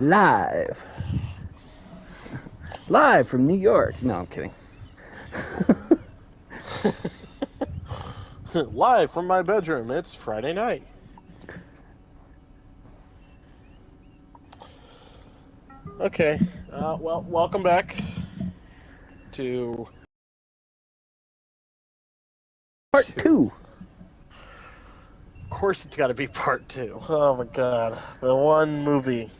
Live. Live from New York. No, I'm kidding. Live from my bedroom. It's Friday night. Okay. Well, welcome back to Part two. 2. Of course, it's got to be part two. Oh my god, the one movie,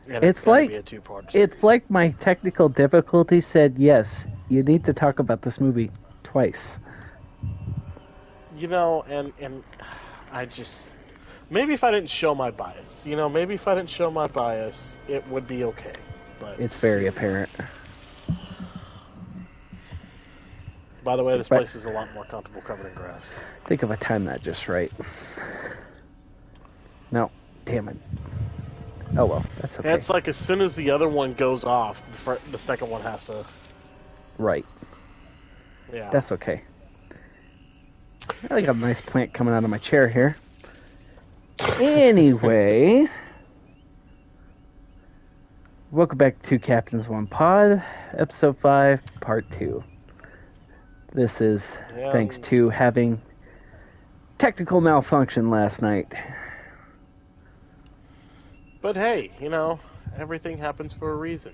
and it's It's got to be like a two-part series. it's like my technical difficulty said yes, you need to talk about this movie twice. And I just maybe if I didn't show my bias, maybe if I didn't show my bias, it would be okay. But It's very apparent. By the way, this But place is a lot more comfortable covered in grass. I think if I time that just right. No, damn it. Oh well, that's okay. And it's like as soon as the other one goes off, the second one has to. Right. Yeah. That's okay. I got a nice plant coming out of my chair here. Anyway, welcome back to Captains One Pod, Episode 5, Part 2. This is thanks to having technical malfunction last night. But hey, everything happens for a reason.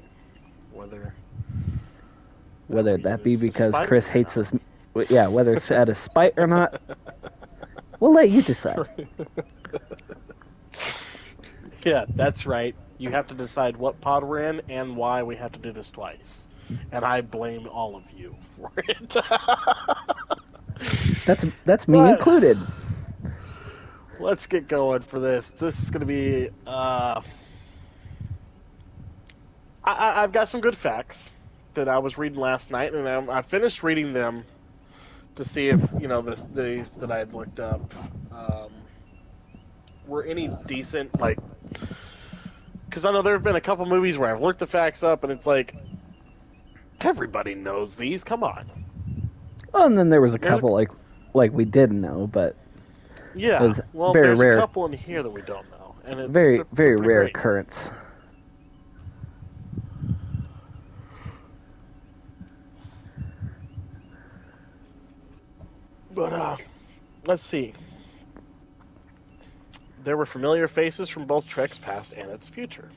Whether that be because spite Chris hates us. Yeah, whether it's out of spite or not, we'll let you decide. Yeah, that's right. You have to decide what pod we're in and why we have to do this twice. And I blame all of you for it. That's me included. Let's get going for this. This is going to be... I've got some good facts that I was reading last night, and I finished reading them to see if, these that I had looked up were any decent, because I know there have been a couple movies where I've looked the facts up, and it's like, everybody knows these, come on. Well, and then there was a couple like we didn't know, but yeah, well, very there's rare, a couple in here that we don't know, and very rare great. occurrence. But let's see. There were familiar faces from both Trek's past and its future.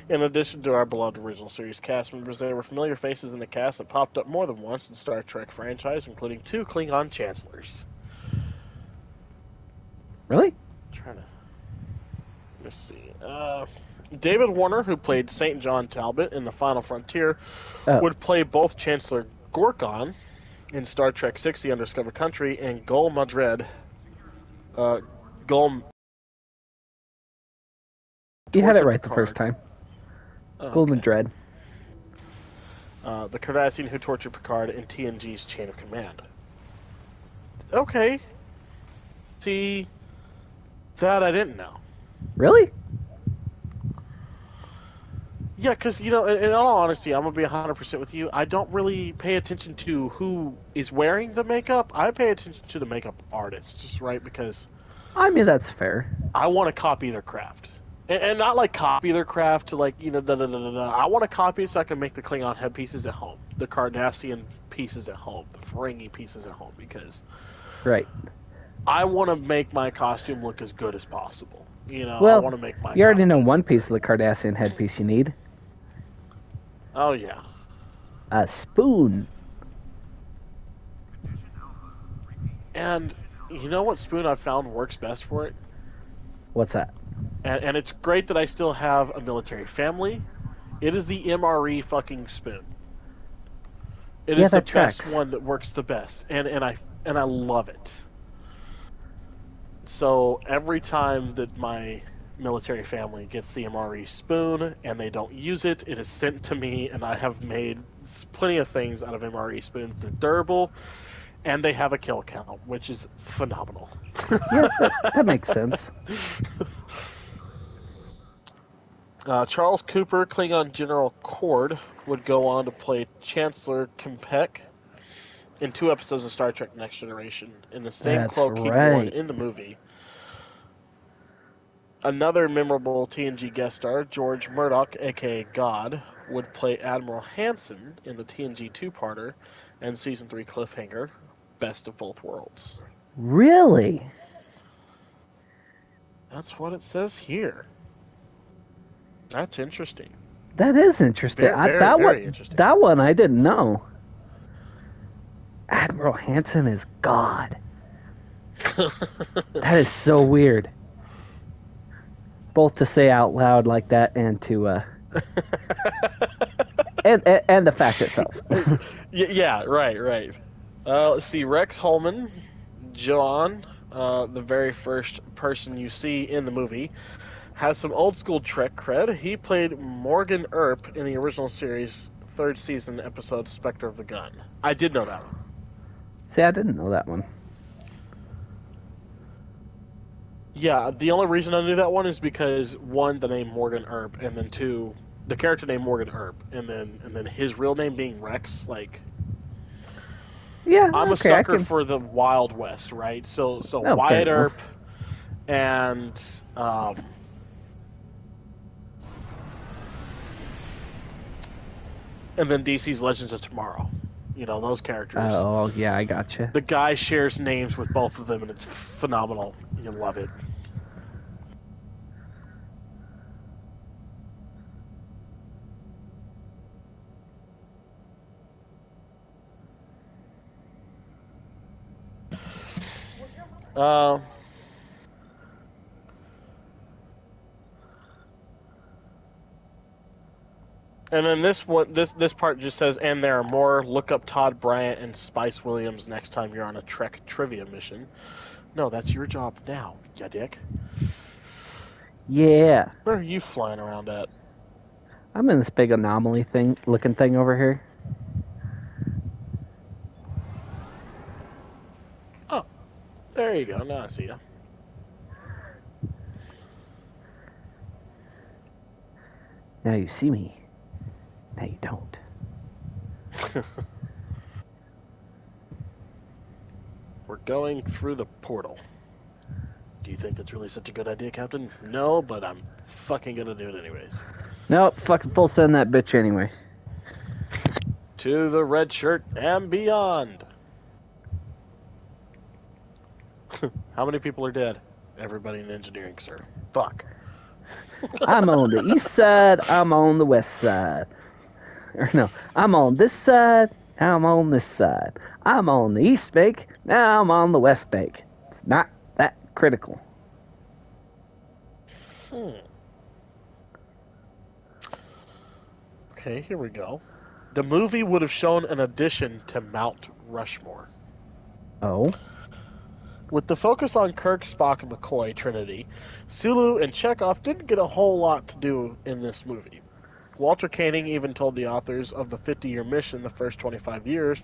In addition to our beloved original series cast members, there were familiar faces in the cast that popped up more than once in the Star Trek franchise, including 2 Klingon chancellors. Really? Let's see. David Warner, who played St. John Talbot in The Final Frontier, would play both Chancellor Gorkon in Star Trek VI: The Undiscovered Country, and Gul Madred. You had it right the first time. Gul Madred. The Cardassian who tortured Picard in TNG's Chain of Command. Okay. See, that I didn't know. Really? Yeah, because, in all honesty, I'm going to be 100% with you. I don't really pay attention to who is wearing the makeup. I pay attention to the makeup artists, right? Because... I mean, that's fair. I want to copy their craft. And not, copy their craft to, I want to copy it so I can make the Klingon headpieces at home. The Cardassian pieces at home. The Ferengi pieces at home. Because... Right. I want to make my costume look as good as possible. Well, I want to make my you already know one piece of the Cardassian headpiece you need. Oh, yeah. A spoon. And you know what spoon I've found works best for it? What's that? And it's great that I still have a military family. It is the MRE fucking spoon. It is the best one that works the best. And I love it. So every time that my military family gets the MRE spoon and they don't use it, it is sent to me, and I have made plenty of things out of MRE spoons. They're durable, and they have a kill count, which is phenomenal. Yeah, that makes sense. Charles Cooper, Klingon General Cord, would go on to play Chancellor Kempek in 2 episodes of Star Trek: The Next Generation, in the same cloak he wore in the movie. Another memorable TNG guest star, George Murdoch, aka God, would play Admiral Hansen in the TNG two-parter and season 3 cliffhanger, Best of Both Worlds. Really? That's what it says here. That's interesting. That is interesting. Very interesting. That one I didn't know. Admiral Hansen is God. That is so weird. Both to say out loud like that and to and the fact itself. Yeah, right. Let's see. Rex Holman, John, the very first person you see in the movie, has some old school Trek cred. He played Morgan Earp in the original series, 3rd season episode Spectre of the Gun. I did know that one. See, I didn't know that one. Yeah, the only reason I knew that one is because, one, the name Morgan Earp, and then two, the character named Morgan Earp, and then his real name being Rex. Like, yeah, I'm a sucker for the Wild West, right? So Wyatt Earp and then DC's Legends of Tomorrow. You know, those characters. Oh, yeah, I gotcha. The guy shares names with both of them, and it's phenomenal. You love it. And then this part just says, and there are more. Look up Todd Bryant and Spice Williams next time you're on a Trek trivia mission. No, that's your job now, ya dick. Yeah. Where are you flying around at? I'm in this big anomaly looking thing over here. Oh, there you go. Now I see you. Now you see me. Now you don't. We're going through the portal. Do you think that's really such a good idea, Captain? No, but I'm fucking gonna do it anyways. Nope, fucking full send that bitch anyway. To the red shirt and beyond. How many people are dead? Everybody in engineering, sir. Fuck. I'm on the east side, I'm on the west side. Or no, I'm on this side, I'm on this side. I'm on the east bank, now I'm on the west bank. It's not that critical. Okay, here we go. The movie would have shown an addition to Mount Rushmore. Oh? With the focus on Kirk, Spock, and McCoy Trinity, Sulu and Chekhov didn't get a whole lot to do in this movie. Walter Koenig even told the authors of the 50-year mission the first 25 years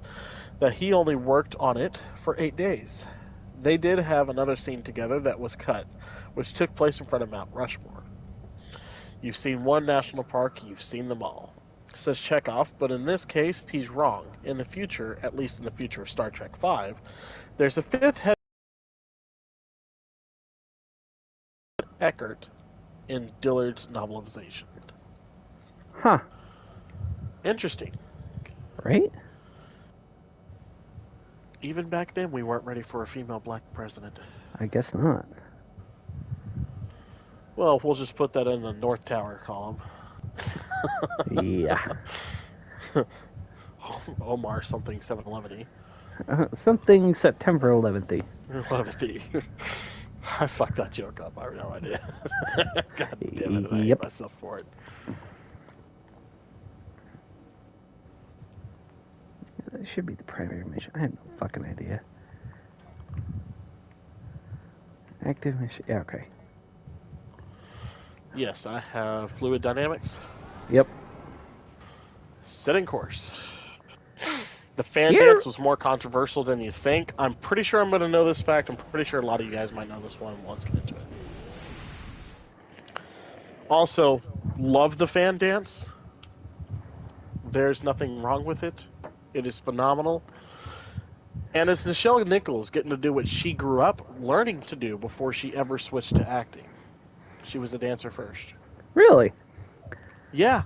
that he only worked on it for 8 days. They did have another scene together that was cut, which took place in front of Mount Rushmore. You've seen one national park, you've seen them all, says Chekhov, but in this case, he's wrong. In the future, at least in the future of Star Trek V, there's a fifth head Eckert in Dillard's novelization. Huh. Interesting. Right? Even back then, we weren't ready for a female black president. I guess not. Well, we'll just put that in the North Tower column. Yeah. Omar something 711-y. Something September 11th. 11th. I fucked that joke up. I have no idea. God damn it, I hate myself for it. That should be the primary mission. I have no fucking idea. Active mission. Yeah, okay. Yes, I have fluid dynamics. Yep. Setting course. The fan dance was more controversial than you think. I'm pretty sure I'm going to know this fact. I'm pretty sure a lot of you guys might know this one. Let's get into it. Also, love the fan dance. There's nothing wrong with it. It is phenomenal. And it's Nichelle Nichols getting to do what she grew up learning to do before she ever switched to acting. She was a dancer first. Really? Yeah.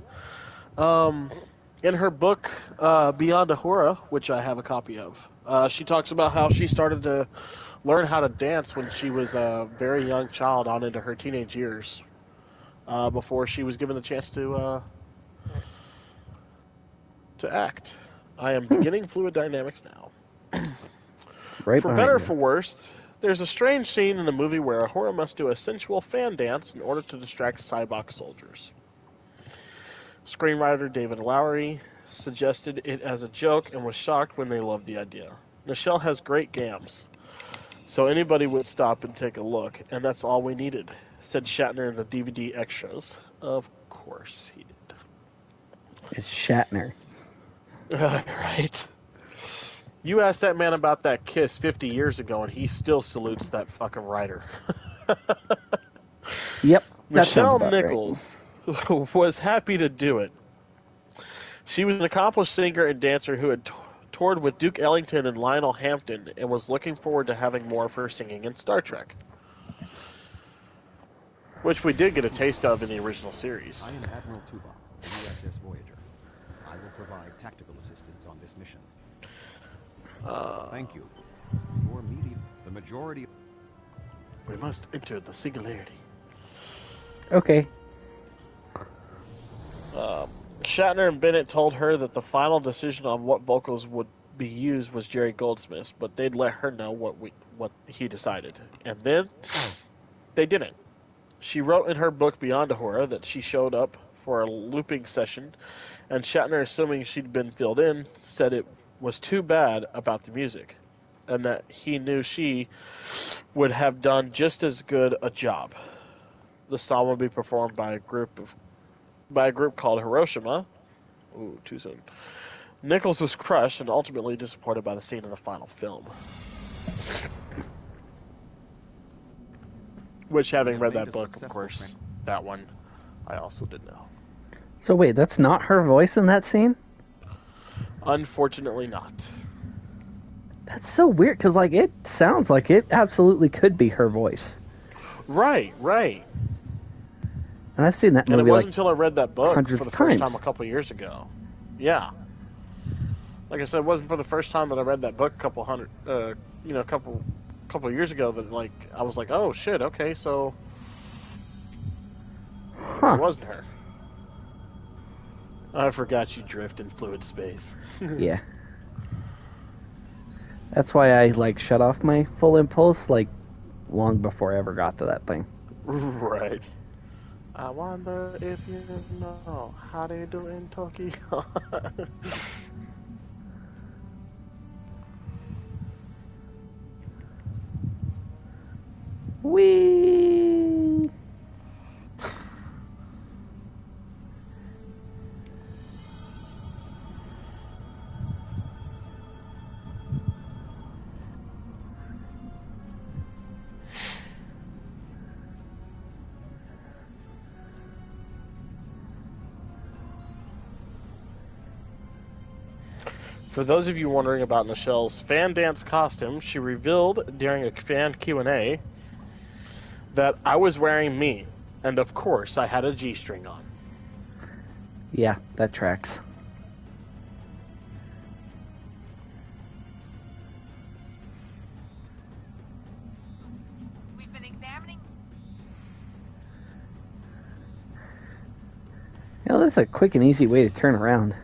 In her book, Beyond Ahura, which I have a copy of, she talks about how she started to learn how to dance when she was a very young child on into her teenage years, before she was given the chance to act. I am beginning Fluid Dynamics now. Right For better or behind for you. worse, there's a strange scene in the movie where Ahura must do a sensual fan dance in order to distract Cybok soldiers. Screenwriter David Lowery suggested it as a joke and was shocked when they loved the idea. Nichelle has great gams, so anybody would stop and take a look, and that's all we needed, said Shatner in the DVD extras. Of course he did. It's Shatner. Right. You asked that man about that kiss 50 years ago, and he still salutes that fucking writer. Yep, that sounds Michelle about right. Nichols was happy to do it. She was an accomplished singer and dancer who had toured with Duke Ellington and Lionel Hampton and was looking forward to having more of her singing in Star Trek, which we did get a taste of in the original series. I am Admiral Tuvok, USS Voyager. I will provide tactical assistance on this mission. Thank you. Your medium, the majority. We must enter the singularity. Okay. Shatner and Bennett told her that the final decision on what vocals would be used was Jerry Goldsmith's, but they'd let her know what he decided. And then they didn't. She wrote in her book Beyond Ahura that she showed up for a looping session, and Shatner, assuming she'd been filled in, said it was too bad about the music, and that he knew she would have done just as good a job. The song would be performed by a group called Hiroshima. Ooh, too soon. Nichols was crushed and ultimately disappointed by the scene in the final film. Which, having read that book, of course, that one I also did know. So wait, that's not her voice in that scene? Unfortunately not. That's so weird, because, like, it sounds like it absolutely could be her voice. Right. And I've seen that movie, and it wasn't until I read that book for the first time a couple years ago. Yeah. Like I said, it wasn't for the first time that I read that book a couple years ago that, like, I was like, oh shit, okay, so it wasn't her. I forgot you drift in fluid space. Yeah. That's why I, like, shut off my full impulse, like, long before I ever got to that thing. Right. I wonder if you know how they do in Tokyo. Whee! For those of you wondering about Nichelle's fan dance costume, she revealed during a fan Q&A that I was wearing me, and of course I had a G-string on. Yeah, that tracks. We've been examining. You know, that's a quick and easy way to turn around.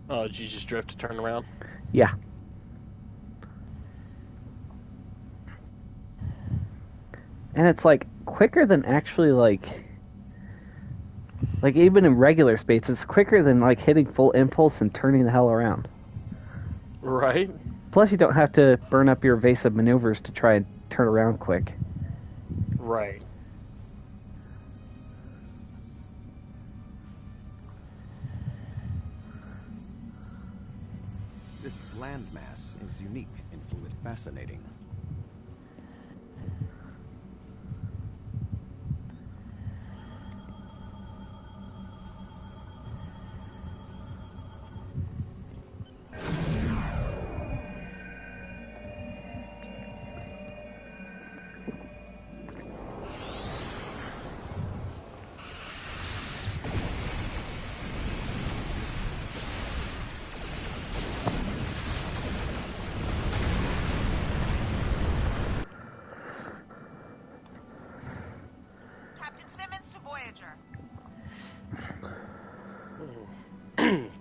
Oh, did you just drift to turn around? Yeah. And it's, like, quicker than actually, like even in regular space, it's quicker than, like, hitting full impulse and turning the hell around. Right. Plus, you don't have to burn up your evasive maneuvers to try and turn around quick. Right. This landmass is unique in fluid, fascinating. Voyager.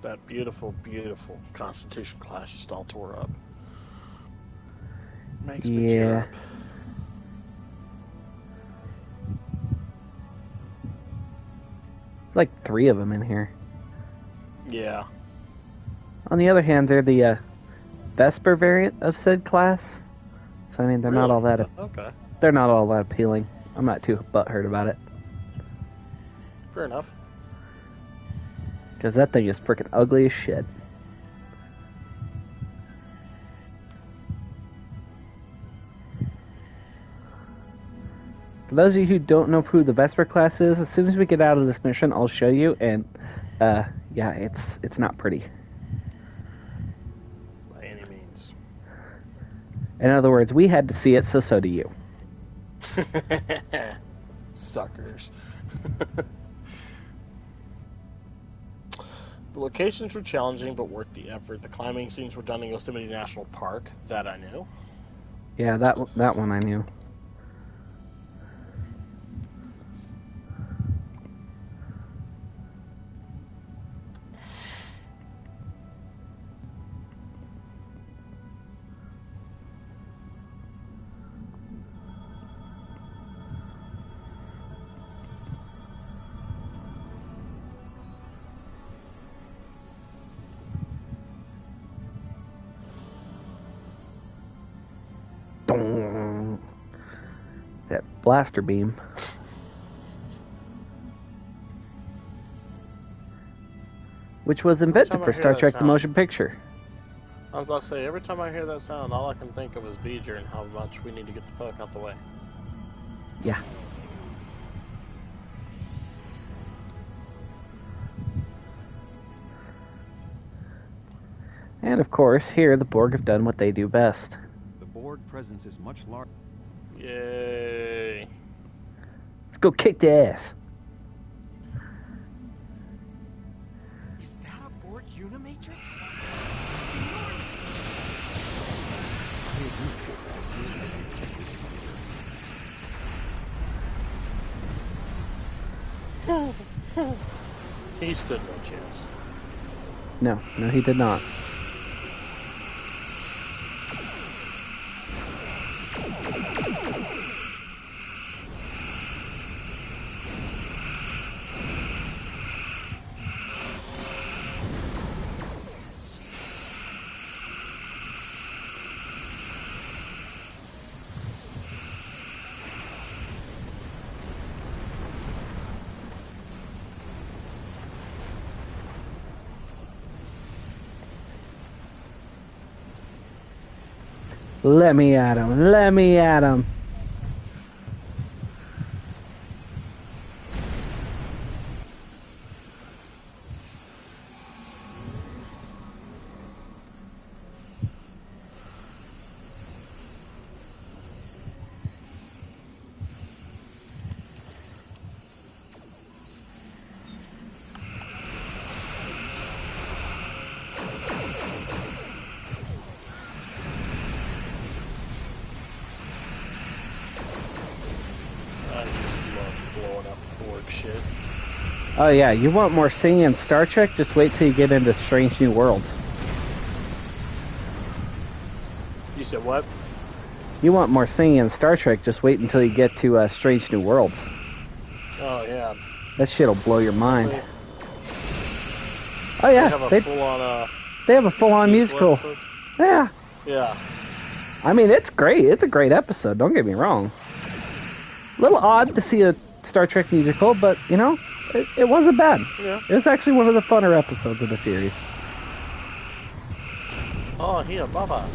That beautiful, beautiful Constitution class just all tore up. Makes me tear up. There's like 3 of them in here. Yeah. On the other hand, they're the Vesper variant of said class. So I mean, they're not all that. Okay. They're not all that appealing. I'm not too butthurt about it. Fair enough. Because that thing is freaking ugly as shit. For those of you who don't know who the Vesper class is, as soon as we get out of this mission, I'll show you. And yeah, it's not pretty. By any means. In other words, we had to see it, so do you. Suckers. The locations were challenging, but worth the effort. The climbing scenes were done in Yosemite National Park. That I knew. Yeah, that one I knew. That blaster beam. Which was invented for Star Trek the Motion Picture. I was about to say, every time I hear that sound, all I can think of is V'ger and how much we need to get the fuck out the way. Yeah. And of course, here the Borg have done what they do best. The Borg presence is much larger. Yay. Let's go kick the ass. Is that a Borg Unimatrix? He stood no chance. No, he did not. Let me at him. Let me at him. Oh yeah, you want more singing in Star Trek? Just wait till you get into Strange New Worlds. You said what? You want more singing in Star Trek? Just wait until you get to Strange New Worlds. Oh yeah. That shit'll blow your mind. Oh yeah, they have a full-on musical. Episode? Yeah. Yeah. I mean, it's great. It's a great episode. Don't get me wrong. A little odd to see a Star Trek musical, but you know, it wasn't bad. Yeah. It was actually one of the funner episodes of the series. Oh, here, Baba.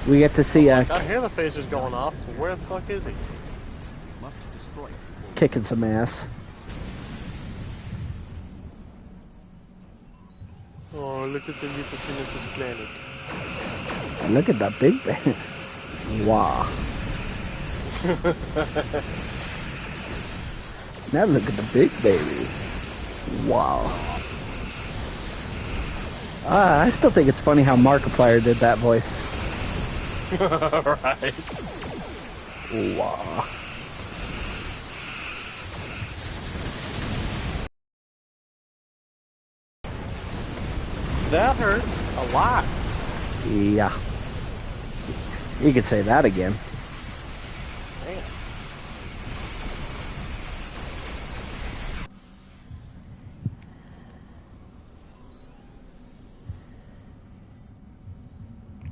We get to see I hear the phasers going off. So where the fuck is he? Must destroy it. kicking some ass. Oh, look at the little Genesis planet. And look at that big bang. Wow. Now look at the big baby. Wow. I still think it's funny how Markiplier did that voice. Right. Wow. That hurt a lot. Yeah. You could say that again. Man.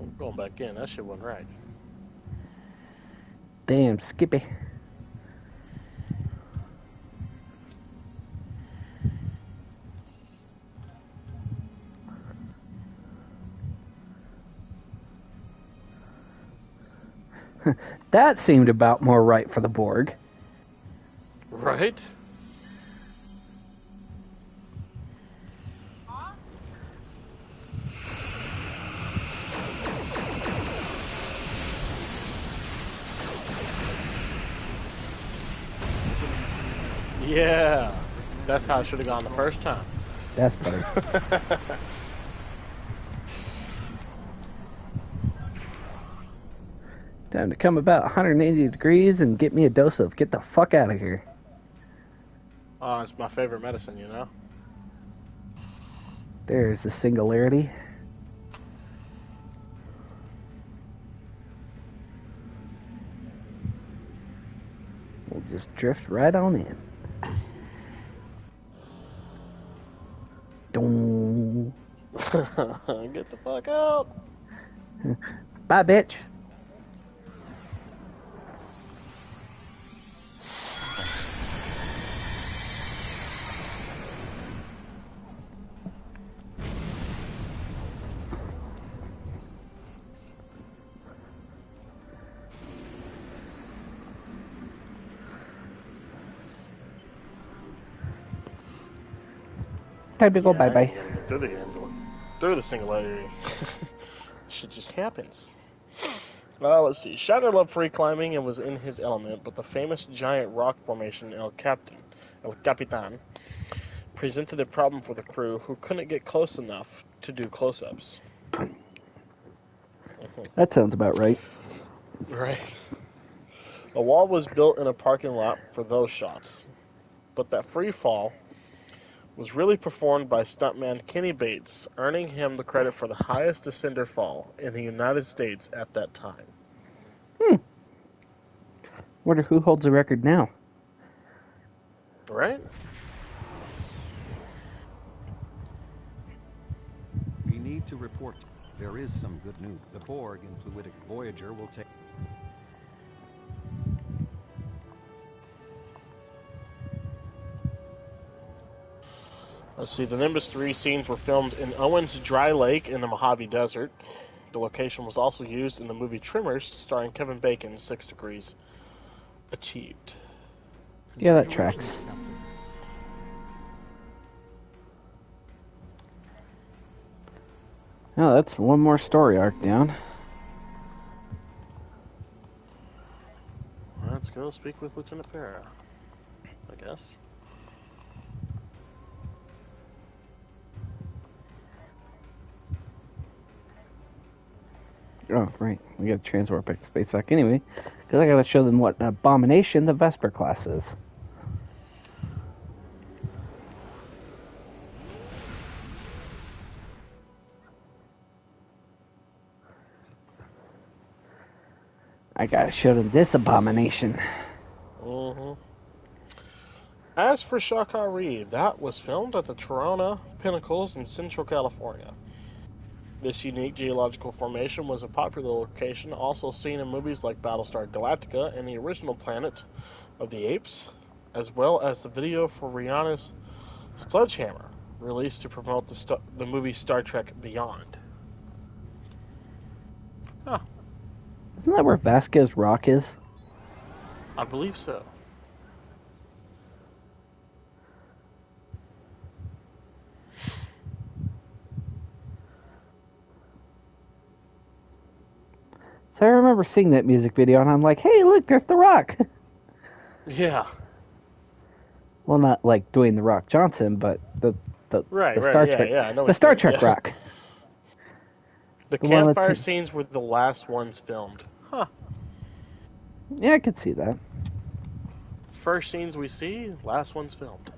I'm going back in. That shit wasn't right. Damn, Skippy. That seemed about more right for the Borg. Right? Yeah. That's how it should have gone the first time. That's better. Time to come about 180 degrees and get me a dose of get the fuck out of here. Oh, it's my favorite medicine, you know? There's the singularity. We'll just drift right on in. Dong. Get the fuck out. Bye, bitch. Time to go bye-bye. Through the singularity. Shit just happens. Let's see. Shadow loved free climbing and was in his element, but the famous giant rock formation El Capitan, presented a problem for the crew who couldn't get close enough to do close-ups. That sounds about right. Right. A wall was built in a parking lot for those shots, but that free fall was really performed by stuntman Kenny Bates, earning him the credit for the highest descender fall in the United States at that time. Wonder who holds the record now. Right? We need to report. There is some good news. The Borg and fluidic Voyager will take... Let's see, the Nimbus 3 scenes were filmed in Owens Dry Lake in the Mojave Desert. The location was also used in the movie Tremors, starring Kevin Bacon, 6 Degrees Achieved. Yeah, that tracks. Oh, that's one more story arc down. Let's go speak with Lieutenant Farah, I guess. Oh, right. We gotta transport back to Space Dock anyway. Because I gotta show them what an abomination the Vesper class is. I gotta show them this abomination. Mm-hmm. As for Shakari, that was filmed at the Torona Pinnacles in Central California. This unique geological formation was a popular location, also seen in movies like Battlestar Galactica and the original Planet of the Apes, as well as the video for Rihanna's Sledgehammer, released to promote the movie Star Trek Beyond. Huh. Isn't that where Vasquez Rock is? I believe so. So I remember seeing that music video, and I'm like, hey, look, there's The Rock. Yeah. Well, not like Dwayne The Rock Johnson, but the Star Trek, I know the Star Trek Rock. The The one campfire that's- scenes were the last ones filmed. Huh. Yeah, I could see that. First scenes we see, last one's filmed.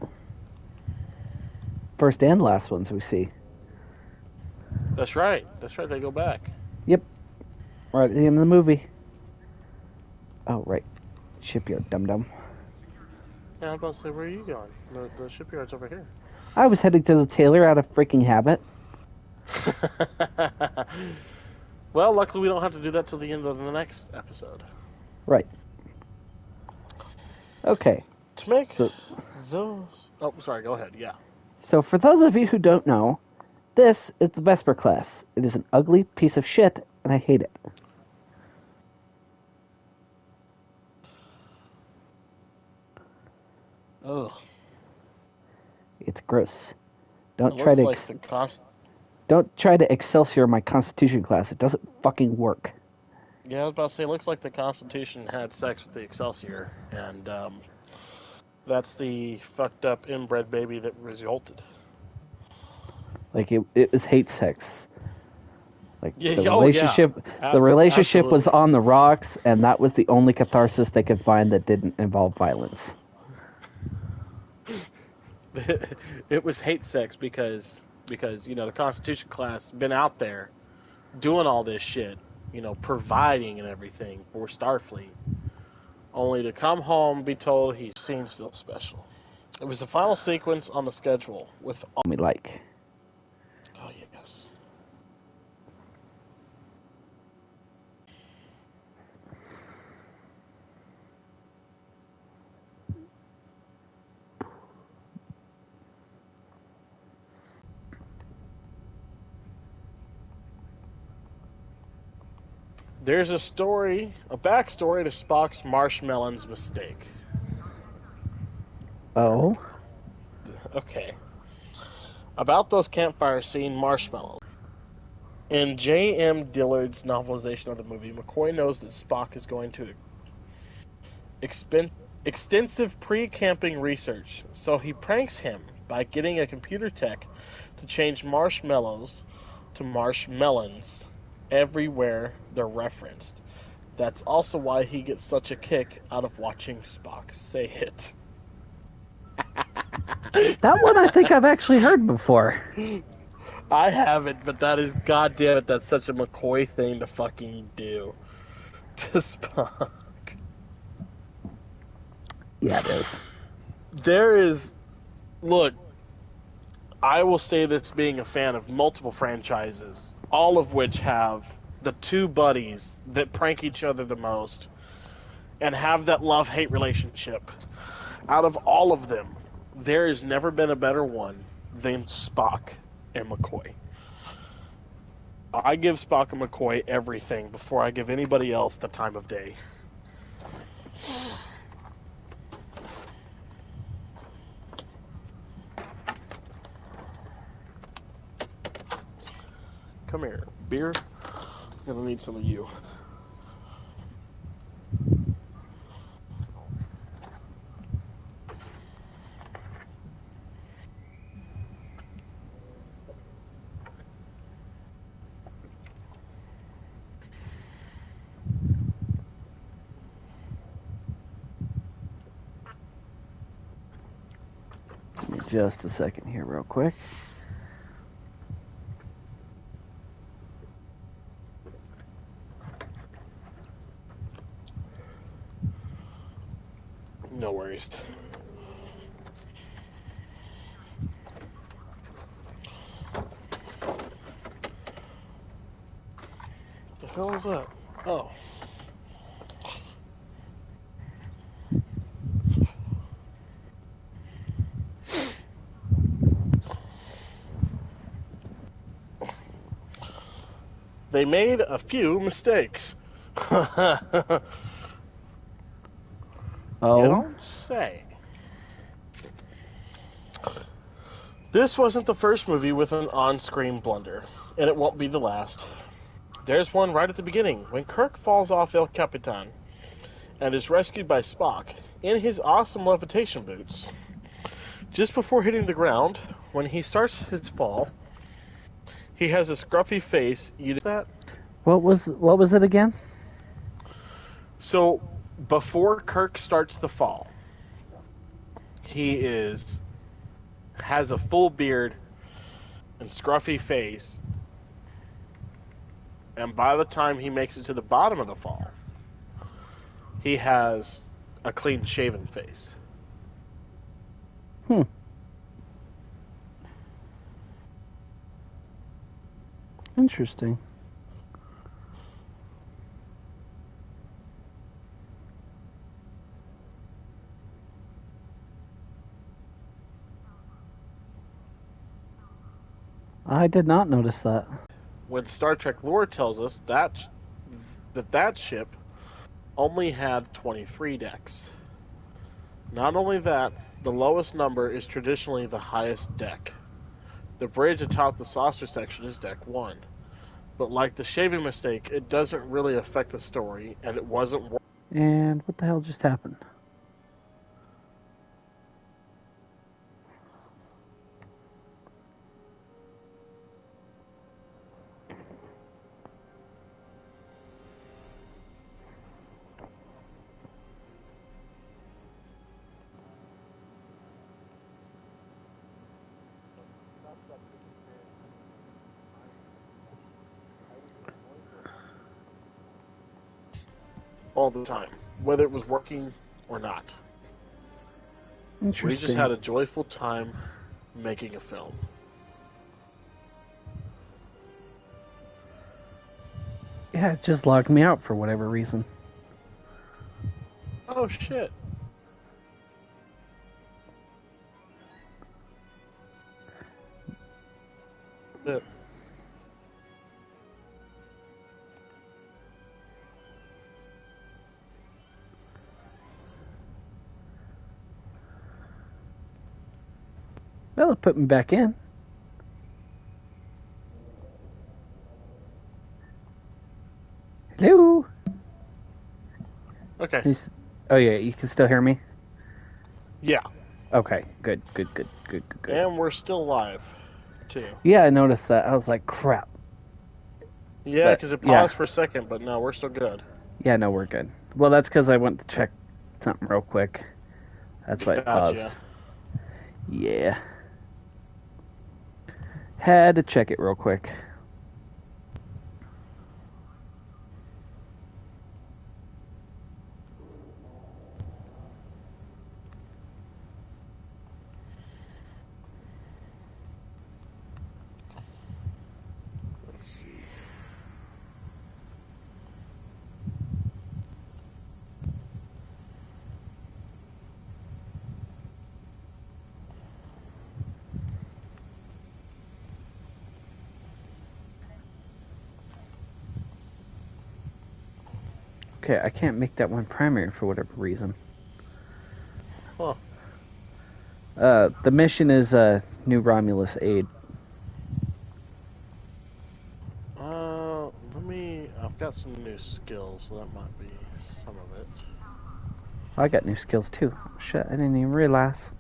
First and last ones we see. That's right. They go back. Yep. Right at the end of the movie. Oh, right. Shipyard, dum-dum. Yeah, I was about to say, where are you going? The shipyard's over here. I was heading to the tailor out of freaking habit. Well, luckily we don't have to do that till the end of the next episode. Right. Okay. To make so, those... Oh, sorry, go ahead, yeah. So for those of you who don't know, this is the Vesper class. It is an ugly piece of shit, and I hate it. Ugh. It's gross. Don't It try looks to like don't try to Excelsior my Constitution class. It doesn't fucking work. Yeah, I was about to say, it looks like the Constitution had sex with the Excelsior, and that's the fucked up inbred baby that resulted. Like it was hate sex. Like Yeah, the relationship, the relationship was absolutely. on the rocks, and that was the only catharsis they could find that didn't involve violence. It was hate sex because the Constitution class been out there doing all this shit, providing and everything for Starfleet, only to come home and be told his scenes feel special. It was the final sequence on the schedule with. We like. Oh yes. There's a backstory to Spock's marshmallow's mistake. Oh. Okay. About those campfire scene marshmallows. In J.M. Dillard's novelization of the movie, McCoy knows that Spock is going to extensive pre-camping research, so he pranks him by getting a computer tech to change marshmallows to marshmelons everywhere they're referenced. That's also why he gets such a kick out of watching Spock say it. That one I think I've actually heard before. I haven't, but that is, goddamn it, that's such a McCoy thing to fucking do to Spock. Yeah, it is. Look, I will say this being a fan of multiple franchises, all of which have the two buddies that prank each other the most and have that love-hate relationship. Out of all of them, there has never been a better one than Spock and McCoy. I give Spock and McCoy everything before I give anybody else the time of day. Come here, beer. I'm gonna need some of you. Give me just a second here, real quick. No worries. The hell is that? Oh. They made a few mistakes. You don't say. This wasn't the first movie with an on-screen blunder, and it won't be the last. There's one right at the beginning, when Kirk falls off El Capitan and is rescued by Spock in his awesome levitation boots. Just before hitting the ground, when he starts his fall, he has a scruffy face. You know that? What was it again? So, before Kirk starts the fall, he has a full beard and scruffy face, and by the time he makes it to the bottom of the fall, he has a clean-shaven face. Interesting. I did not notice that. When Star Trek lore tells us that ship only had 23 decks. Not only that, the lowest number is traditionally the highest deck. The bridge atop the saucer section is deck 1. But like the shaving mistake, it doesn't really affect the story, and it wasn't... And what the hell just happened? all the time, whether it was working or not. Interesting. We just had a joyful time making a film. Yeah, it just logged me out for whatever reason. Oh, shit. Yeah. Well, it put me back in. Hello? Okay. Oh, yeah, you can still hear me? Yeah. Okay, good. And we're still live, too. Yeah, I noticed that. I was like, crap. Yeah, because it paused for a second, but no, we're still good. Yeah, no, we're good. Well, that's because I went to check something real quick. That's why it paused. Yeah. Had to check it real quick. Let's see. Okay, I can't make that one primary for whatever reason. Huh. The mission is new Romulus aid. I've got some new skills, so that might be some of it. I got new skills too. Shit, I didn't even realize.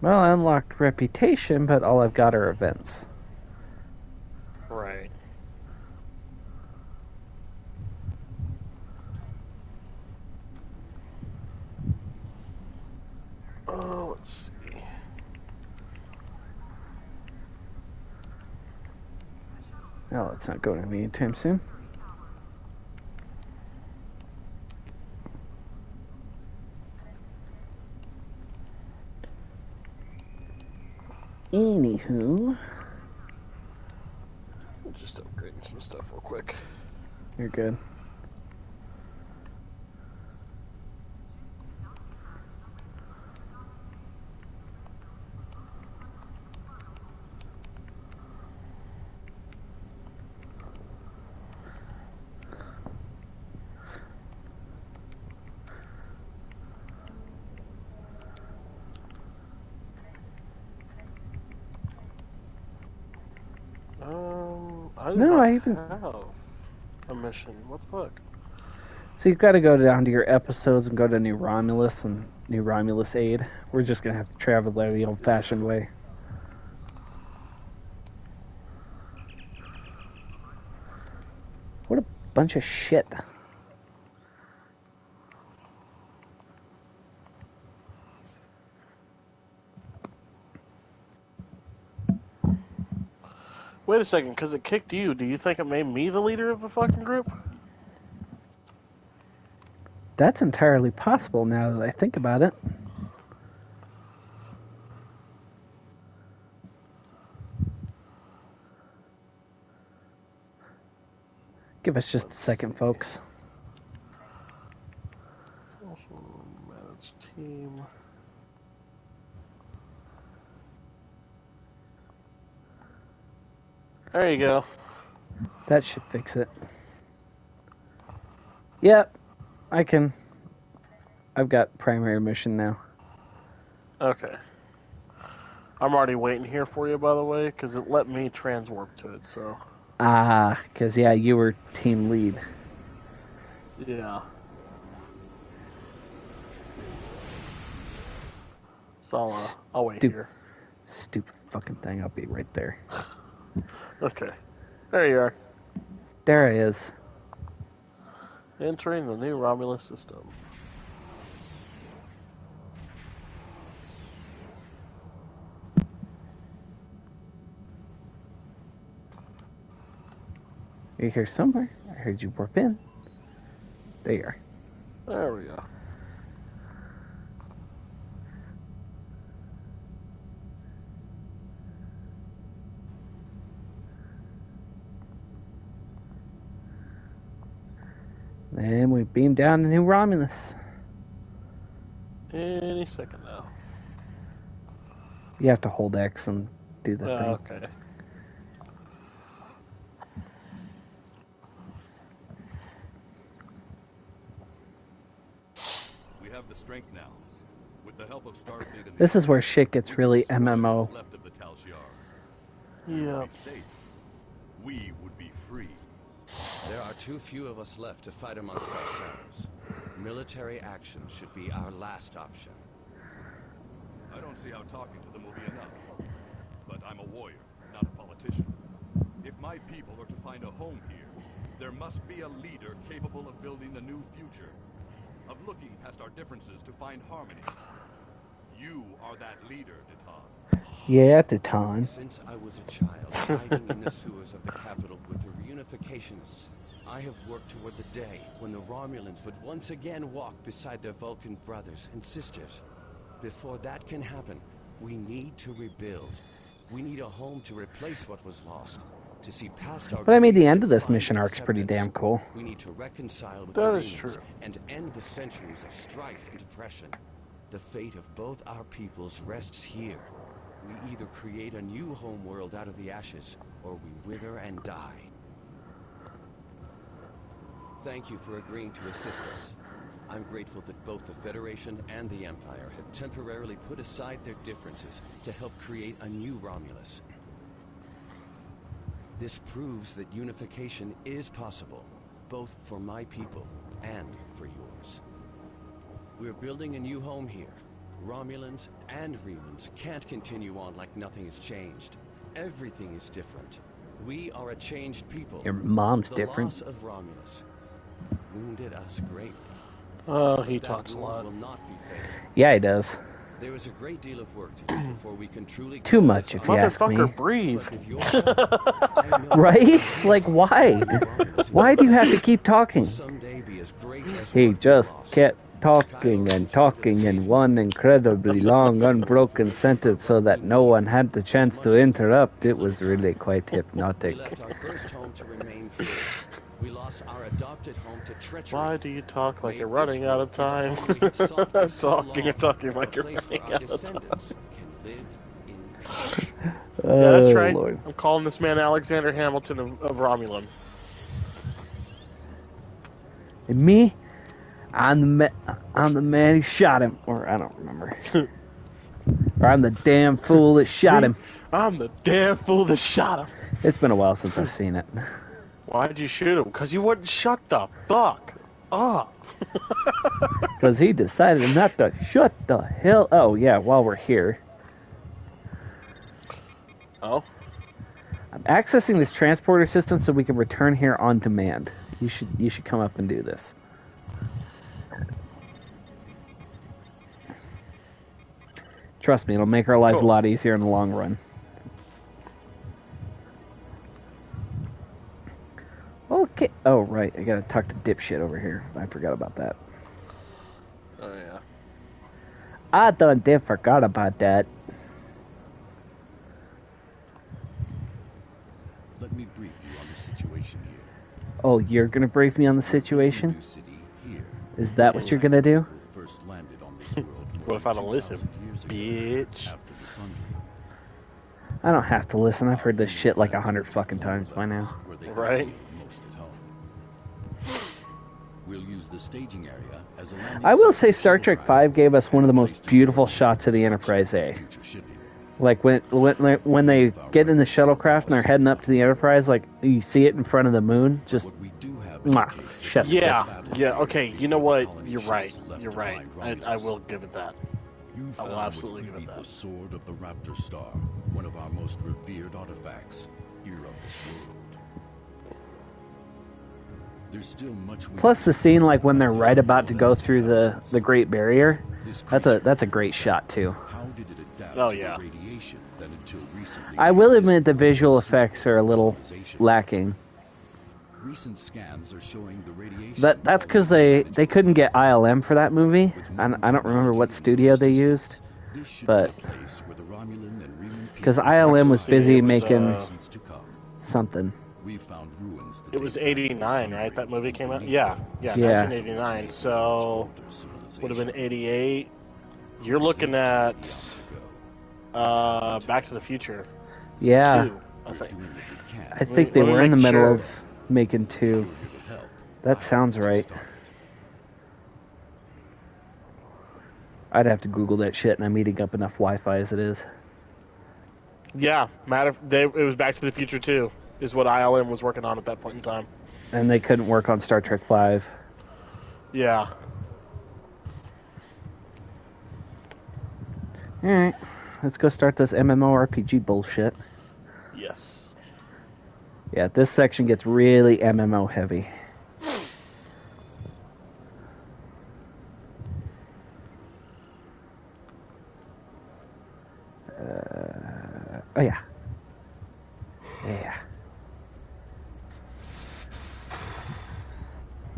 Well, I unlocked reputation, but all I've got are events. Right. Let's see. Well, it's not going to be anytime soon. Anywho, Just upgrading some stuff real quick. you're good. I do not I even have a mission. What the fuck? So you've got to go down to your episodes and go to New Romulus and New Romulus Aid. We're just going to have to travel there the old-fashioned way. What a bunch of shit. Wait a second, because it kicked you. Do you think it made me the leader of the fucking group? That's entirely possible now that I think about it. Give us just a second, folks. Manage team. There you go. That should fix it. Yep, I can. I've got primary mission now. Okay. I'm already waiting here for you, by the way, because it let me transwarp to it, so... Ah, because, yeah, you were team lead. Yeah. So I'll wait here. Stupid fucking thing. I'll be right there. Okay. There you are. There it is. Entering the new Romulus system. You're here somewhere. I heard you warp in. There you are. There we go. Then we beam down to New Romulus. Any second now. You have to hold X and do the thing. Okay. We have the strength now. With the help of Starfleet and This is where shit gets really MMO. left of the Tal Shiar. Yeah. Be safe. We would be free. There are too few of us left to fight amongst ourselves. Military action should be our last option. I don't see how talking to them will be enough. But I'm a warrior, not a politician. If my people are to find a home here, there must be a leader capable of building a new future. Of looking past our differences to find harmony. You are that leader, Detan. Yeah, Detan. Since I was a child, hiding in the sewers of the capital with the reunificationists, I have worked toward the day when the Romulans would once again walk beside their Vulcan brothers and sisters. Before that can happen, we need to rebuild. We need a home to replace what was lost. To see past our But I mean, the grief end and of this find mission arc's pretty acceptance. damn cool. We need to reconcile with That the is Romulans true. and end the centuries of strife and oppression. The fate of both our peoples rests here. We either create a new home world out of the ashes, or we wither and die. Thank you for agreeing to assist us. I'm grateful that both the Federation and the Empire have temporarily put aside their differences to help create a new Romulus. This proves that unification is possible, both for my people and for yours. We're building a new home here. Romulans and Remans can't continue on like nothing has changed. Everything is different. We are a changed people. Your mom's The different. loss of Romulus wounded us greatly. Oh, he That talks a wound lot. will not be fatal. Yeah, he does. There is a great deal of work to do before we can truly Too call much, this if you our- ask me. Motherfucker, breathe. But with your help, I know Right? Like, why? Why do you have to keep talking? someday be as great as He what we just lost. kept talking and talking in one incredibly long, unbroken sentence so that no one had the chance to interrupt. It was really quite We hypnotic. left our first home to remain free. We lost our adopted home to treachery. Why do you talk like Made you're running this out world of the time? home we have sought for so Talking and long, talking like a you're place where running our out of time. descendants can live in peace. Yeah, that's right. Lord. I'm calling this man Alexander Hamilton of Romulan. And me, I'm the man who shot him. Or, I don't remember. Or I'm the damn fool that shot him. I'm the damn fool that shot him. It's been a while since I've seen it. Why'd you shoot him? Because you wouldn't shut the fuck. up. Because he decided not to shut the hell... Oh, yeah, while we're here. Oh? I'm accessing this transporter system so we can return here on demand. You should come up and do this. Trust me, it'll make our lives a lot easier in the long run. Okay. Oh, right. I gotta talk to dipshit over here. I forgot about that. Oh, yeah. I done forgot about that. Let me brief you on the situation here. Oh, you're gonna brief me on the situation? Is that what you're gonna do? First landed on this world What if I don't listen? Bitch. after the Sun. I don't have to listen. I've heard this shit like 100 fucking times by now. Right? Most at home. We'll use the staging area as a landing I will site say for Star shuttle Trek craft. 5 gave us one of the most beautiful shots of the Enterprise A. Future shipping. Like when they get in the shuttlecraft and they're heading up to the Enterprise, like you see it in front of the moon, just What we do have is mwah, a case chef's of Yeah, kiss. yeah, okay, you know what? You're right. Colonizations left You're to right. find I Romulus. will give it that. You I will found absolutely what give it could be that. the sword of the Raptor Star, one of our most revered artifacts here of this world. There's still much we Plus the can scene do like when they're about right this about to world go and its through inhabitants. the Great Barrier. This That's creature, a great shot too. how did it adapt Oh, to yeah. the radiation that until recently I will made admit the this visual world effects are a little civilization? lacking. Recent scans are showing the radiation That's because they couldn't get ILM for that movie. I don't remember what studio they used, but because ILM was busy It was, making something. We found ruins that It was date back to the Sun right? That Drain movie came out? beneath Yeah, them. yeah, Yeah. 1989. So, would have been 88. You're looking at Back to the Future Yeah, 2, I think. I think they Let me were in the make middle sure. of making two. That sounds right. I'd have to Google that shit, and I'm eating up enough Wi-Fi as it is. Yeah, it was Back to the Future 2 is what ILM was working on at that point in time. And they couldn't work on Star Trek 5. Yeah. Alright, let's go start this MMORPG bullshit. Yes. Yeah, this section gets really MMO heavy. Oh yeah. Yeah.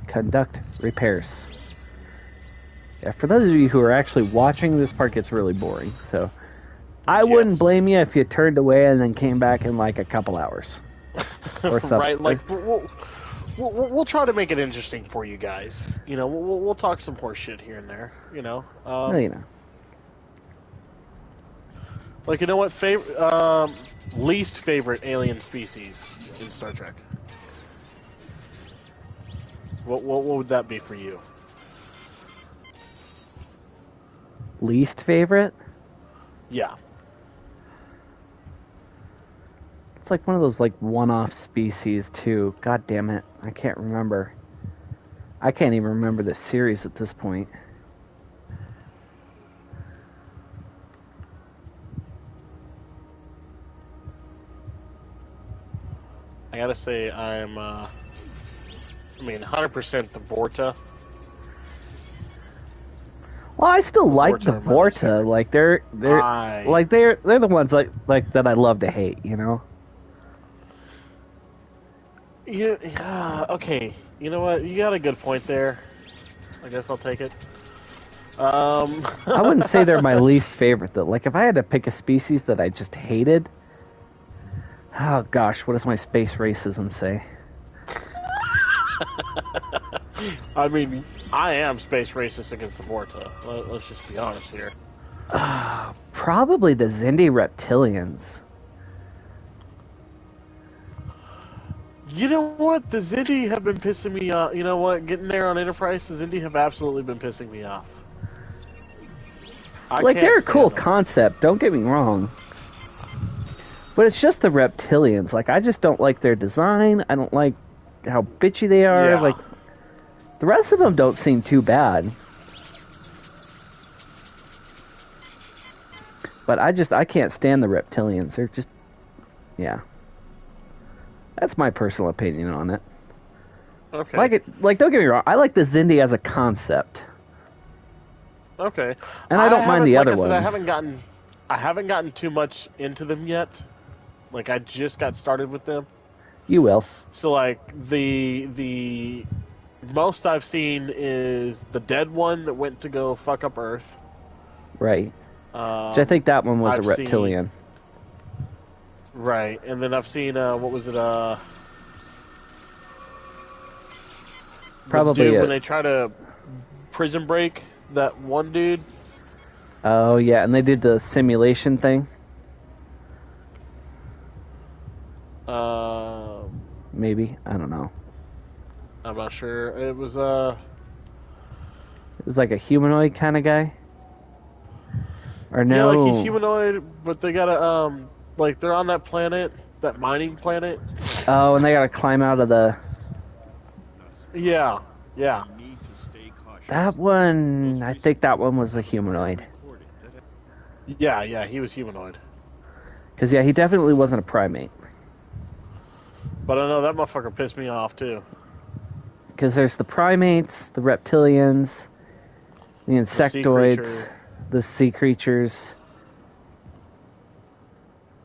Conduct repairs. Yeah, for those of you who are actually watching, this part gets really boring. So, I wouldn't Yes. blame you if you turned away and then came back in like a couple hours or something. Right, like we'll try to make it interesting for you guys. You know, we'll talk some horse shit here and there. You know, Well, you know. like you know what least favorite alien species in Star Trek. What would that be for you? Least favorite? Yeah. It's like one of those like one-off species too. God damn it, I can't remember. I can't even remember the series at this point. I gotta say, I'm, 100% the Vorta. Well, I still like the Vorta are my least Vorta. favorite. Like they're they're the ones like that I love to hate. You know. Yeah, okay. You know what? You got a good point there. I guess I'll take it. I wouldn't say they're my least favorite though. Like if I had to pick a species that I just hated, oh gosh, what does my space racism say? I mean, I am space racist against the Vorta. Let's just be honest here. Probably the Xindi reptilians. You know what? The Xindi have been pissing me off. You know what? Getting there on Enterprise, the Xindi have absolutely been pissing me off. Like they're a cool concept, don't get me wrong. But it's just the reptilians. Like I just don't like their design. I don't like how bitchy they are. Yeah. Like The rest of them don't seem too bad. But I can't stand the reptilians. They're just, yeah. That's my personal opinion on it. Okay. Like, don't get me wrong. I like the Xindi as a concept. Okay. And I don't mind the other ones. ones. I haven't gotten too much into them yet. Like, I just got started with them. You will. So, like, the most I've seen is the dead one that went to go fuck up Earth. Right. Which I think that one was I've a reptilian. Right. And then I've seen, what was it, Probably when they try to prison break that one dude. Oh, yeah, and they did the simulation thing. Maybe. I don't know. I'm not sure. It was, It was like a humanoid kind of guy? Or no? Yeah, like he's humanoid, but they gotta, like, they're on that planet, that mining planet. Oh, and they gotta climb out of the... Yeah. That one... I think that one was a humanoid. Yeah, he was humanoid. Because, yeah, he definitely wasn't a primate. But I know that motherfucker pissed me off, too. Because there's the primates, the reptilians, the insectoids, the sea creatures.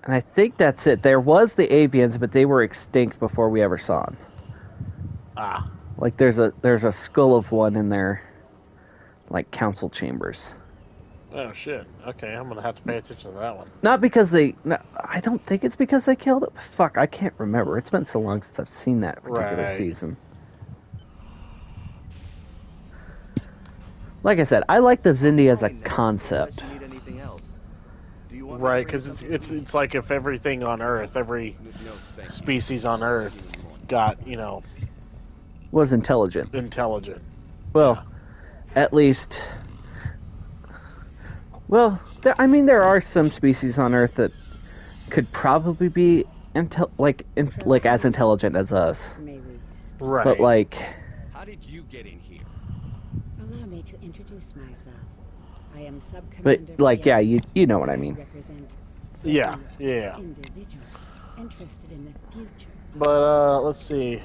And I think that's it. There was the avians, but they were extinct before we ever saw them. Ah. Like there's a skull of one in their, like, council chambers. Oh, shit. Okay, I'm gonna have to pay attention to that one. Not because they... No, I don't think it's because they killed it. Fuck, I can't remember. It's been so long since I've seen that particular season. Like I said, I like the Xindi as a concept. Right, because it's like if everything on Earth, every species on Earth got, Was intelligent. Well, at least... Well, there are some species on Earth that could probably be as intelligent as us. Right. But like... How did you get in here? Allow me to introduce myself. I am Sub-Commander. But like, yeah, you know what I mean. Yeah. Individuals interested in the future. But let's see.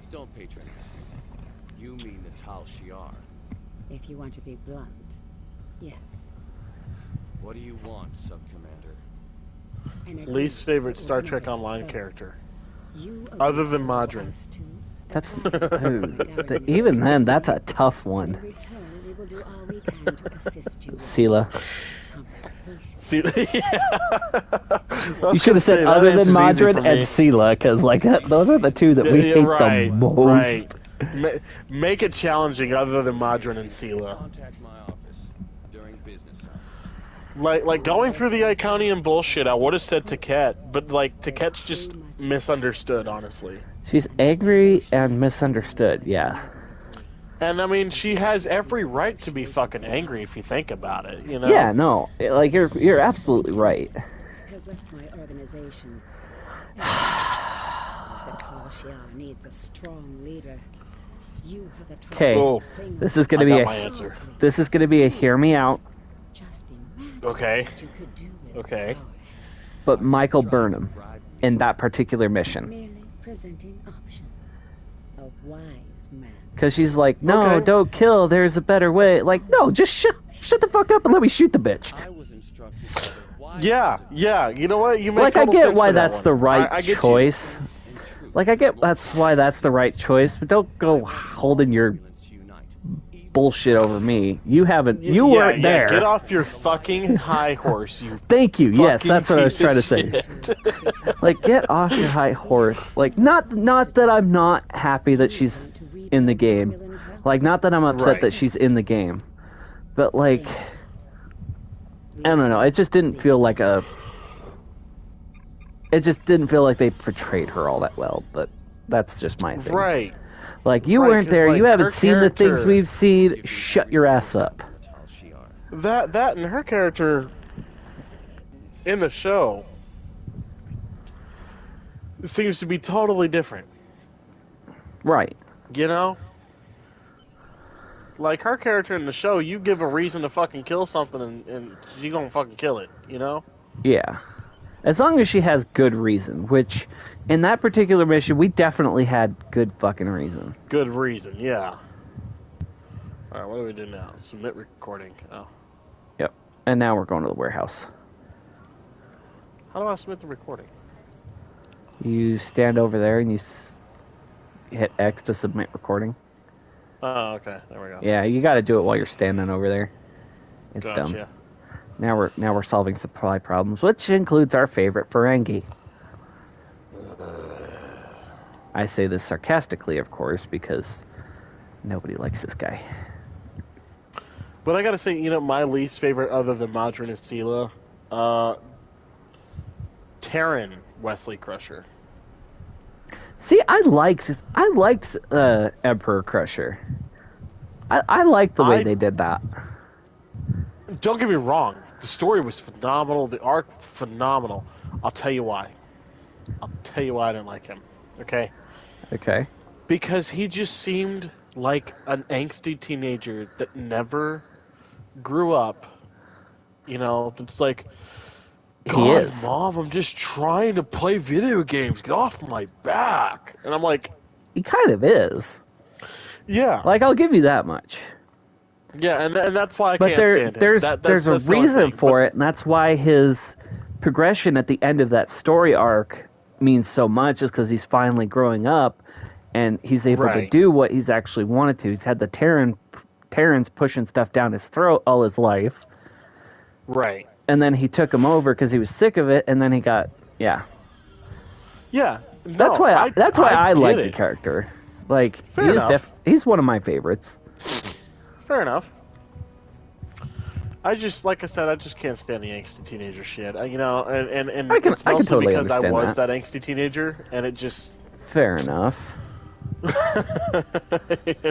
Don't patronize me. You mean the Tal Shiar. If you want to be blunt, yes. What do you want, Sub-Commander? Least favorite Star Trek Online character, other than Modron. That's even then, that's a tough one. Sela. You should have said other than Modron and Sela, because like those are the two that we hate the most. Right. Make it challenging, other than Modron and Sela. Contact my office during business hours. Like going through the Iconium bullshit, I would have said Taket, but like Taket's just misunderstood, honestly. She's angry and misunderstood, yeah. And I mean, she has every right to be fucking angry if you think about it, Yeah, no, like you're absolutely right. Has left my organization. The Tal needs a strong leader. You have a Okay, this is gonna be a hear me out. Okay. But Michael Burnham in that particular mission. Merely presenting options. A wise man. Because she's like, no, don't kill, there's a better way. Like, no, just shut the fuck up and let me shoot the bitch. I was instructed Yeah, you know what? You make like, I total get sense why for that that's one. the right I get choice. Like, I get that's why that's the right choice, but don't go holding your bullshit over me. You haven't, you weren't there. Get off your fucking high horse, you. Thank you. Yes, that's what I was piece of trying to say. Like, get off your high horse. Like, not that I'm not happy that she's in the game. Like, not that I'm upset that she's in the game. But, like, I don't know. It just didn't feel like It just didn't feel like they portrayed her all that well. But that's just my thing. Right. Like, you weren't there. Like, you haven't seen the things we've seen. Shut your ass up. That and her character in the show seems to be totally different. Right. You know? Like, her character in the show, you give a reason to fucking kill something, and she gonna fucking kill it, you know? Yeah. As long as she has good reason, which, in that particular mission, we definitely had good fucking reason. Good reason, yeah. Alright, what do we do now? Submit recording. Oh. Yep. And now we're going to the warehouse. How do I submit the recording? You stand over there and you hit X to submit recording. Oh, okay. There we go. Yeah, you got to do it while you're standing over there. It's Gotcha. dumb. Now we're solving supply problems, which includes our favorite Ferengi. I say this sarcastically, of course, because nobody likes this guy. But I gotta say, you know, my least favorite other than Madrin and Sela, Terran Wesley Crusher. See, I liked Emperor Crusher. I liked the way they did that. Don't get me wrong. The story was phenomenal. The arc, phenomenal. I'll tell you why. I didn't like him. Okay? Okay. Because he just seemed like an angsty teenager that never grew up. You know, it's like, God, Mom, I'm just trying to play video games. Get off my back. And I'm like... He kind of is. Yeah. Like, I'll give you that much. Yeah, and that's why I can't stand him. There's a reason for it, and that's why his progression at the end of that story arc means so much, is because he's finally growing up, and he's able to do what he's actually wanted to. He's had the Terrans pushing stuff down his throat all his life. Right. And then he took him over because he was sick of it, and then he got... Yeah. Yeah. No, that's why I like the character. Like, he's one of my favorites. Fair enough. I just, like I said, I just can't stand the angsty teenager shit. You know, and it's mostly totally because I was that angsty teenager, and it just... Fair enough. You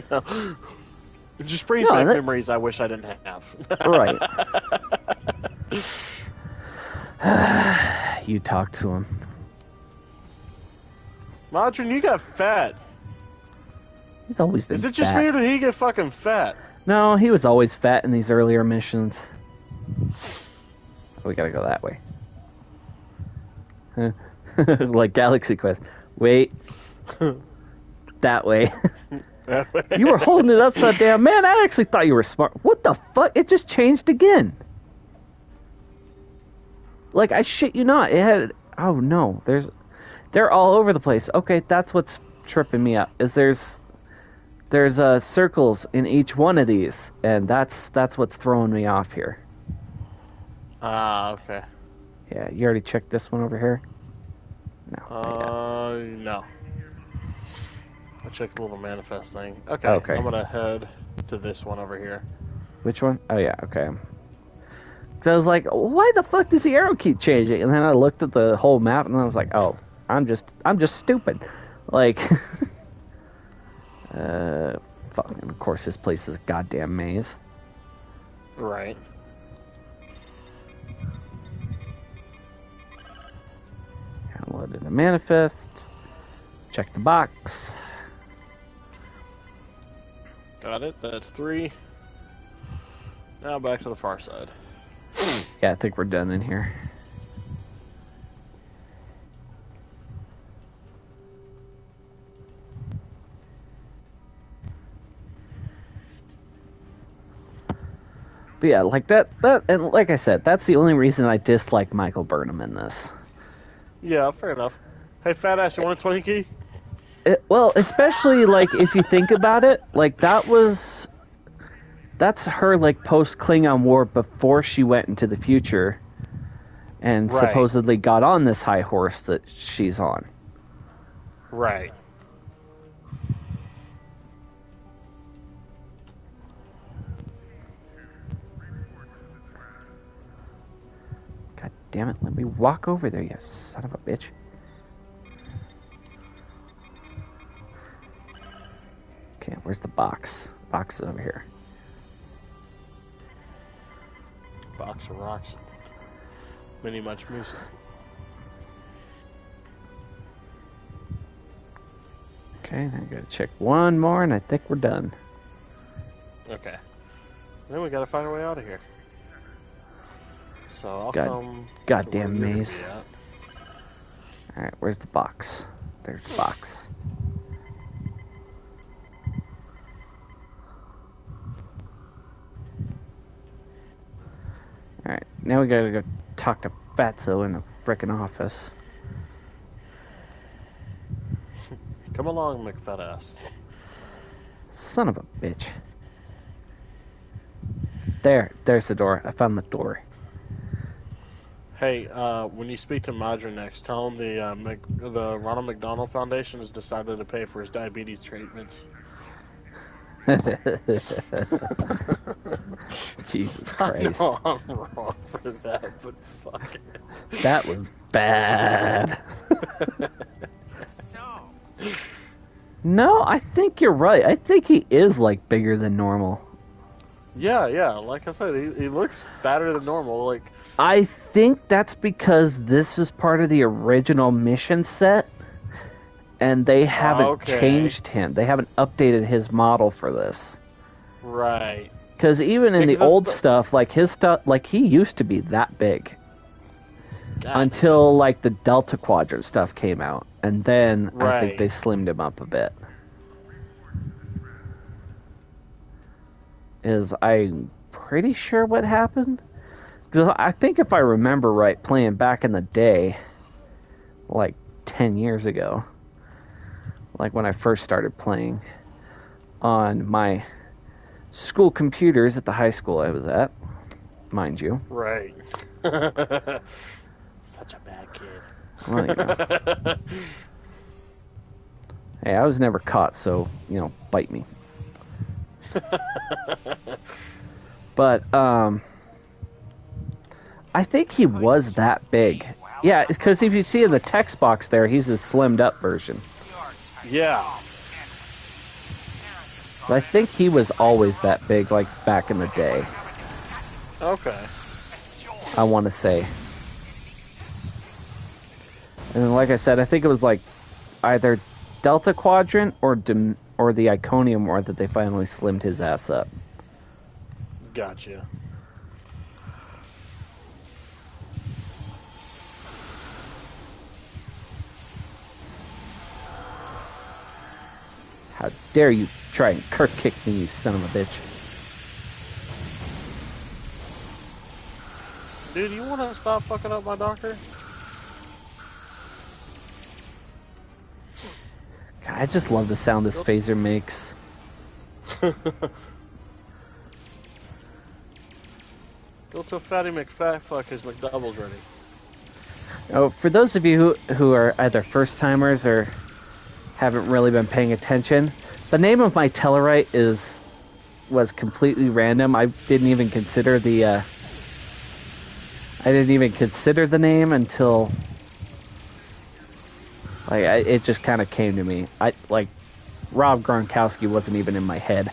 know, it just brings back memories I wish I didn't have. Right. You talk to him. Madrin, you got fat. He's always been fat. Is it just me or did he get fucking fat? No, he was always fat in these earlier missions. We gotta go that way. Like Galaxy Quest. Wait. That way. You were holding it upside down. Man, I actually thought you were smart. What the fuck? It just changed again. Like, I shit you not. It had... Oh, no. They're all over the place. Okay, that's what's tripping me up. Is there's circles in each one of these, and that's what's throwing me off here. Okay. Yeah, you already checked this one over here? No. No. I checked the little manifest thing. Okay. I'm gonna head to this one over here. Which one? Oh yeah, okay. So I was like, why the fuck does the arrow keep changing? And then I looked at the whole map, and I was like, oh, I'm just stupid. Like, fuck. And of course, this place is a goddamn maze. Right. Downloaded a manifest. Check the box. Got it. That's 3. Now back to the far side. Yeah, I think we're done in here. But yeah, like that, and like I said, that's the only reason I dislike Michael Burnham in this. Yeah, fair enough. Hey, fat ass, you want a Twinkie? Well, especially, like, if you think about it, like, that's her, like, post-Klingon War before she went into the future and supposedly got on this high horse that she's on. Right. God damn it, let me walk over there, you son of a bitch. Okay, where's the box? Box is over here. Box of rocks. Mini much moose. Okay, I gotta check one more, and I think we're done. Okay. Okay. Then we gotta find our way out of here. So I'll come. Goddamn to where you're maze. gonna be at. Alright, where's the box? There's the box. Alright, now we gotta go talk to Fatso in the frickin' office. Come along, McFattass. Son of a bitch. There's the door. I found the door. Hey, when you speak to Madra next, tell him the Ronald McDonald Foundation has decided to pay for his diabetes treatments. Jesus Christ. I know I'm wrong for that, but fuck it. That was bad. No, I think you're right. I think he is, like, bigger than normal. Yeah, like I said, he looks fatter than normal, like... I think that's because this is part of the original mission set, and they haven't changed him. They haven't updated his model for this. Right. Because even in the old stuff, like, his stuff, like, he used to be that big. Until, like, the Delta Quadrant stuff came out. And then I think they slimmed him up a bit. I'm pretty sure what happened. Because I think if I remember right, playing back in the day, like 10 years ago, like when I first started playing on my school computers at the high school I was at, mind you. Right. Such a bad kid. Well, you know. Hey, I was never caught, so, you know, bite me. But, I think he was that big. Yeah, because if you see in the text box there, he's a slimmed up version. Yeah. But I think he was always that big, like, back in the day. Okay. I want to say. And like I said, I think it was, like, either Delta Quadrant or the Iconium War that they finally slimmed his ass up. Gotcha. How dare you try and Kirk kick me, you son of a bitch. Dude, you want to stop fucking up my doctor? God, I just love the sound this phaser makes. Go to Fatty McFat, his McDouble's ready. Oh, for those of you who are either first timers or haven't really been paying attention, the name of my Tellarite was completely random. I didn't even consider the name until it just kind of came to me. Rob Gronkowski wasn't even in my head.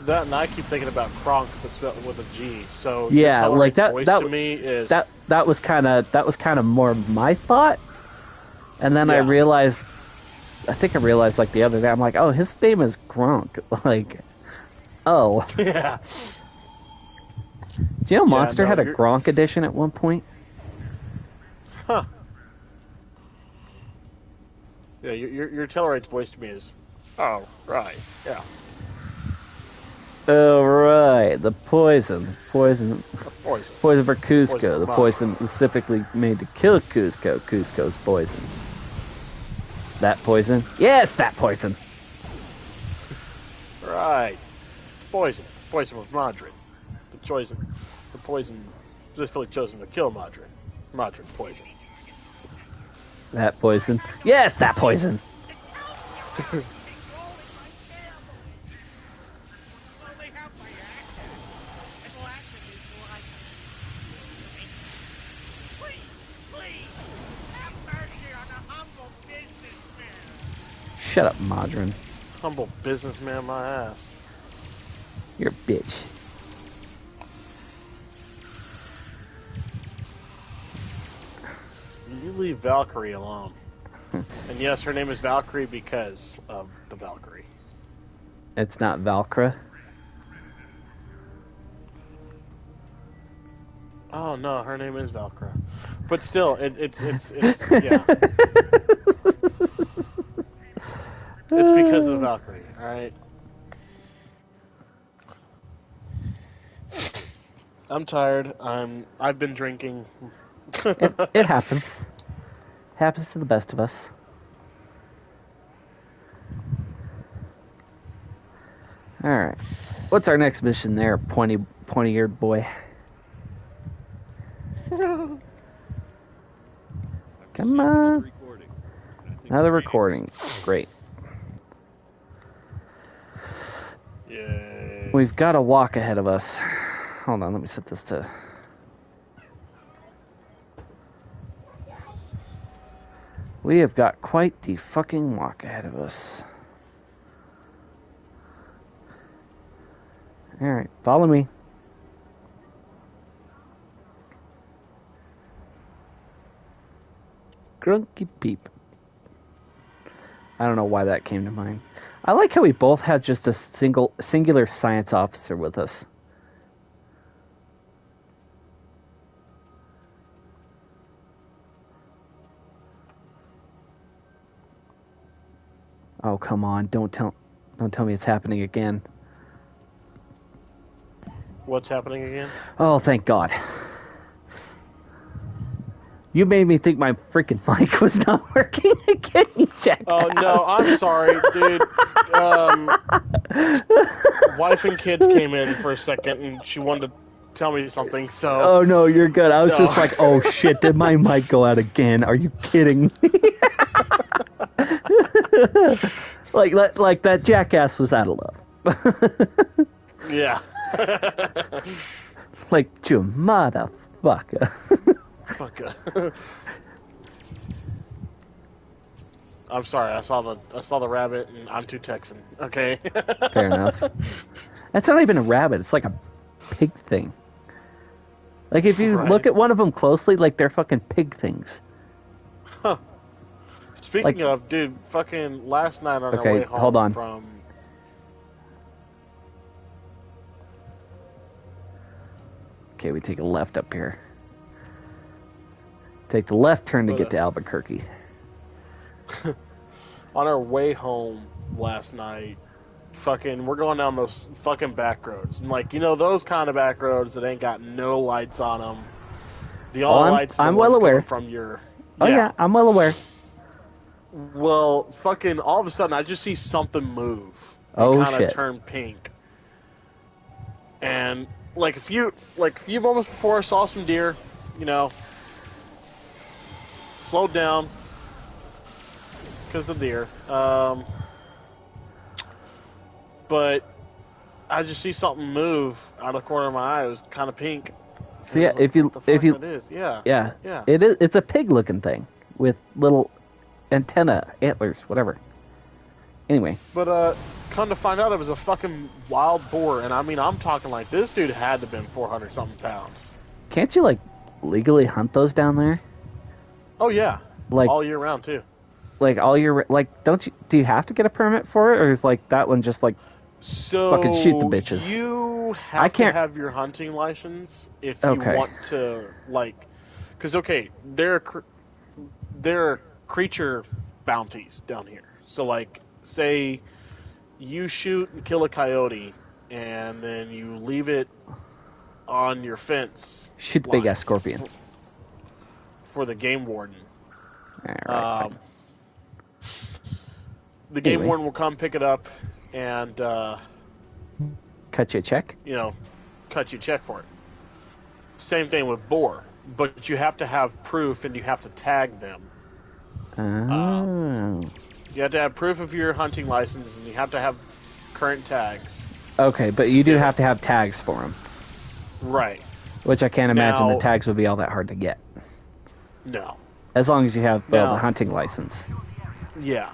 That, and I keep thinking about Kronk, but spelled with a G. So yeah, like that. Voice that to me is that was kind of more my thought, and then I think I realized like the other day, I'm like, oh, his name is Gronk. Like, oh, yeah. Do you know Monster had a Gronk edition at one point? Huh. Yeah, your Tellarite's voice to me is, oh, right, yeah. Oh, right. The poison for Cusco. The poison specifically made to kill Cusco. Cusco's poison. That poison? Yes, that poison. Right. Poison. Poison was Madrid. The poison specifically chosen to kill Madrid. Madrid poison. That poison? Yes, that poison. Shut up, Modron. Humble businessman, my ass. You're a bitch. You leave Valkyrie alone. And yes, her name is Valkyrie because of the Valkyrie. It's not Valkyra. Oh no, her name is Valkyra. But still, it's yeah. It's because of the Valkyrie, alright? I'm tired. I've been drinking. It happens. Happens to the best of us. Alright. What's our next mission there, pointy-eared boy? Come on. Another recording. Great. Yay. We've got a walk ahead of us. Hold on, let me set this to... We have got quite the fucking walk ahead of us. Alright, follow me. Grunky peep. I don't know why that came to mind. I like how we both had just a singular science officer with us. Oh, come on. Don't tell me it's happening again. What's happening again? Oh, thank God. You made me think my freaking mic was not working again, you jackass. Oh, no, I'm sorry, dude. Wife and kids came in for a second, and she wanted to tell me something, so... Oh, no, you're good. I was just like, oh, shit, did my mic go out again? Are you kidding me? like that jackass was out of love. Yeah. Like, you motherfucker. I'm sorry. I saw the rabbit, and I'm too Texan. Okay. Fair enough. That's not even a rabbit. It's like a pig thing. Like if you look at one of them closely, like they're fucking pig things. Huh. Speaking of, dude, fucking last night on our way home hold on. from. Okay, we take a left up here. Take the left turn to get to Albuquerque. On our way home last night, we're going down those fucking back roads. And, like, you know, those kind of back roads that ain't got no lights on them. The only lights I'm well aware. From your... Oh, yeah, I'm well aware. Well, fucking, all of a sudden, I just see something move. Oh, kind of turn pink. And, like, a few moments before I saw some deer, you know, slowed down because of the deer. But I just see something move out of the corner of my eye. It was kind of pink. So yeah, like, if you that is. Yeah. It's a pig looking thing with little antenna, antlers, whatever. Anyway. But come to find out, it was a fucking wild boar, and I mean, I'm talking like this dude had to have been 400 something pounds. Can't you like legally hunt those down there? Oh yeah, like all year round too. Like all year, like do you have to get a permit for it, or is like that one just like fucking shoot the bitches? You have to have your hunting license if you want to, like, because there are creature bounties down here. So like, say you shoot and kill a coyote, and then you leave it on your fence. Shoot the big ass scorpion. For the game warden. All right, the game warden will come pick it up and cut you a check? You know, cut you a check for it. Same thing with boar, but you have to have proof and you have to tag them. Oh. You have to have proof of your hunting license and you have to have current tags. Okay, but you do have to have tags for them. Right. Which I can't imagine the tags would be all that hard to get. No. As long as you have the hunting license. Yeah.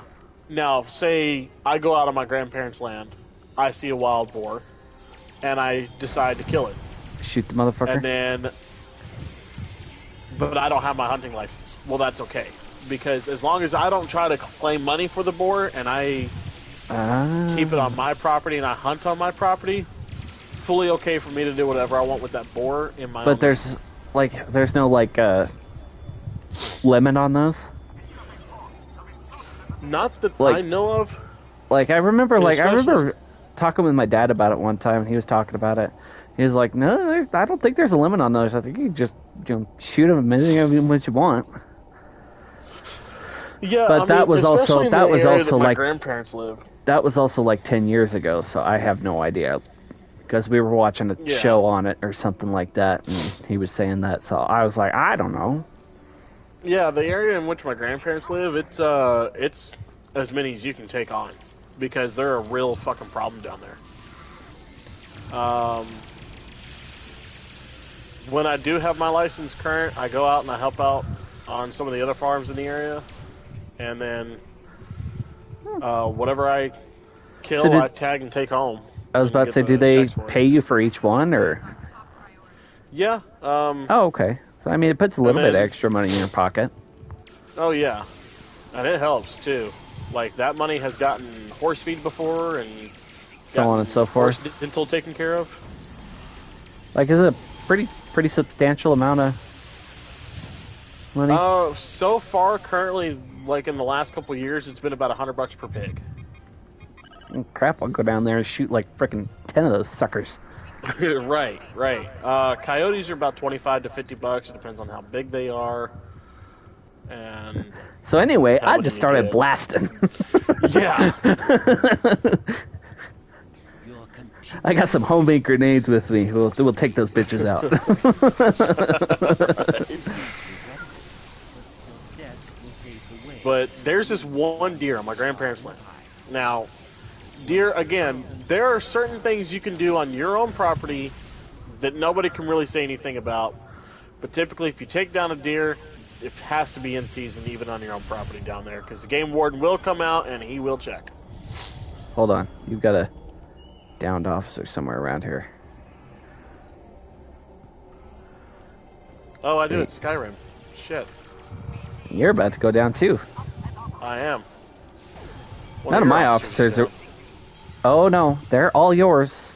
Now, say I go out on my grandparents' land, I see a wild boar, and I decide to kill it. Shoot the motherfucker? And then... But I don't have my hunting license. Well, that's okay. Because as long as I don't try to claim money for the boar, and I keep it on my property and I hunt on my property, fully okay for me to do whatever I want with that boar in my own But there's no limit on those. Not that like, I know of. Like I remember talking with my dad about it one time. He was talking about it. He was like, "No, I don't think there's a limit on those. I think you can just shoot them as much you want." Yeah, but that was also my like grandparents live. That was also like 10 years ago, so I have no idea because we were watching a show on it or something like that, and he was saying that. So I was like, I don't know. Yeah, the area in which my grandparents live, it's as many as you can take on because they're a real fucking problem down there. When I do have my license current, I go out and I help out on some of the other farms in the area. And then whatever I kill, I tag and take home. I was about to say, do they pay you for each one, or? Yeah. Oh, okay. So, I mean, it puts a little bit of extra money in your pocket. Oh, yeah. And it helps, too. Like, that money has gotten horse feed before and so on and so forth. Horse dental taken care of. Like, is it a pretty substantial amount of money? So far, currently, like in the last couple of years, it's been about $100 per pig. Oh, crap, I'll go down there and shoot like frickin' 10 of those suckers. Right. Coyotes are about $25 to $50. It depends on how big they are. And so anyway, I just started blasting. Yeah. I got some homemade grenades with me. We'll take those bitches out. But there's this one deer on my grandparents' land. Now, deer, again, there are certain things you can do on your own property that nobody can really say anything about. But typically, if you take down a deer, it has to be in season, even on your own property down there, because the game warden will come out and he will check. Hold on. You've got a downed officer somewhere around here. Oh, I do it. Skyrim. Shit. You're about to go down, too. I am. None of my officers are... Oh, no. They're all yours.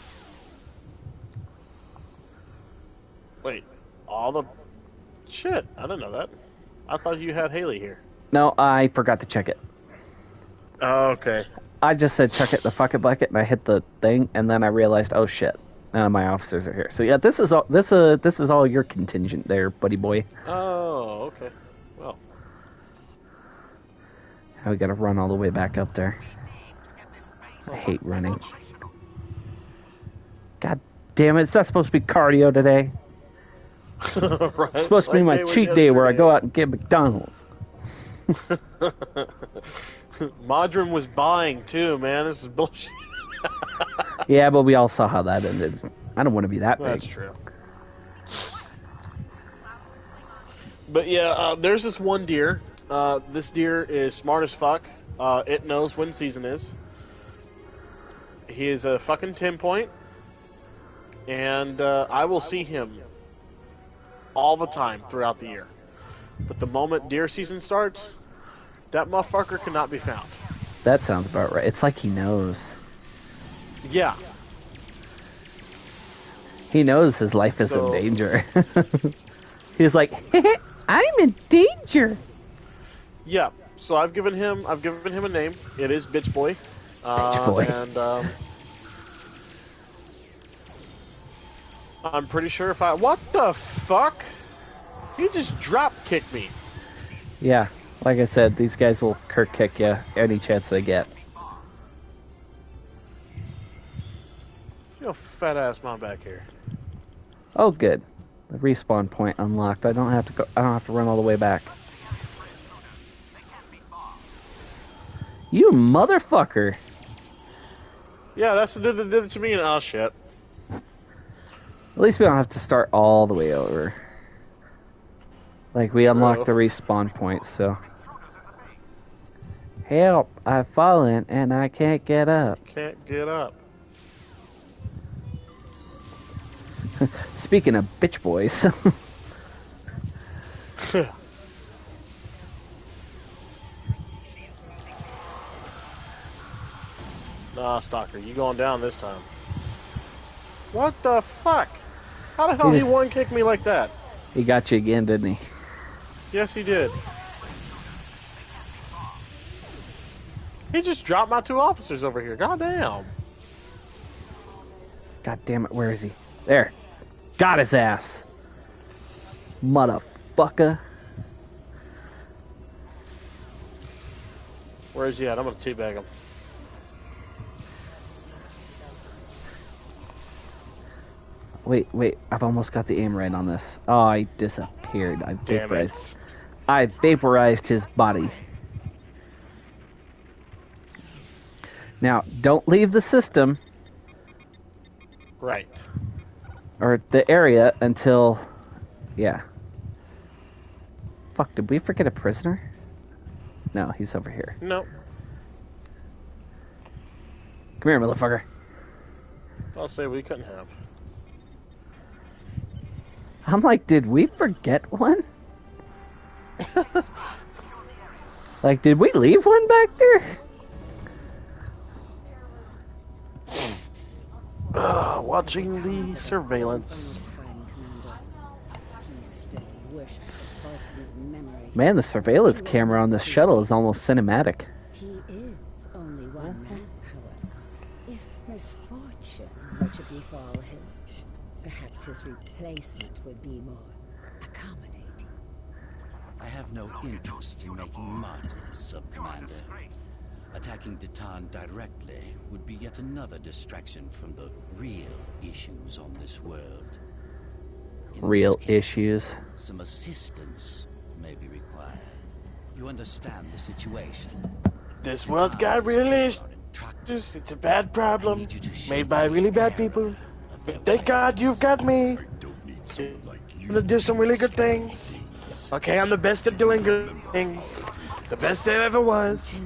Wait. All the... Shit. I didn't know that. I thought you had Haley here. No, I forgot to check it. Oh, okay. I just said check it in the fucking bucket, and I hit the thing, and then I realized, oh shit, none of my officers are here. So yeah, this is all your contingent there, buddy boy. Oh, okay. Well, we gotta run all the way back up there. I hate running. God damn it! It's not supposed to be cardio today. Right. It's supposed to be my cheat day where I go out and get McDonald's. Modrum was buying too, man. This is bullshit. Yeah, but we all saw how that ended. I don't want to be that big. That's true. But yeah, there's this one deer. This deer is smart as fuck. It knows when season is. He is a fucking 10-point. And I will see him all the time throughout the year. But the moment deer season starts, that motherfucker cannot be found. That sounds about right. It's like he knows. Yeah. He knows his life is in danger. He's like, I'm in danger. Yeah. So I've given him a name. It is Bitch Boy. Bitch Boy. And I'm pretty sure if I... What the fuck? He just drop kicked me. Yeah. Like I said, these guys will Kirk kick you any chance they get. You fat ass mom back here. Oh, good. The respawn point unlocked. I don't have to go. I don't have to run all the way back. You motherfucker! Yeah, that's what did it to me. And oh shit. At least we don't have to start all the way over. Like we unlocked the respawn point, so. Help! I've fallen and I can't get up. Can't get up. Speaking of bitch boys. Stalker. You going down this time. What the fuck? How the hell he one-kicked me like that? He got you again, didn't he? Yes, he did. He just dropped my 2 officers over here. Goddamn. God damn it, where is he? There. Got his ass. Motherfucker. Where is he at? I'm gonna teabag him. Wait. I've almost got the aim right on this. Oh, I disappeared. I vaporized his body. Now, don't leave the system. Right. Or the area until... Yeah. Fuck, did we forget a prisoner? No, he's over here. No. Come here, motherfucker. I'll say we couldn't have. I'm like, did we forget one? Like, did we leave one back there? Watching the surveillance. Man, the surveillance camera on this shuttle is almost cinematic. He is only one man, however. If misfortune were to befall him, perhaps his replacement would be more accommodating. I have no interest in making martyrs, Sub-Commander. Attacking Detan directly would be yet another distraction from the real issues on this world. In Real this case, issues. some assistance may be required. You understand the situation. This world's got real issues. It's a bad problem made by really bad people. But thank God you've got me. I'm gonna do some really good things. Okay, I'm the best at doing good things. The best there ever was.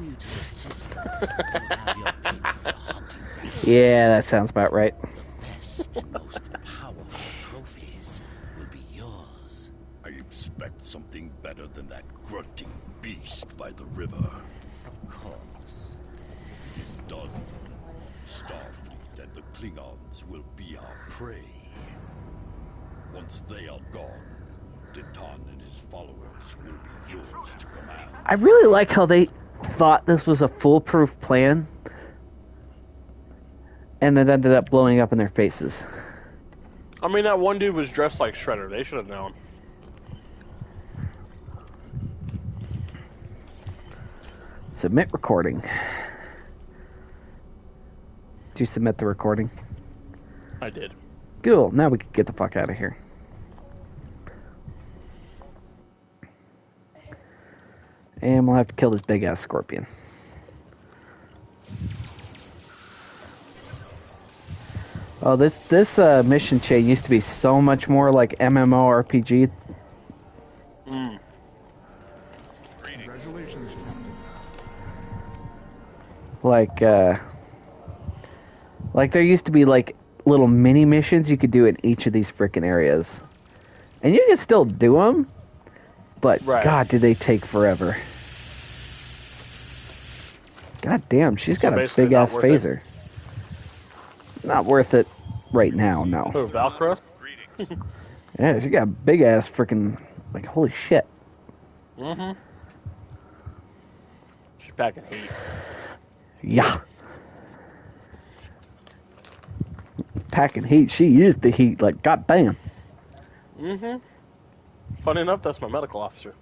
Yeah, that sounds about right. Best and most powerful trophies will be yours. I expect something better than that grunting beast by the river. Of course. It's done. Starfleet and the Klingons will be our prey. Once they are gone, Detan and his followers will be yours to command. I really like how they thought this was a foolproof plan, and it ended up blowing up in their faces. I mean, that one dude was dressed like Shredder. They should have known. Submit recording. Did you submit the recording? I did. Cool. Now we can get the fuck out of here. And we'll have to kill this big-ass scorpion. Oh, this mission chain used to be so much more like MMORPG. Congratulations, Captain. Like there used to be like little mini missions you could do in each of these frickin' areas. And you can still do them, but God, do they take forever. God damn, she's got a big-ass phaser. Not worth it right now, no. Oh, Valkyra? Yeah, she got a big-ass frickin', like, holy shit. Mm-hmm. She's packing heat. Yeah. Packing heat, she is the heat, like, goddamn. Mm-hmm. Funny enough, that's my medical officer.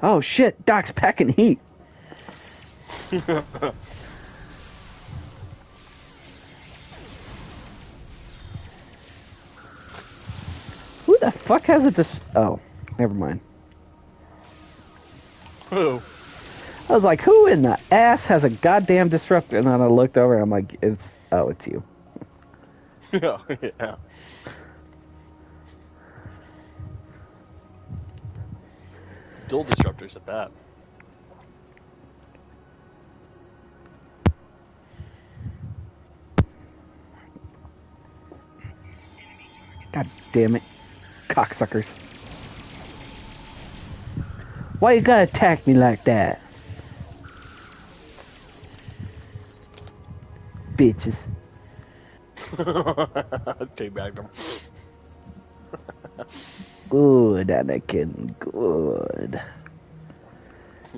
Oh shit, Doc's packing heat. Who the fuck has a oh, never mind. Who? I was like, who in the ass has a goddamn disruptor? And then I looked over and I'm like, it's you. Yeah, yeah. Dual disruptors at that. God damn it. Cocksuckers. Why you gotta attack me like that? Bitches. Teabagged him. Good, Anakin. Good.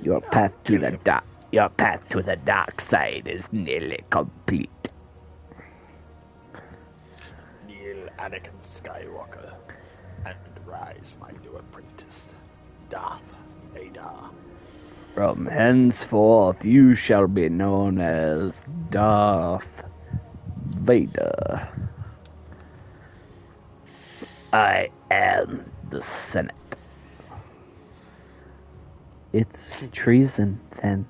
Your path to the dark side is nearly complete. Kneel, Anakin Skywalker, and rise, my new apprentice, Darth Vader. From henceforth, you shall be known as Darth Vader. I am the Senate. It's treason, then.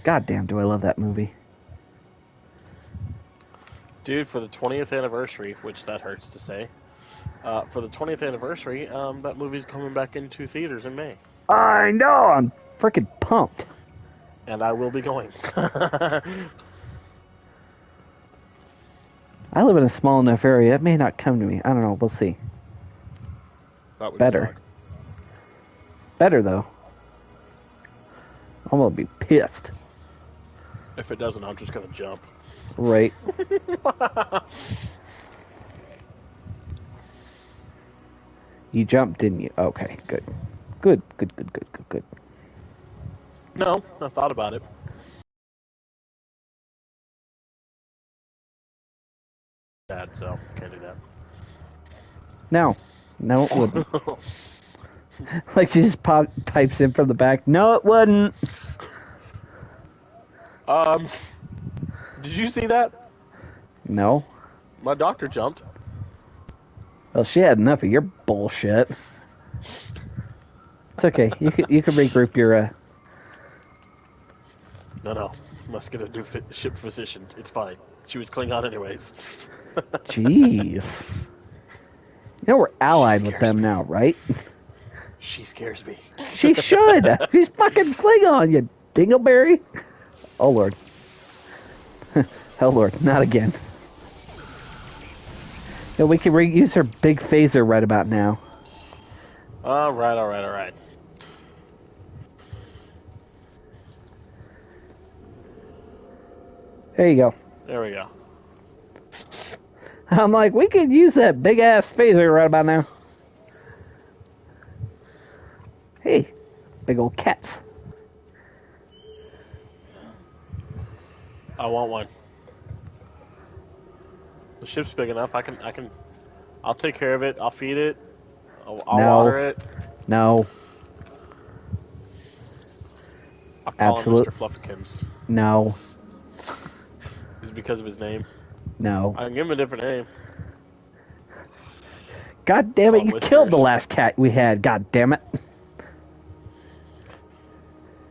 Goddamn, do I love that movie. Dude, for the 20th anniversary, which that hurts to say, for the 20th anniversary, that movie's coming back into theaters in May. I know, I'm freaking pumped. And I will be going. I live in a small enough area, it may not come to me. I don't know, we'll see. That would Better. suck. Better, though. I'm gonna be pissed. If it doesn't, I'm just gonna jump. Right. You jumped, didn't you? Okay, good. Good. No, I thought about it. Dad, so can't do that. No, it wouldn't. Like she just pipes in from the back. No, it wouldn't. Did you see that? No. My doctor jumped. Well, she had enough of your bullshit. It's okay. You can regroup your. No. Must get a new ship physician. It's fine. She was Klingon anyways. Jeez. You know we're allied with them now, right? She scares me. She should. She's fucking Klingon, you dingleberry. Oh lord. Oh lord, not again. Yeah, we can use her big phaser right about now. All right. There you go. There we go. I'm like, we could use that big ass phaser right about now. Hey, big old cats. I want one. The ship's big enough. I'll take care of it. I'll feed it. I'll water it. No. I'll call him Mr. Fluffykins. No. Is it because of his name? No. I can give him a different name. God damn it, you killed the last cat we had. God damn it.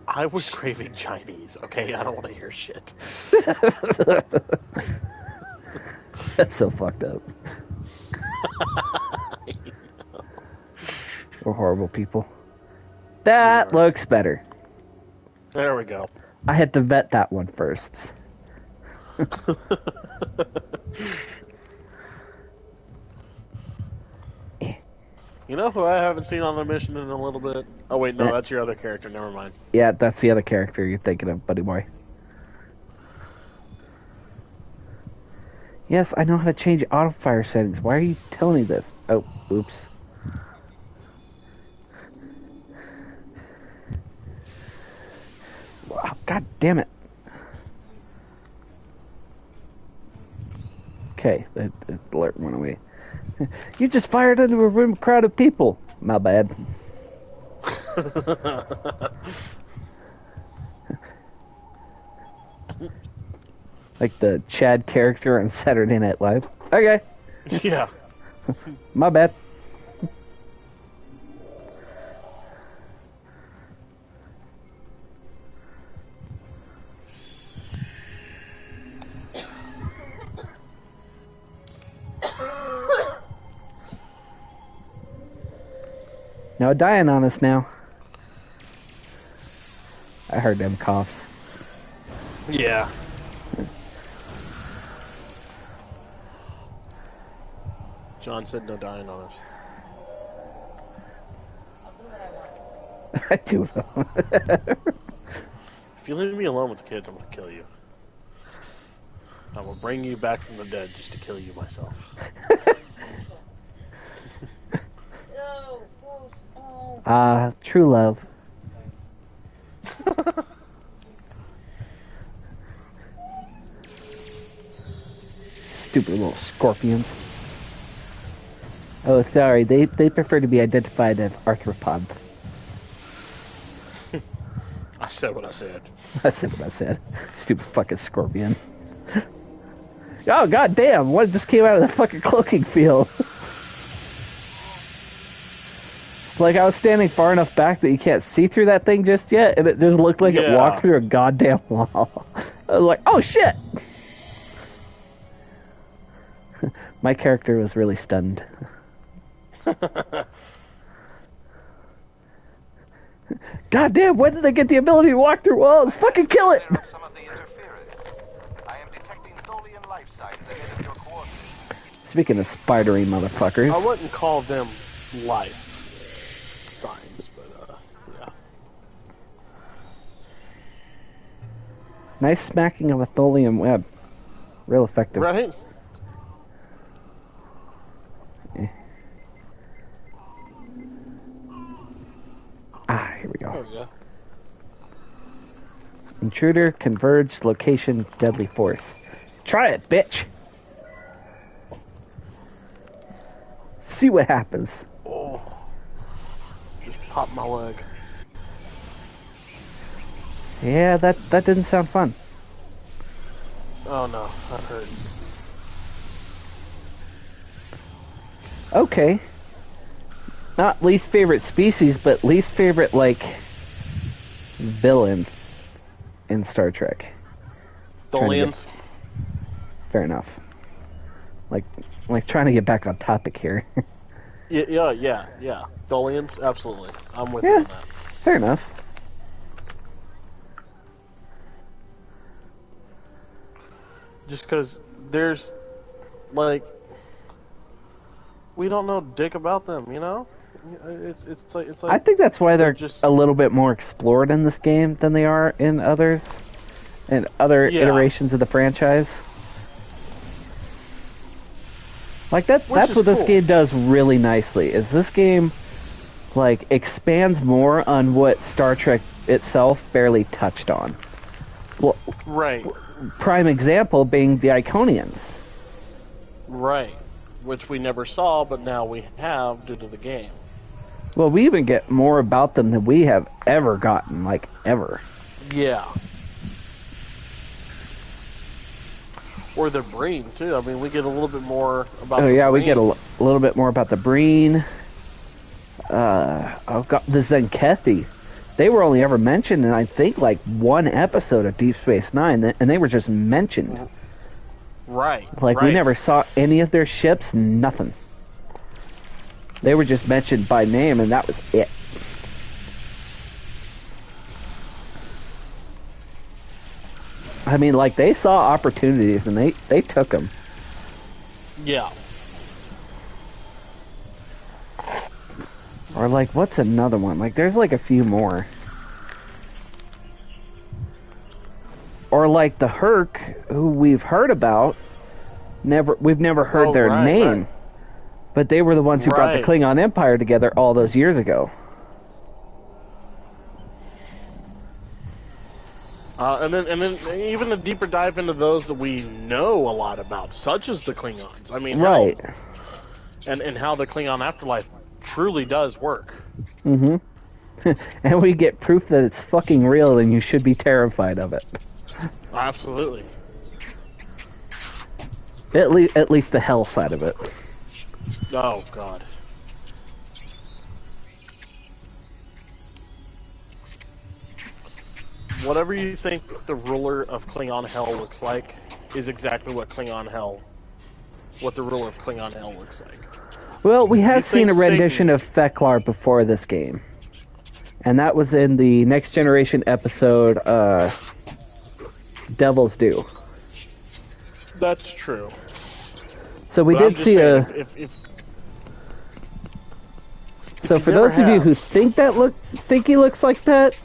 I was craving Chinese, okay? I don't want to hear shit. That's so fucked up. We're horrible people. That looks better. There we go. I had to vet that one first. You know who I haven't seen on a mission in a little bit? Oh, wait, no, that's your other character. Never mind. Yeah, that's the other character you're thinking of, buddy boy. Yes, I know how to change auto fire settings. Why are you telling me this? Oh, oops. Wow, God damn it. Okay, the alert went away. You just fired into a room crowd of people. My bad. Like the Chad character on Saturday Night Live. Okay. Yeah. My bad. No dying on us now. I heard them coughs. Yeah. John said no dying on us. I do know. If you leave me alone with the kids, I'm gonna kill you. I will bring you back from the dead just to kill you myself. True love. Stupid little scorpions. Oh, sorry. They prefer to be identified as arthropods. I said what I said. I said what I said. Stupid fucking scorpion. Oh, god damn. What just came out of the fucking cloaking field? Like, I was standing far enough back that you can't see through that thing just yet, and it just looked like it walked through a goddamn wall. I was like, oh shit! My character was really stunned. God damn, when did they get the ability to walk through walls? Fucking kill it! Some of the interference. I am detecting Tholian life signs ahead of your coordinates. Speaking of spidery motherfuckers. I wouldn't call them life signs, but yeah. Nice smacking of a Tholian web. Real effective. Right? Here we go. There we go. Intruder, converged, location, deadly force. Try it, bitch! See what happens. Oh. Just popped my leg. Yeah, that didn't sound fun. Oh no, that hurt. Okay. Not least favorite species, but least favorite, like, villain in Star Trek. Tholians? Fair enough. Like trying to get back on topic here. Yeah. Tholians, absolutely. I'm with you on that. Fair enough. Just because there's, like, we don't know dick about them, you know? It's like I think that's why they're just a little bit more explored in this game than they are in others, and other iterations of the franchise. Like that's what this game does really nicely. Is this game like expands more on what Star Trek itself barely touched on. Well, right. Prime example being the Iconians. Right. Which we never saw, but now we have due to the game. Well, we even get more about them than we have ever gotten, like, ever. Yeah. Or the Breen, too. I mean, we get a little bit more about the Breen. We get a little bit more about the Breen. The Zenkethi. They were only ever mentioned in, I think, like, one episode of Deep Space Nine, and they were just mentioned. Right. Like, we never saw any of their ships, nothing. They were just mentioned by name, and that was it. I mean, like, they saw opportunities, and they took them. Yeah. Or, like, what's another one? Like, there's, like, a few more. Or, like, the Herc, who we've heard about, we've never heard their name. Right. But they were the ones who brought the Klingon Empire together all those years ago. And then even a deeper dive into those that we know a lot about, such as the Klingons. I mean, right. And how the Klingon afterlife truly does work. Mm-hmm. And we get proof that it's fucking real and you should be terrified of it. Absolutely. At least the hell side of it. Oh, God. Whatever you think the ruler of Klingon Hell looks like is exactly what the ruler of Klingon Hell looks like. Well, we have seen a rendition of Feklar before this game. And that was in the Next Generation episode, Devil's Due. That's true. So we did see So for those of you who think he looks like that,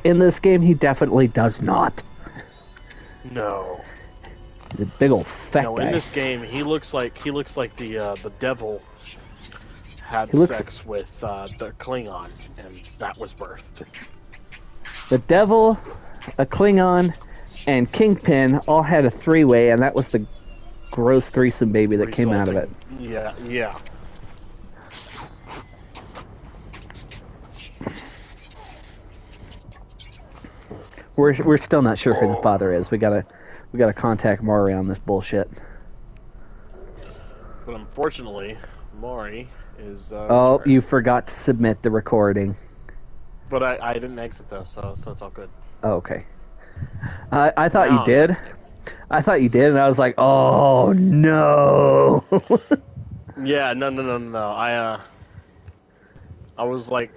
in this game he definitely does not. No. He's a big old fat guy. In this game he looks like the devil had sex with the Klingon, and that was birthed. The devil, a Klingon, and Kingpin all had a three-way, and that was the gross threesome baby that came out of it. Yeah. We're still not sure who the father is. We gotta contact Maury on this bullshit. But unfortunately, Maury is. You forgot to submit the recording. But I didn't exit though, so it's all good. Oh, okay. I thought you did. I thought you did, and I was like, oh no. Yeah, no. I was like,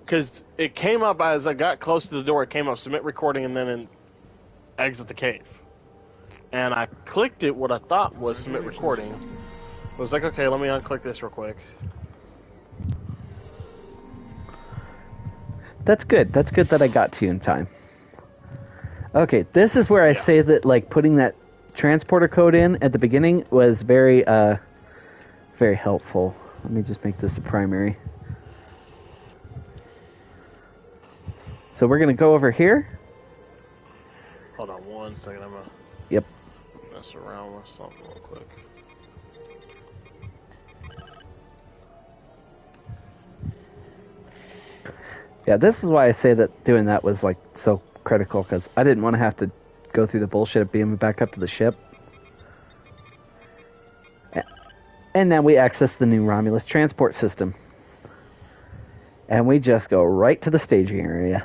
because it came up as I got close to the door. It came up submit recording and then exit the cave. And I clicked it. What I thought was submit recording. I was like, okay, let me unclick this real quick. That's good. That's good that I got to you in time. Okay, this is where I say that like putting that transporter code in at the beginning was very very helpful. Let me just make this a primary. So we're gonna go over here. Hold on 1 second. I'm gonna mess around with something real quick. Yeah, this is why I say that doing that was like so critical, because I didn't want to have to go through the bullshit of being back up to the ship. And then we access the new Romulus transport system. And we just go right to the staging area.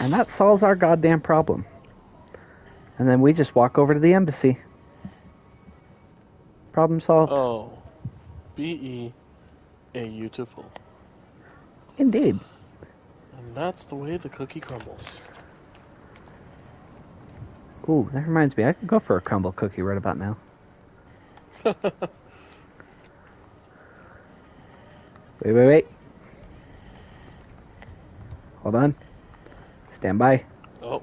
And that solves our goddamn problem. And then we just walk over to the embassy. Problem solved. Oh. Beautiful. Indeed. And that's the way the cookie crumbles. Ooh, that reminds me. I could go for a crumble cookie right about now. Wait. Hold on. Stand by. Oh.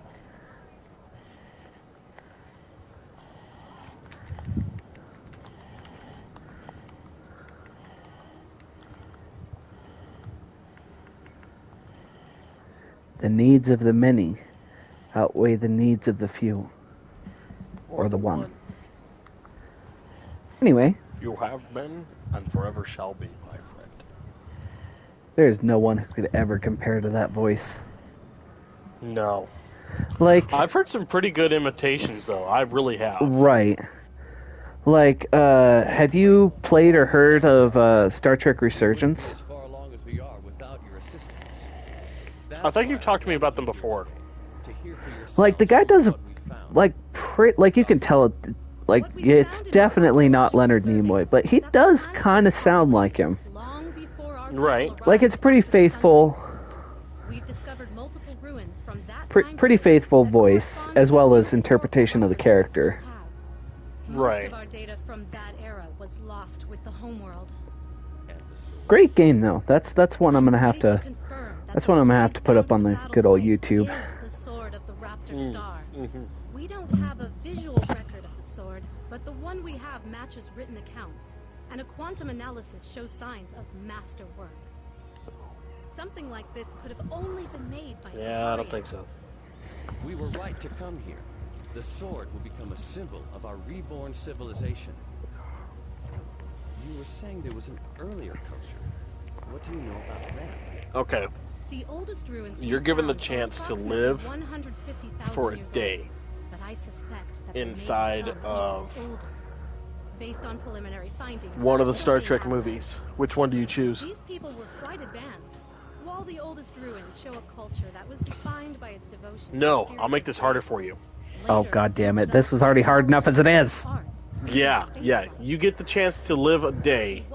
The needs of the many outweigh the needs of the few. Or the one. Anyway. You have been and forever shall be, my friend. There's no one who could ever compare to that voice. No. Like, I've heard some pretty good imitations, though. I really have. Right. Like, have you played or heard of Star Trek Resurgence? I think you've talked to me about them before. Like, the guy does, like you can tell, like, it's definitely not Leonard Nimoy, but he does kind of sound like him. Right. Like, it's pretty faithful. Pretty faithful voice, as well as interpretation of the character. Right. Great game, though. That's one I'm gonna have to. That's one I'm gonna have to put up on the good old YouTube. We don't have a visual record of the sword, but the one we have matches written accounts, and a quantum analysis shows signs of master work. Something like this could have only been made by Yeah, I don't think so. We were right to come here. The sword will become a symbol of our reborn civilization. You were saying there was an earlier culture. What do you know about that? Okay. The oldest ruins You're given the chance to live for a day but I suspect that inside of based on preliminary findings, one of the Star Trek movies. Which one do you choose? These people were quite advanced. While the oldest ruins show a culture that was defined by its devotion. No, I'll make this harder for you. Oh, god damn it. This was already hard enough as it is. Yeah. You get the chance to live a day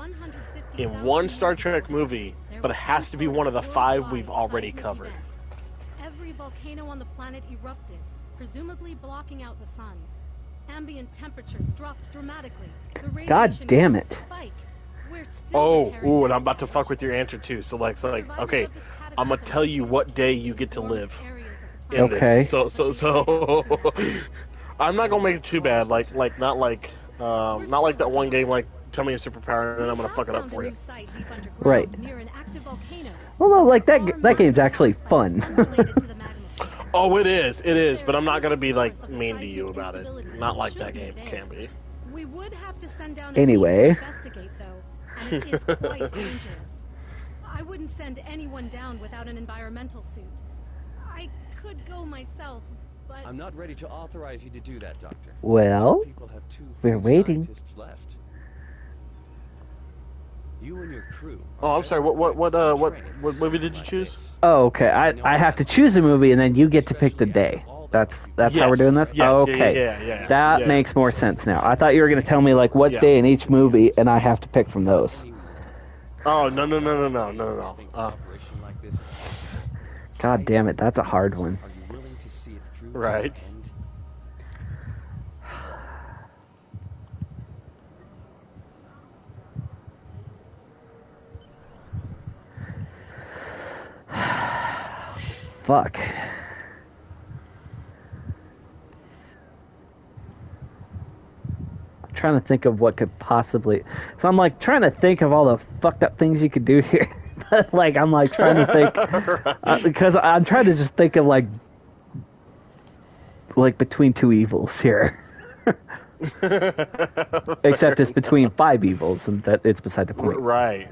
in one Star Trek movie, but it has to be one of the 5 we've already covered. Every volcano on the planet erupted, presumably blocking out the sun. ambient temperatures dropped dramatically. The God radiation damn count it. spiked. We're still Oh, and I'm about to fuck with your answer too. So like, okay, I'm gonna tell you what day you get to live in Okay. this. So, I'm not gonna make it too bad. Not like that one game. Like, tell me a superpower, and then I'm gonna fuck it up for you. Right. Well, no, like that game's actually fun. Oh, it is. But I'm not gonna be like mean to you about it. Not like that game can be. We would have to send down Anyway. a team to investigate, though, and it is quite dangerous. I wouldn't send anyone down without an environmental suit. I could go myself, but I'm not ready to authorize you to do that, Doctor. Well, People have two we're free waiting. scientists left. You and your crew. Oh, I'm sorry. What movie did you choose? Oh, okay. I have to choose a movie, and then you get to pick the day. That's how we're doing this? Yes, oh, okay. Yeah. That makes more sense now. I thought you were going to tell me, like, what day in each movie, and I have to pick from those. Oh, no. God damn it, that's a hard one. Are you willing to see it through? Right. To the end? Fuck. I'm trying to think of what could possibly... So I'm, like, trying to think of all the fucked up things you could do here. Like, I'm, like, trying to think... because I'm trying to just think of, like between two evils here. Except it's between 5 evils, and that it's beside the point. Right.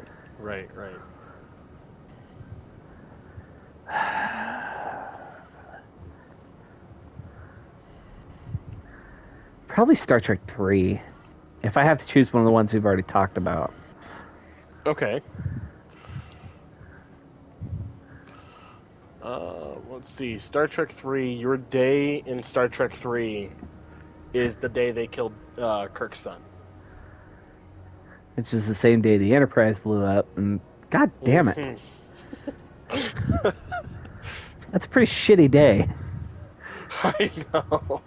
Probably Star Trek 3. If I have to choose one of the ones we've already talked about. Okay. Let's see. Star Trek 3. Your day in Star Trek 3 is the day they killed Kirk's son. Which is the same day the Enterprise blew up, and god damn it. That's a pretty shitty day. I know.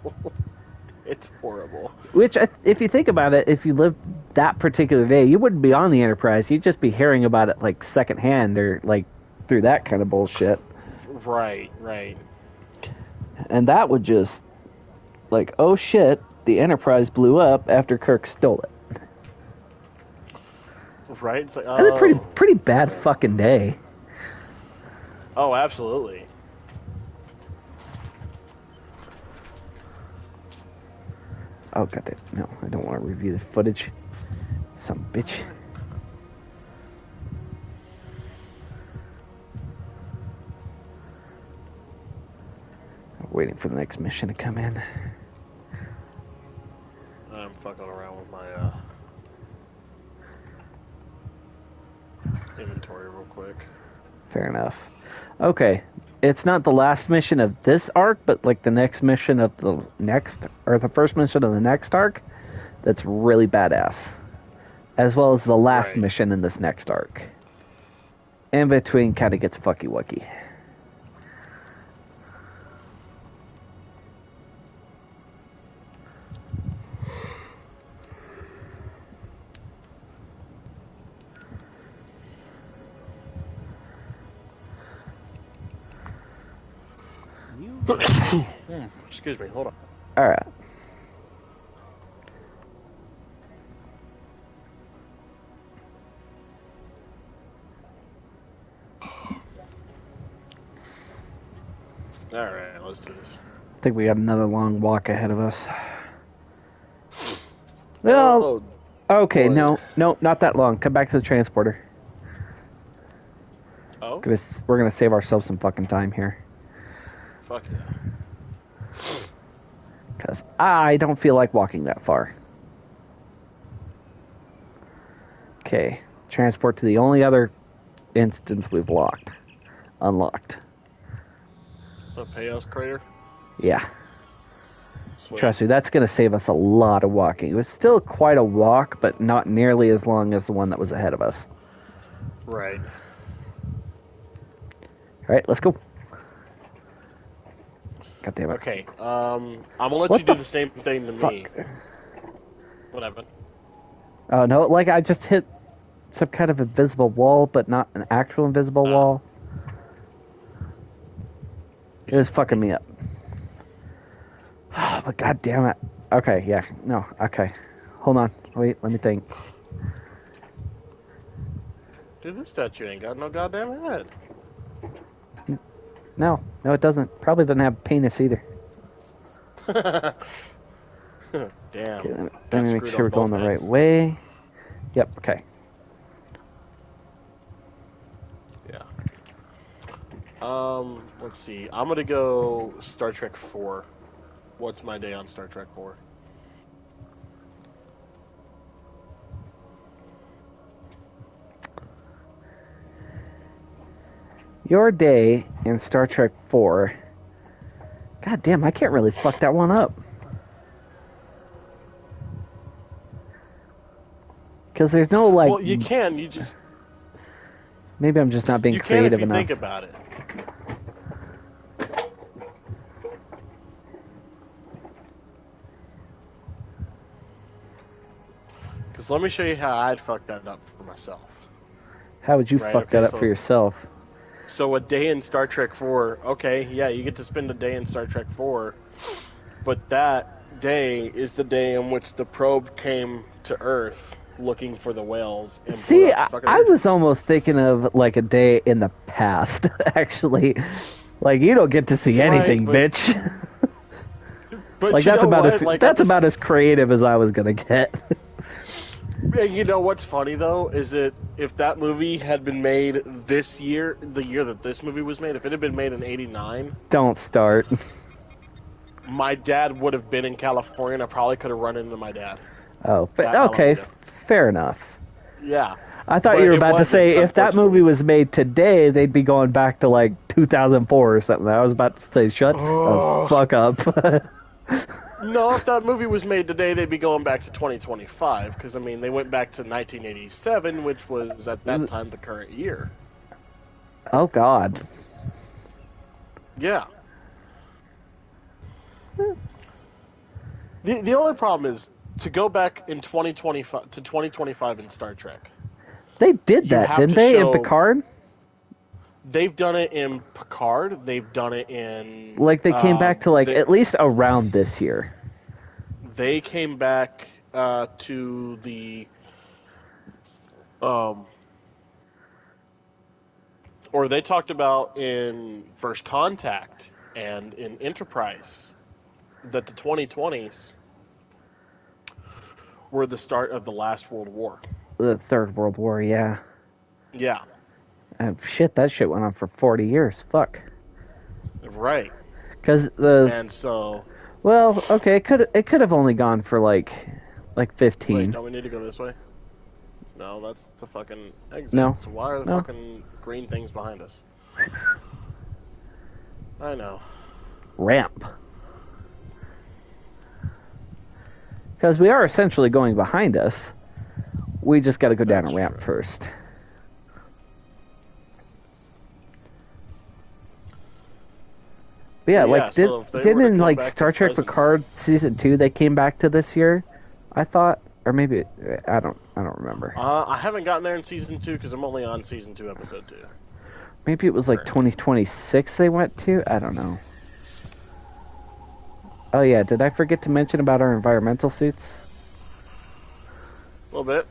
It's horrible. Which, if you think about it, if you lived that particular day, you wouldn't be on the Enterprise. You'd just be hearing about it, like, secondhand, or, like, through that kind of bullshit. Right. And that would just, like, oh shit, the Enterprise blew up after Kirk stole it. Right? It's like, That's a pretty bad fucking day. Oh, absolutely. Oh, goddamn. No, I don't want to review the footage. Some bitch. I'm waiting for the next mission to come in. I'm fucking around with my inventory real quick. Fair enough. Okay. It's not the last mission of this arc, but like the next mission of the next, or the first mission of the next arc, that's really badass. As well as the last mission in this next arc. In between kind of gets fucky-wucky. Excuse me, hold on. Alright. Alright, let's do this. I think we got another long walk ahead of us. Well, okay, no, not that long. Come back to the transporter. Oh? We're gonna save ourselves some fucking time here. Fuck yeah. Because I don't feel like walking that far. Okay, transport to the only other instance we've unlocked. The Payos crater? Yeah. Sweet. Trust me, that's going to save us a lot of walking. It was still quite a walk, but not nearly as long as the one that was ahead of us. Right. Alright, let's go. God damn it. Okay, I'm gonna let What you do the the same thing to me. What happened? Oh, no, like I just hit some kind of invisible wall, but not an actual invisible wall. It was fucking me up. But god damn it. Okay, yeah, no, okay. Hold on, wait, let me think. Dude, this statue ain't got no goddamn head. No, it doesn't. Probably doesn't have a penis either. Damn. Okay, let me make sure we're going the right heads. way. Yep, okay. Yeah. Let's see. I'm gonna go Star Trek 4. What's my day on Star Trek 4? Your day in Star Trek 4. God damn, I can't really fuck that one up. Because there's no, like... Well, you can. You just... Maybe I'm just not being you can creative if you enough. think about it. Because let me show you how I'd fuck that up for myself. How would you fuck that up for yourself? So a day in Star Trek 4, okay, yeah, you get to spend a day in Star Trek 4, but that day is the day in which the probe came to Earth looking for the whales. And See, blew out the fucking I was engines. almost thinking of, like, a day in the past, actually. Like, you don't get to see anything, bitch. But like, you that's know about what? as Like, that's about as creative as I was gonna get. And you know what's funny, though, is that if that movie had been made this year, the year that this movie was made, if it had been made in 89... Don't start. My dad would have been in California, and I probably could have run into my dad. Oh, okay, fair enough. Yeah. I thought you were about to say if that movie was made today, they'd be going back to, like, 2004 or something. I was about to say, shut the fuck up. No, if that movie was made today, they'd be going back to 2025, because, I mean, they went back to 1987, which was, at that time, the current year. Oh, God. Yeah. The only problem is, to go back in 2025 to 2025 in Star Trek. They did that, didn't they, in Picard? They've done it in Picard. They've done it in... Like, they came back to, like, at least around this year. They came back to the... or they talked about in First Contact and in Enterprise that the 2020s were the start of the last World War. The Third World War, yeah. Yeah. Shit, that shit went on for 40 years. Fuck. Right. Because And so... Well, okay, it could have only gone for, like 15. Wait, don't we need to go this way? No, that's the fucking exit. No. So why are the fucking green things behind us? I know. Ramp. Because we are essentially going behind us. We just got to go down a ramp first. But yeah, like, didn't like Star Trek Picard Season 2, they came back to this year, I thought? Or maybe, I don't remember. I haven't gotten there in Season 2 because I'm only on Season 2, Episode 2. Maybe it was like 2026 they went to? I don't know. Oh yeah, did I forget to mention about our environmental suits? A little bit.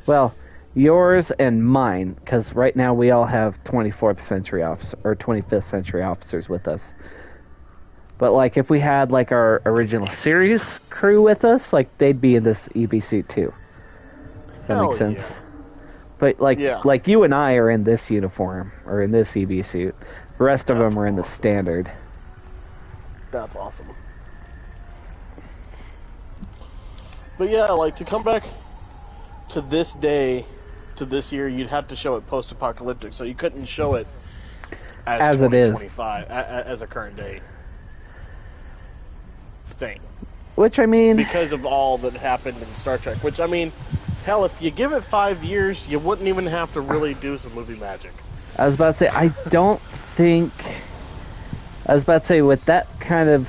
Well, yours and mine, because right now we all have 24th century officers, or 25th century officers with us. But, like, if we had, like, our original series crew with us, like, they'd be in this EB suit, too. Does that make sense? Yeah. But, like you and I are in this uniform, or in this EB suit. The rest of them are in the standard. That's awesome. But, yeah, like, to come back to this day, to this year, you'd have to show it post-apocalyptic, so you couldn't show it as it is. 2025, as a current day thing. Which, I mean... Because of all that happened in Star Trek. Which, I mean, hell, if you give it 5 years, you wouldn't even have to really do some movie magic. I was about to say, I was about to say, with that kind of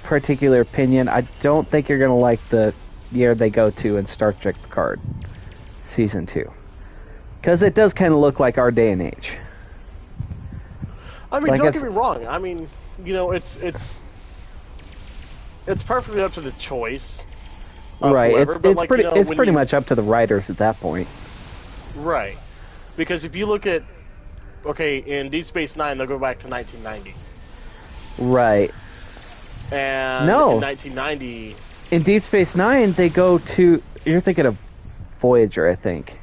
particular opinion, I don't think you're going to like the year they go to in Star Trek Picard Season 2. Because it does kind of look like our day and age. I mean, like, don't get me wrong. I mean, you know, it's perfectly up to the choice. Right. Whoever, it's pretty. You know, it's pretty much up to the writers at that point. Right. Because if you look at, in Deep Space Nine, they'll go back to 1990. Right. And no. In 1990, in Deep Space Nine, they go to. You're thinking of Voyager, I think.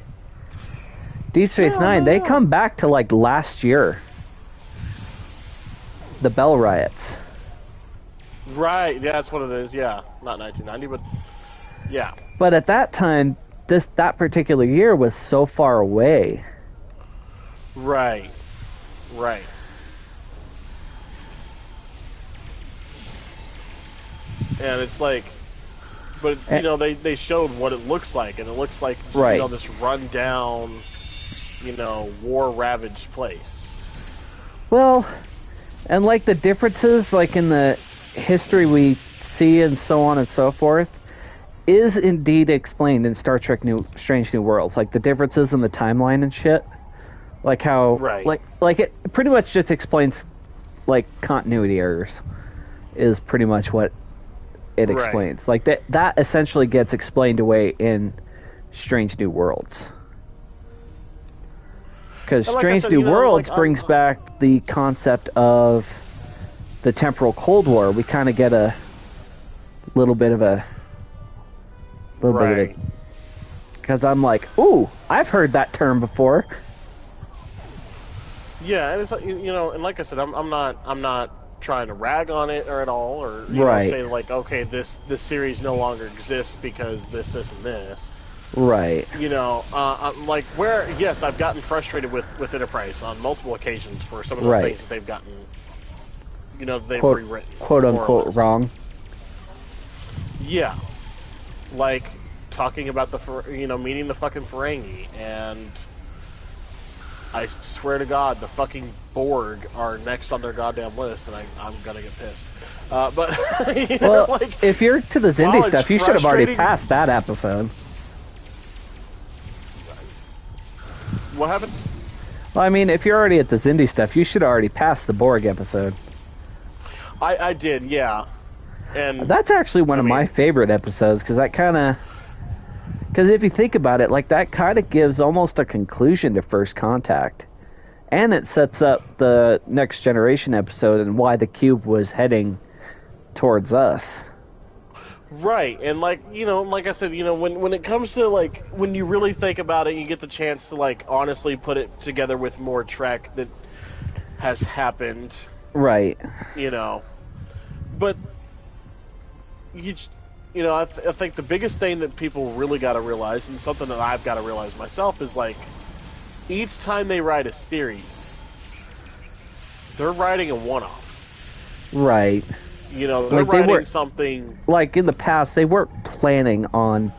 Deep Space Nine, they come back to like last year. The Bell Riots. Right, yeah, that's what it is, yeah. Not 1990, but yeah. But at that time, that particular year was so far away. Right. Right. And it's like, but, you know, they showed what it looks like, and it looks like, right. You know, this run-down, you know, war-ravaged place. Well, and like the differences, like in the history we see and so on and so forth, is indeed explained in Star Trek Strange New Worlds. Like the differences in the timeline and shit. Like how, right. like it pretty much just explains, like, continuity errors is pretty much what it explains. Like that essentially gets explained away in Strange New Worlds. Because Strange New Worlds brings back the concept of the temporal Cold War. We kind of get a little bit of a... Because I'm like, ooh, I've heard that term before. Yeah, and it's like, you know, and like I said, I'm not trying to rag on it or at all, or you know, say like, okay, this series no longer exists because this, and this. Right. You know, like where, yes, I've gotten frustrated with Enterprise on multiple occasions for some of the things that they've gotten, you know, they've rewritten. Quote unquote wrong. Yeah. Like talking about meeting the fucking Ferengi, and I swear to God, the fucking Borg are next on their goddamn list, and I'm gonna get pissed. But, you know, like, if you're to the Xindi stuff, you should have already passed that episode. What happened? Well, I mean, if you're already at the Xindi stuff, you should have already passed the Borg episode. I did, yeah. And that's actually one of my favorite episodes, because that kind of... Because if you think about it, like, that kind of gives almost a conclusion to First Contact. And it sets up the Next Generation episode and why the cube was heading towards us. Right, and like, you know, like I said, you know, when it comes to, like, when you really think about it, you get the chance to, like, honestly put it together with more Trek that has happened. Right. You know. But, you know, I think the biggest thing that people really got to realize, and something that I've got to realize myself, is, like, each time they write a series, they're writing a one-off. Right. You know, they're writing something... Like, in the past, they weren't planning on,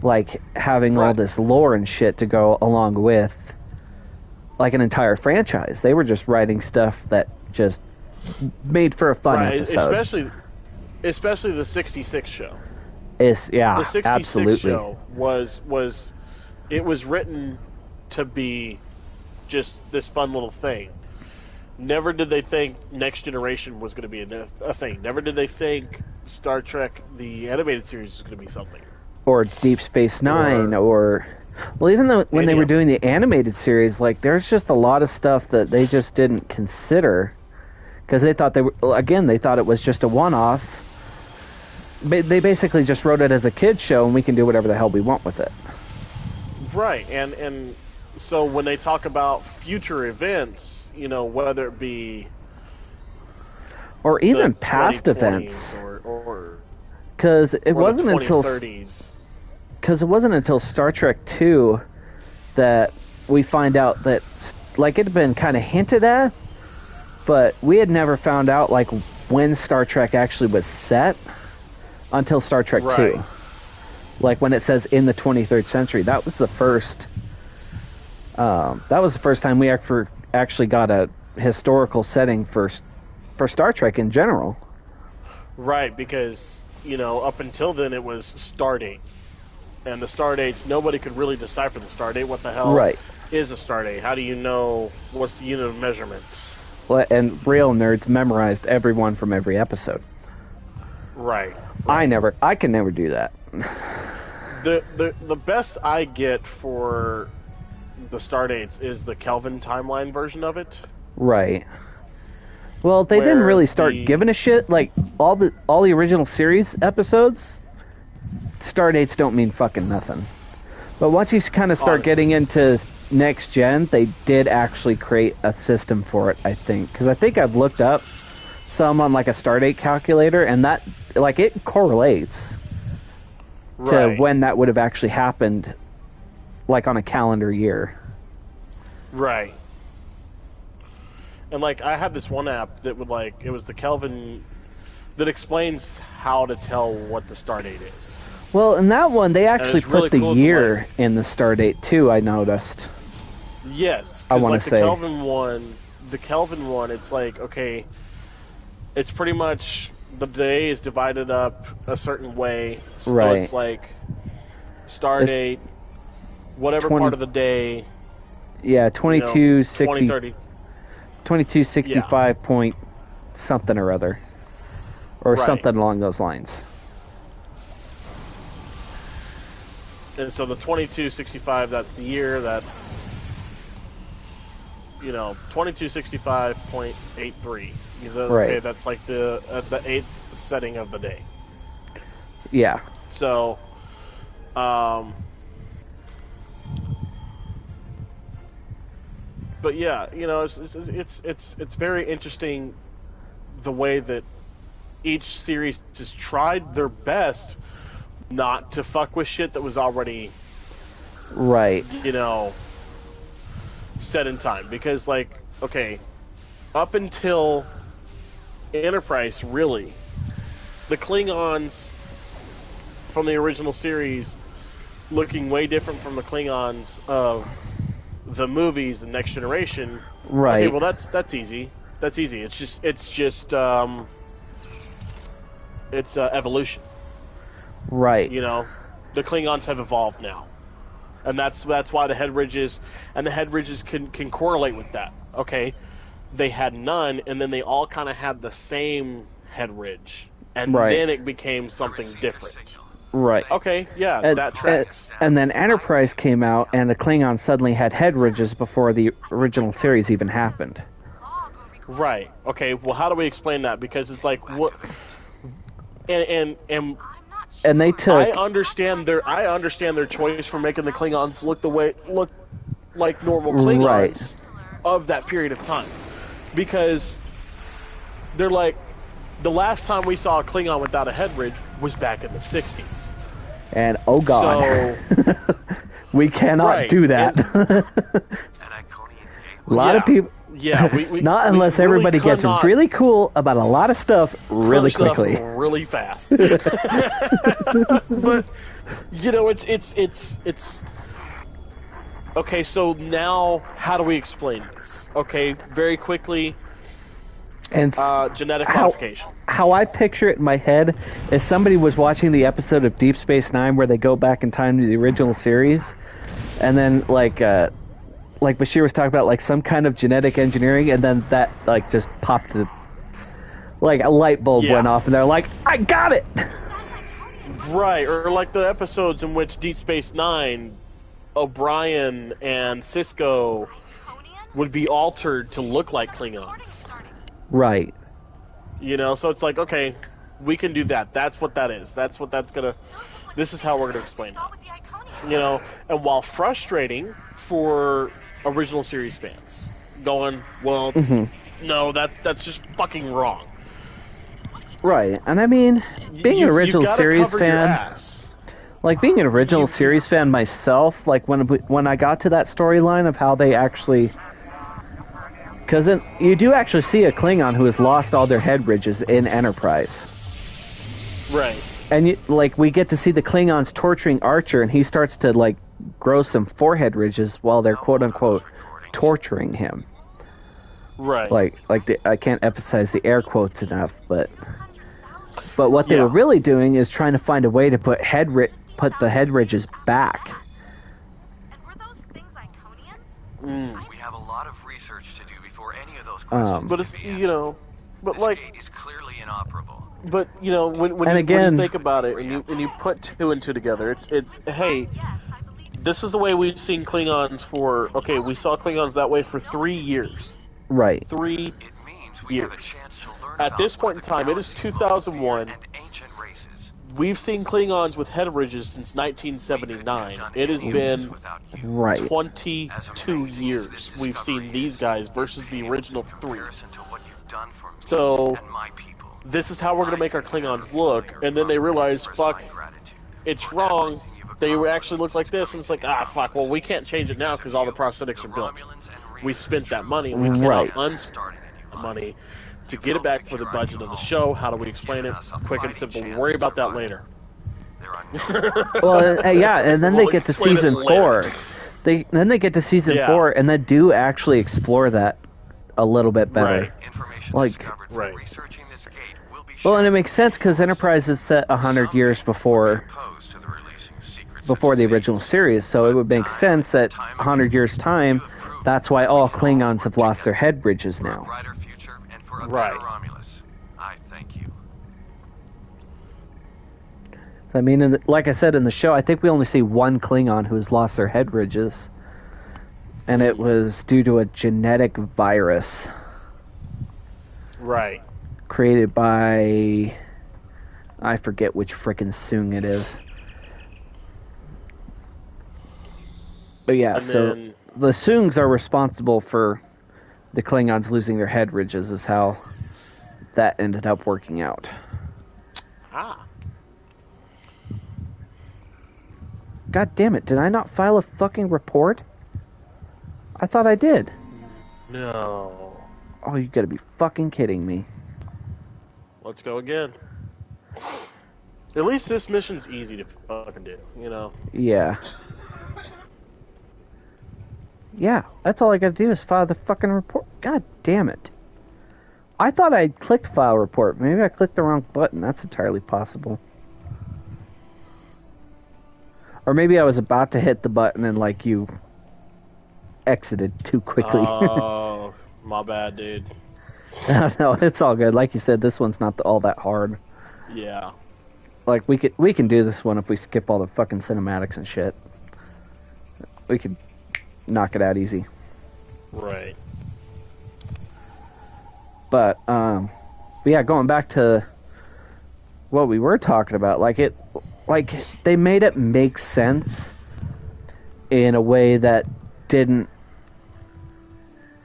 like, having all this lore and shit to go along with, like, an entire franchise. They were just writing stuff that just made for a fun episode. Especially the 66 show. The 66 show was written to be just this fun little thing. Never did they think Next Generation was going to be a thing. Never did they think Star Trek, the animated series, was going to be something. Or Deep Space Nine, or... Well, even though when they were doing the animated series, like, there's just a lot of stuff that they just didn't consider. Because they thought they thought it was just a one-off. They basically just wrote it as a kid's show, and we can do whatever the hell we want with it. Right, and so when they talk about future events, you know, whether it be... Or even past events. Because it wasn't until... Because it wasn't until Star Trek II that we find out that, like, it had been kind of hinted at, but we had never found out, like, when Star Trek actually was set until Star Trek II. Like, when it says in the 23rd century, that was the first That was the first time we actually got a historical setting for Star Trek in general. Right, because, up until then it was Stardate. And the Stardates, nobody could really decipher the Stardate. What the hell is a Stardate? How do you know what's the unit of measurements? Well, and real nerds memorized everyone from every episode. Right. I can never do that. The best I get for the Stardates is the Kelvin timeline version of it. Right. Well, they didn't really start giving a shit. Like all the original series episodes, Stardates don't mean fucking nothing. But once you kind of start getting into next gen, they did actually create a system for it, I think. Because I think I've looked up some on like a Stardate calculator, and that it correlates to when that would have actually happened, like on a calendar year. Right. And I had this one app that would it was the Kelvin that explains how to tell what the Stardate is. Well, in that one, they actually put really the cool year in the Stardate too, I noticed. Yes, I want to say the Kelvin one, it's okay, it's pretty much the day is divided up a certain way. So it's Stardate, whatever part of the day. Yeah, 2260. 2030. 2265 point something or other. Or something along those lines. And so the 2265, that's the year, that's 2265.83. Okay, that's the eighth setting of the day. Yeah. So, but yeah, it's very interesting the way that each series just tried their best not to fuck with shit that was already set in time. Because up until Enterprise, really, the Klingons from the original series looking way different from the Klingons of the movies and Next Generation. Right. Okay, well that's easy. That's easy. It's just evolution. Right. The Klingons have evolved now, and that's why the head ridges can correlate with that. Okay, they had none, and then they all kind of had the same head ridge, and then it became something different. Right. Okay, yeah, that tracks. And then Enterprise came out, and the Klingons suddenly had head ridges before the original series even happened. Right. Okay. Well, how do we explain that? Because it's what, and they took. I understand their choice for making the Klingons look like normal Klingons of that period of time, because they're the last time we saw a Klingon without a head ridge was back in the 60s. And oh god, so, we cannot do that. A lot of people. Yeah, not unless everybody gets really cool about a lot of stuff really quickly, really fast. But it's okay. So now, how do we explain this? Okay, very quickly. And genetic modification. How I picture it in my head is somebody was watching the episode of Deep Space Nine where they go back in time to the original series, and then like Bashir was talking about some kind of genetic engineering, and then that just popped a light bulb went off, and they're like, I got it. Right, or the episodes in which Deep Space Nine, O'Brien and Cisco would be altered to look like Klingons. Right. So it's okay, we can do that. That's what that is. That's what that's gonna. This is how we're gonna explain that. And while frustrating for original series fans, going, well, no, that's just fucking wrong. Right, and I mean, being an original series fan, being an original series fan myself, when I got to that storyline of how they actually. Because you do actually see a Klingon who has lost all their head ridges in Enterprise. Right. And we get to see the Klingons torturing Archer, and he starts to grow some forehead ridges while they're quote-unquote torturing him. Right. I can't emphasize the air quotes enough, but what they were really doing is trying to find a way to put the head ridges back. And were those things Iconians? We have a lot of research to do before any of those questions but it's, can be answered. but This like, gate is clearly inoperable. but when you think about it and you put two and two together, it's hey, Yes, I believe so. this is the way we've seen Klingons we saw Klingons that way for 3 years. Right. 3 It means we have a years. chance to learn At about this point in what the time, it is galaxy's 2001. and ancient races. We've seen Klingons with head ridges since 1979. It has been Right. 22 years we've seen these guys versus the original 3. So, So, this is how we're going to make our Klingons look, and then they realize, fuck, it's wrong. They actually look like this, and it's like, fuck, well, we can't change it now because all the prosthetics are built. We spent that money, and we cannot unspend the money to get it back for the budget of the show. How do we explain it? Quick and simple. We'll worry about that later. Well, yeah, and then We'll they get to explain it season later. 4. Then they get to season Yeah. 4, and then do actually explore that a little bit better. Right. Right. Well, and it makes sense because Enterprise is set 100 years before the original series, so it would make sense that 100 years' time, that's why all Klingons have lost their head bridges now. Right. I thank you. I mean, like I said in the show, I think we only see one Klingon who's lost their head ridges, and it was due to a genetic virus. Right. Created by... I forget which frickin' Soong it is. But yeah, And so then- the Soongs are responsible for the Klingons losing their head ridges, is how that ended up working out. God damn it, did I not file a fucking report? I thought I did. No. Oh, you gotta be fucking kidding me. Let's go again. At least this mission's easy to fucking do, Yeah. Yeah, that's all I gotta do is file the fucking report. God damn it. I thought I clicked file report. Maybe I clicked the wrong button. That's entirely possible. Or maybe I was about to hit the button and, you exited too quickly. Oh, my bad, dude. No, it's all good. Like you said, this one's not all that hard. Yeah. We can do this one if we skip all the fucking cinematics and shit. We could knock it out easy. Right. But yeah, going back to what we were talking about, they made it make sense in a way that didn't,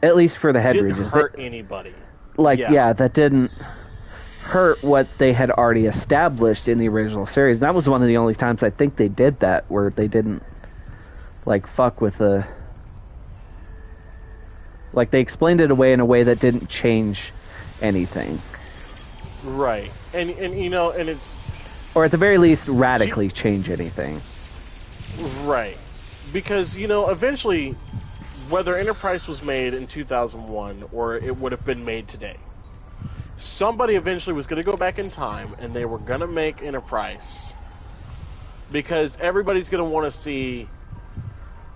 at least for the head Didn't ridges, hurt anybody. that didn't hurt what they had already established in the original series. And that was one of the only times I think they did that, where they didn't fuck with the, they explained it away in a way that didn't change anything. Right. And it's... Or at the very least, radically change anything. Right. Because, eventually, whether Enterprise was made in 2001 or it would have been made today, somebody eventually was going to go back in time and they were going to make Enterprise. Because everybody's going to want to see...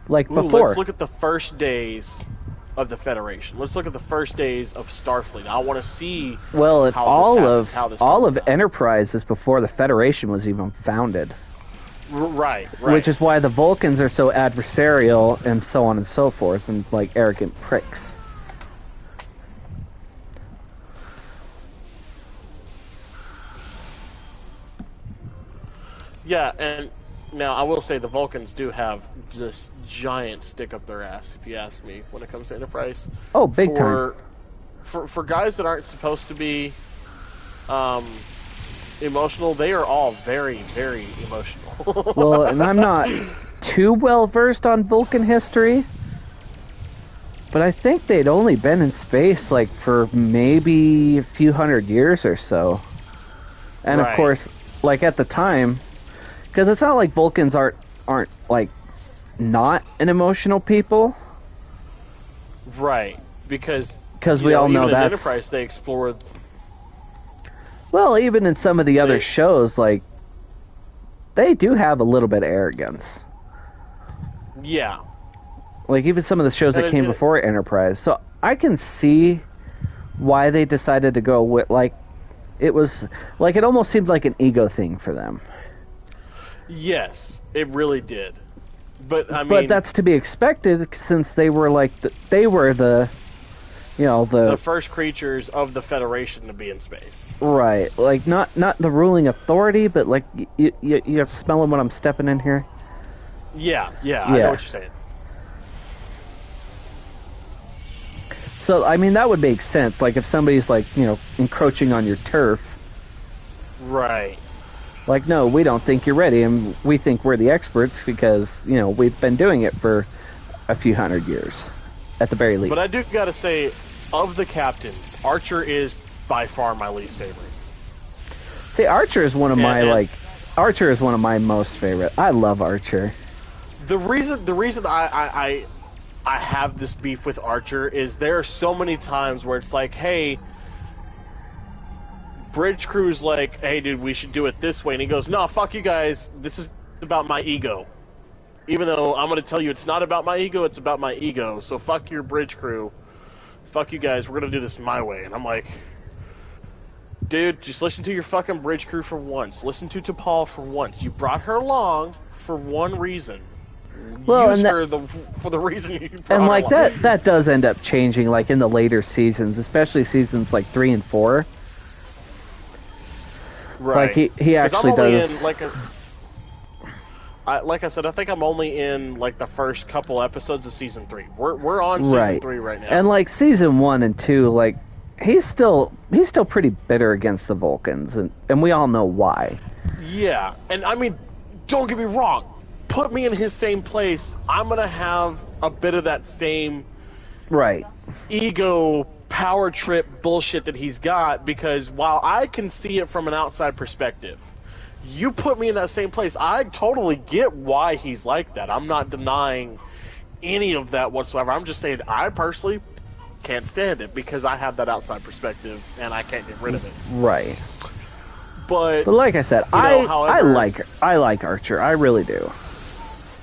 before. Let's look at the first days of the Federation. Let's look at the first days of Starfleet. I want to see all of about. Enterprise is before the Federation was even founded. Right. Which is why the Vulcans are so adversarial and so on and so forth, and arrogant pricks. Yeah, and now I will say the Vulcans do have this giant stick up their ass, if you ask me, when it comes to Enterprise. Oh, big time. For guys that aren't supposed to be emotional, they are all very, very emotional. Well, and I'm not too well versed on Vulcan history, but I think they'd only been in space for maybe a few hundred years or so. And of course, at the time, because it's not like Vulcans aren't not an emotional people. Right, because we all know even in that's... Enterprise they explored... Well, even in some of the other shows, like, they do have a little bit of arrogance. Yeah. Like, even some of the shows that came before Enterprise. So, I can see why they decided to go with, like, it was, like, it almost seemed like an ego thing for them. Yes, it really did. But, I mean... But that's to be expected, since they were, like, the first creatures of the Federation to be in space. Right. Like, not the ruling authority, but, like, you're smelling what I'm stepping in here? Yeah, I know what you're saying. So, I mean, that would make sense. Like, if somebody's, like, encroaching on your turf. Right. Like, no, we don't think you're ready, and we think we're the experts because, we've been doing it for a few hundred years, at the very least. But I do gotta say, of the captains, Archer is by far my least favorite. See, Archer is one of Archer is one of my most favorite. I love Archer. The reason I have this beef with Archer is there are so many times where it's like, hey, bridge crew's like, hey dude, we should do it this way, and he goes, no, fuck you guys, this is about my ego. Even though I'm going to tell you it's not about my ego, it's about my ego, so fuck your bridge crew, fuck you guys, we're going to do this my way. And I'm like, dude, just listen to your fucking bridge crew for once. Listen to T'Pol for once. You brought her along for one reason. Well, use her for the reason you brought and like her along. that does end up changing, like in the later seasons, especially seasons like 3 and 4. Right. Like he actually does. Like I said, I think I'm only in like the first couple episodes of season 3. We're on season 3 right now. And like season 1 and 2, like he's still pretty bitter against the Vulcans, and we all know why. Yeah, and I mean, don't get me wrong. Put me in his same place, I'm gonna have a bit of that same ego power trip bullshit that he's got, because while I can see it from an outside perspective, you put me in that same place, I totally get why he's like that. I'm not denying any of that whatsoever. I'm just saying I personally can't stand it because I have that outside perspective and I can't get rid of it. Right. But like I said, I like Archer. I really do.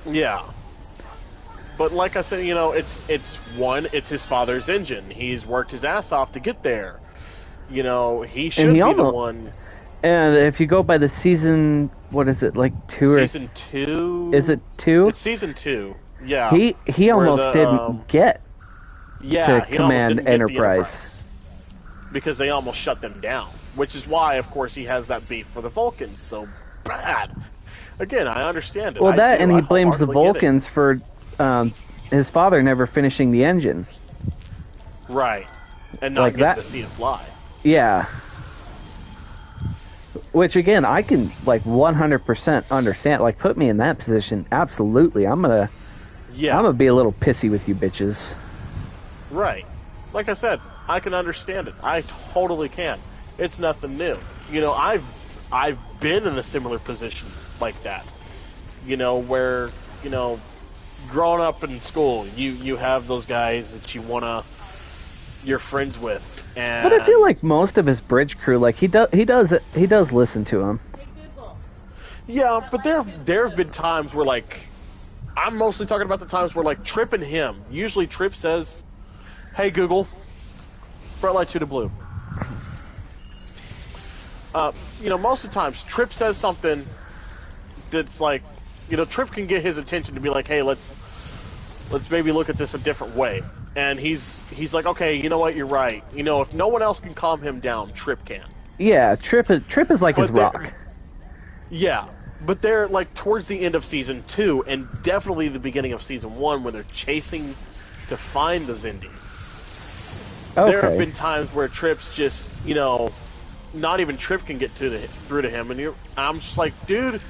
Yeah. But like I said, it's his father's engine. He's worked his ass off to get there. He should be the one. And if you go by the season, what is it, like 2 or... Season 2? Is it 2? It's season 2, yeah. He almost didn't get to command Enterprise. Because they almost shut them down. Which is why, of course, he has that beef for the Vulcans so bad. Again, I understand it. Well, and he blames the Vulcans for his father never finishing the engine. Right. And not getting to see it fly. Yeah. Which, again, I can, like, 100% understand. Like, put me in that position. Absolutely. I'm gonna be a little pissy with you bitches. Right. Like I said, I can understand it. I totally can. It's nothing new. I've been in a similar position like that. Where, growing up in school, you have those guys that you're friends with, but I feel like most of his bridge crew, like he does listen to him. Yeah, but there have been times where, like, I'm mostly talking about the times where, like, Trip and him, usually Trip says, "Hey Google, bright light 2 to blue." Most of the times Trip says something that's like, Trip can get his attention to be like, "Hey, let's maybe look at this a different way." And he's like, okay, you know what, you're right. If no one else can calm him down, Trip can. Yeah, Trip is like his rock. Yeah, but they're like towards the end of season 2 and definitely the beginning of season 1 when they're chasing to find the Xindi. Okay. There have been times where Trip's just, not even Trip can get through to him, and I'm just like, dude,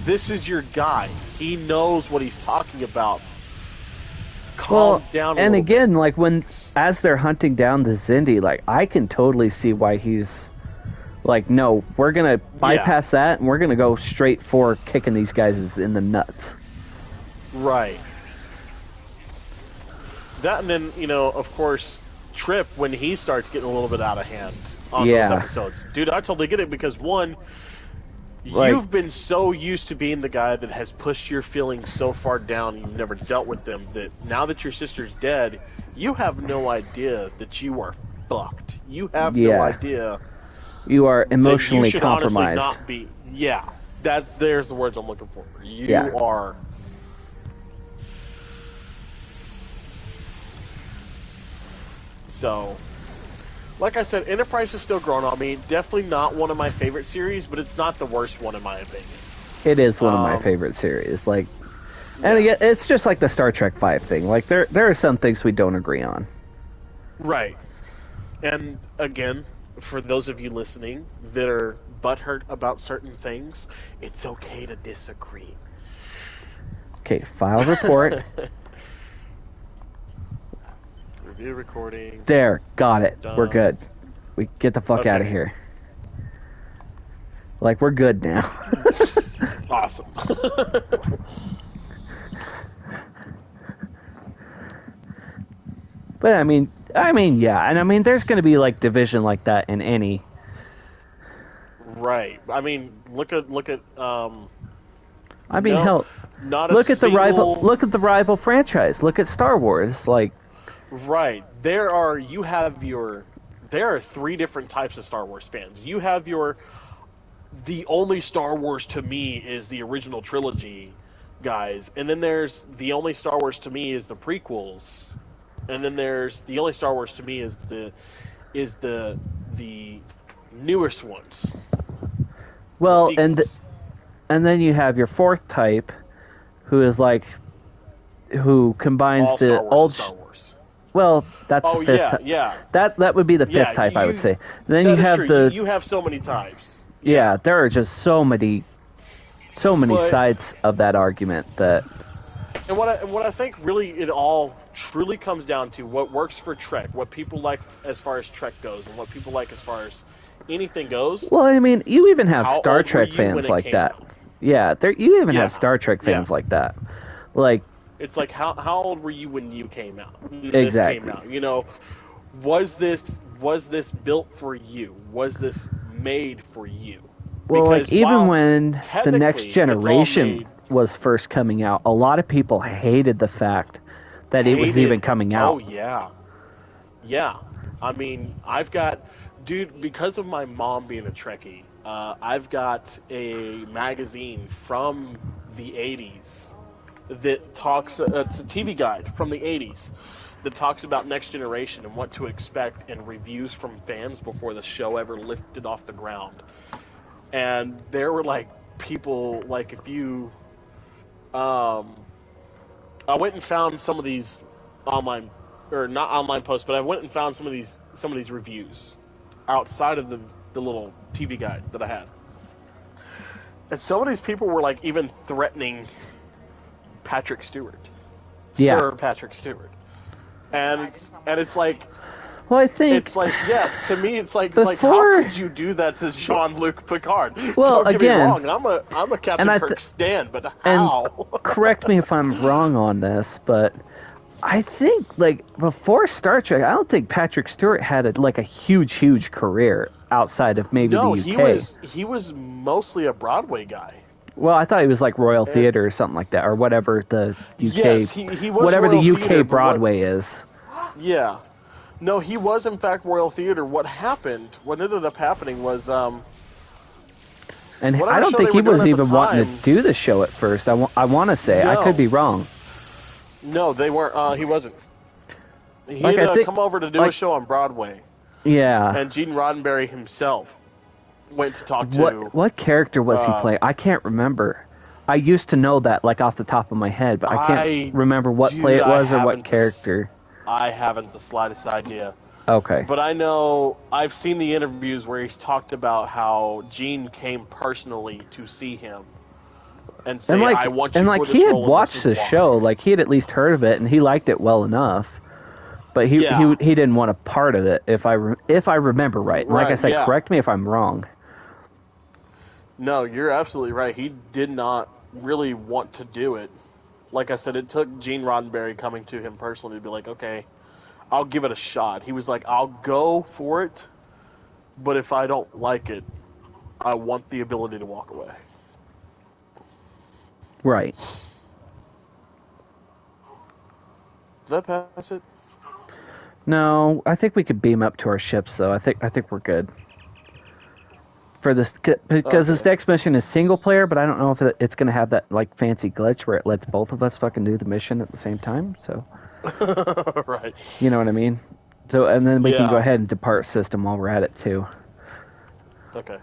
this is your guy. He knows what he's talking about. Calm down. And again, like as they're hunting down the Xindi, like I can totally see why he's like, no, we're gonna bypass that and we're gonna go straight for kicking these guys in the nuts. Right. That, and then, of course, Trip, when he starts getting a little bit out of hand on those episodes. Dude, I totally get it, because one, you've been so used to being the guy that has pushed your feelings so far down, you've never dealt with them, that now that your sister's dead, you have no idea that you are fucked. You have no idea. You are emotionally you should compromised. Honestly not be. There's the words I'm looking for. You are. So, like I said, Enterprise is still growing on me. Definitely not one of my favorite series, but it's not the worst one in my opinion. It is one of my favorite series. And again, it's just like the Star Trek V thing. Like there are some things we don't agree on. Right. And again, for those of you listening that are butthurt about certain things, it's okay to disagree. Okay, file report. Review recording. There, got it. Done. We're good. We get the fuck out of here. We're good now. Awesome. But I mean, yeah, and there's going to be division like that in any. Right. I mean, look at. hell. Not look at the rival franchise. Look at Star Wars. Right. There are 3 different types of Star Wars fans. You have the only Star Wars to me is the original trilogy guys, and then there's the only Star Wars to me is the prequels, and then there's the only Star Wars to me is the newest ones. Well, and then you have your fourth type, who is who combines the old Star Wars. Well, that's the fifth. Yeah. That would be the fifth type, I would say. Then you have you have so many types. Yeah, there are just so many sides of that argument that. And what I think really it all truly comes down to what works for Trek, what people like as far as Trek goes, and what people like as far as anything goes. Well, I mean, you even have Star Trek fans like that. Out? Yeah, you even have Star Trek fans like that. It's like how old were you when you came out? Exactly. This came out. Was this built for you? Was this made for you? Well, even when the Next Generation was first coming out, a lot of people hated the fact that it was even coming out. Oh yeah. I mean, because of my mom being a Trekkie, I've got a magazine from the 80s that talks, it's a TV guide from the 80s that talks about Next Generation and what to expect and reviews from fans before the show ever lifted off the ground. And there were people, if you, I went and found some of these online, or not online posts, but I went and found some of these reviews outside of the little TV guide that I had. And some of these people were even threatening Patrick Stewart. Yeah. Sir Patrick Stewart. And it's well, I think to me it's how could you do that to Jean-Luc Picard? Well, Don't get again, me wrong, I'm a Captain Kirk stan, but how? And correct me if I'm wrong on this, but I think before Star Trek, I don't think Patrick Stewart had a huge career outside of maybe the UK. He was mostly a Broadway guy. Well, I thought he was Royal Theatre or something like that, or whatever the UK, yes, he was whatever Royal the UK Theatre, Broadway is. Yeah, no, he was in fact Royal Theatre. What ended up happening was, and I don't think he was even wanting to do the show at first. I want to say I could be wrong. No, they weren't. He wasn't. He had come over to do a show on Broadway. Yeah, and Gene Roddenberry himself went to talk to... What character was he playing? I can't remember. I used to know that off the top of my head, but I can't remember what play it was or what character. I haven't the slightest idea. Okay. But I know I've seen the interviews where he's talked about how Gene came personally to see him and say, I want you for this role. And he had watched the show, he had at least heard of it, and he liked it well enough. But he didn't want a part of it, if I remember right. And like I said, correct me if I'm wrong. No, you're absolutely right. He did not really want to do it. like I said, it took Gene Roddenberry coming to him personally to be like, okay, I'll give it a shot. He was like, I'll go for it, but if I don't like it, I want the ability to walk away. Right. Did that pass it? No, I think we could beam up to our ships, though. I think we're good. For this, because this next mission is single player, but I don't know if it's going to have that like fancy glitch where it lets both of us fucking do the mission at the same time. So, right. You know what I mean? So, and then we can go ahead and depart system while we're at it too. Okay.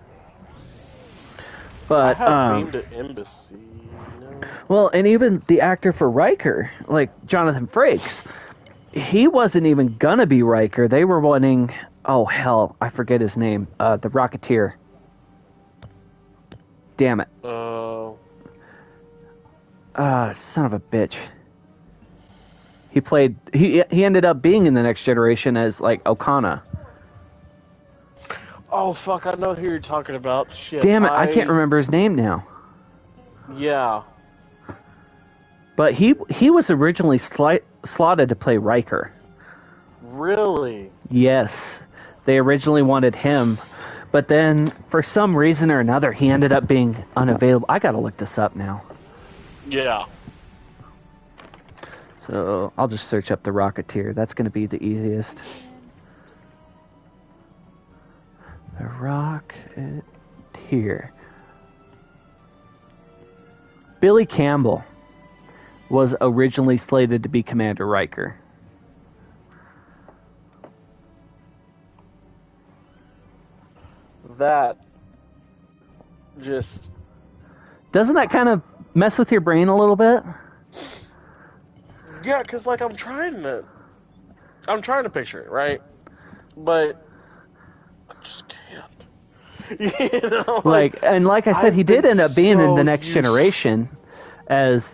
But I have beamed to Embassy. No. Well, and even the actor for Riker, like Jonathan Frakes, he wasn't even gonna be Riker. They were wanting, oh hell, I forget his name, the Rocketeer. Damn it. Son of a bitch. He ended up being in the Next Generation as like Okana. Oh fuck, I know who you're talking about. Shit. Damn it, I can't remember his name now. Yeah. But he was originally slotted to play Riker. Really? Yes. They originally wanted him, but then for some reason or another he ended up being unavailable. I gotta look this up now. Yeah. So I'll just search up the Rocketeer. That's gonna be the easiest. The Rocketeer. Billy Campbell was originally slated to be Commander Riker. That just... Doesn't that kind of mess with your brain a little bit? Yeah, because like I'm trying to picture it, right? But I just can't. You know, like I said, he did end up being in the Next Generation as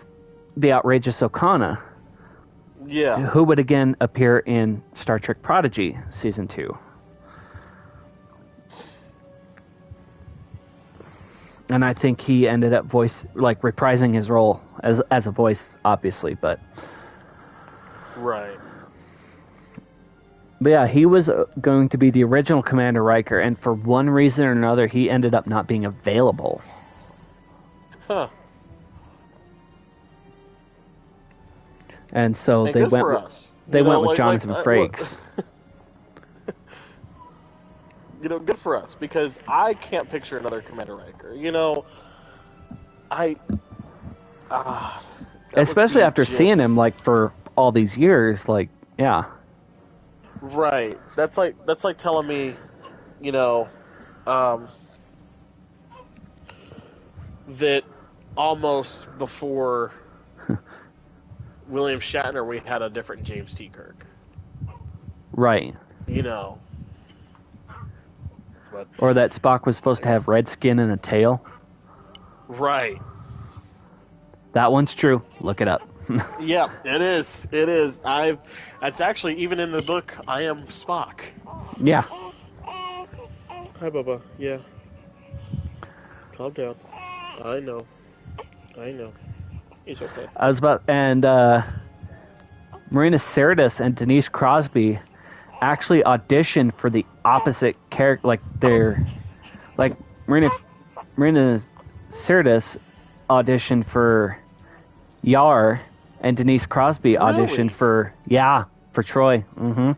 the outrageous Okana. Yeah. Who would again appear in Star Trek Prodigy Season 2. And I think he ended up reprising his role as a voice, obviously, but... Right. But yeah, he was going to be the original Commander Riker, and for one reason or another, he ended up not being available. Huh. And so they went with Jonathan Frakes. You know, good for us, because I can't picture another Commander Riker. You know, especially after seeing him for all these years, yeah. Right. That's like telling me, you know, that almost before William Shatner, we had a different James T. Kirk. Right. You know. But, or that Spock was supposed to have red skin and a tail. Right. That one's true. Look it up. Yeah, it is. It is. That's actually, even in the book, I am Spock. Yeah. Hi, Bubba. Yeah. Calm down. I know. He's okay. Marina Sirtis and Denise Crosby actually auditioned for the opposite character, Marina Sirtis auditioned for Yar, and Denise Crosby auditioned for Troy. Mm-hmm.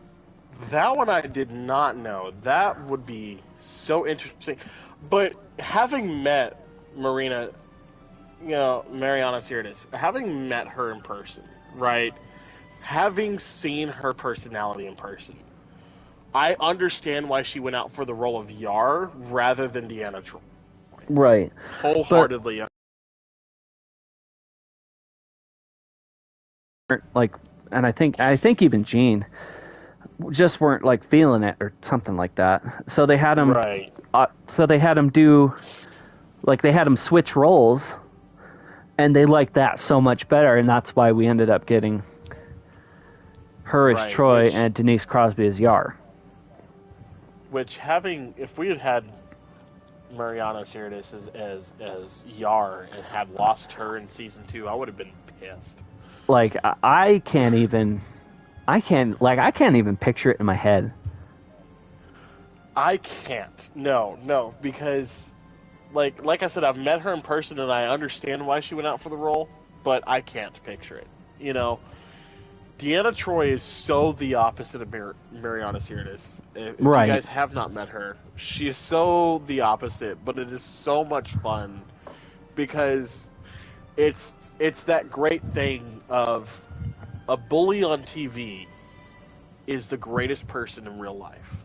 That one I did not know. That would be so interesting. But having met Mariana Sirtis, having met her in person, right? Having seen her personality in person, I understand why she went out for the role of Yar rather than Deanna Troi. Right. Wholeheartedly. And I think even Gene just weren't feeling it or something like that. So they had him. Right. So they had him do, they had him switch roles, and they liked that so much better, and that's why we ended up getting her as Troy and Denise Crosby as Yar. Which if we had Mariana Sirtis as Yar and had lost her in season 2, I would have been pissed. Like I can't even picture it in my head. I can't. No, because like I said, I've met her in person and I understand why she went out for the role, but I can't picture it. You know, Deanna Troi is so the opposite of Mariana Sirtis. If you guys have not met her, she is so the opposite, but it is so much fun because it's that great thing of a bully on TV is the greatest person in real life.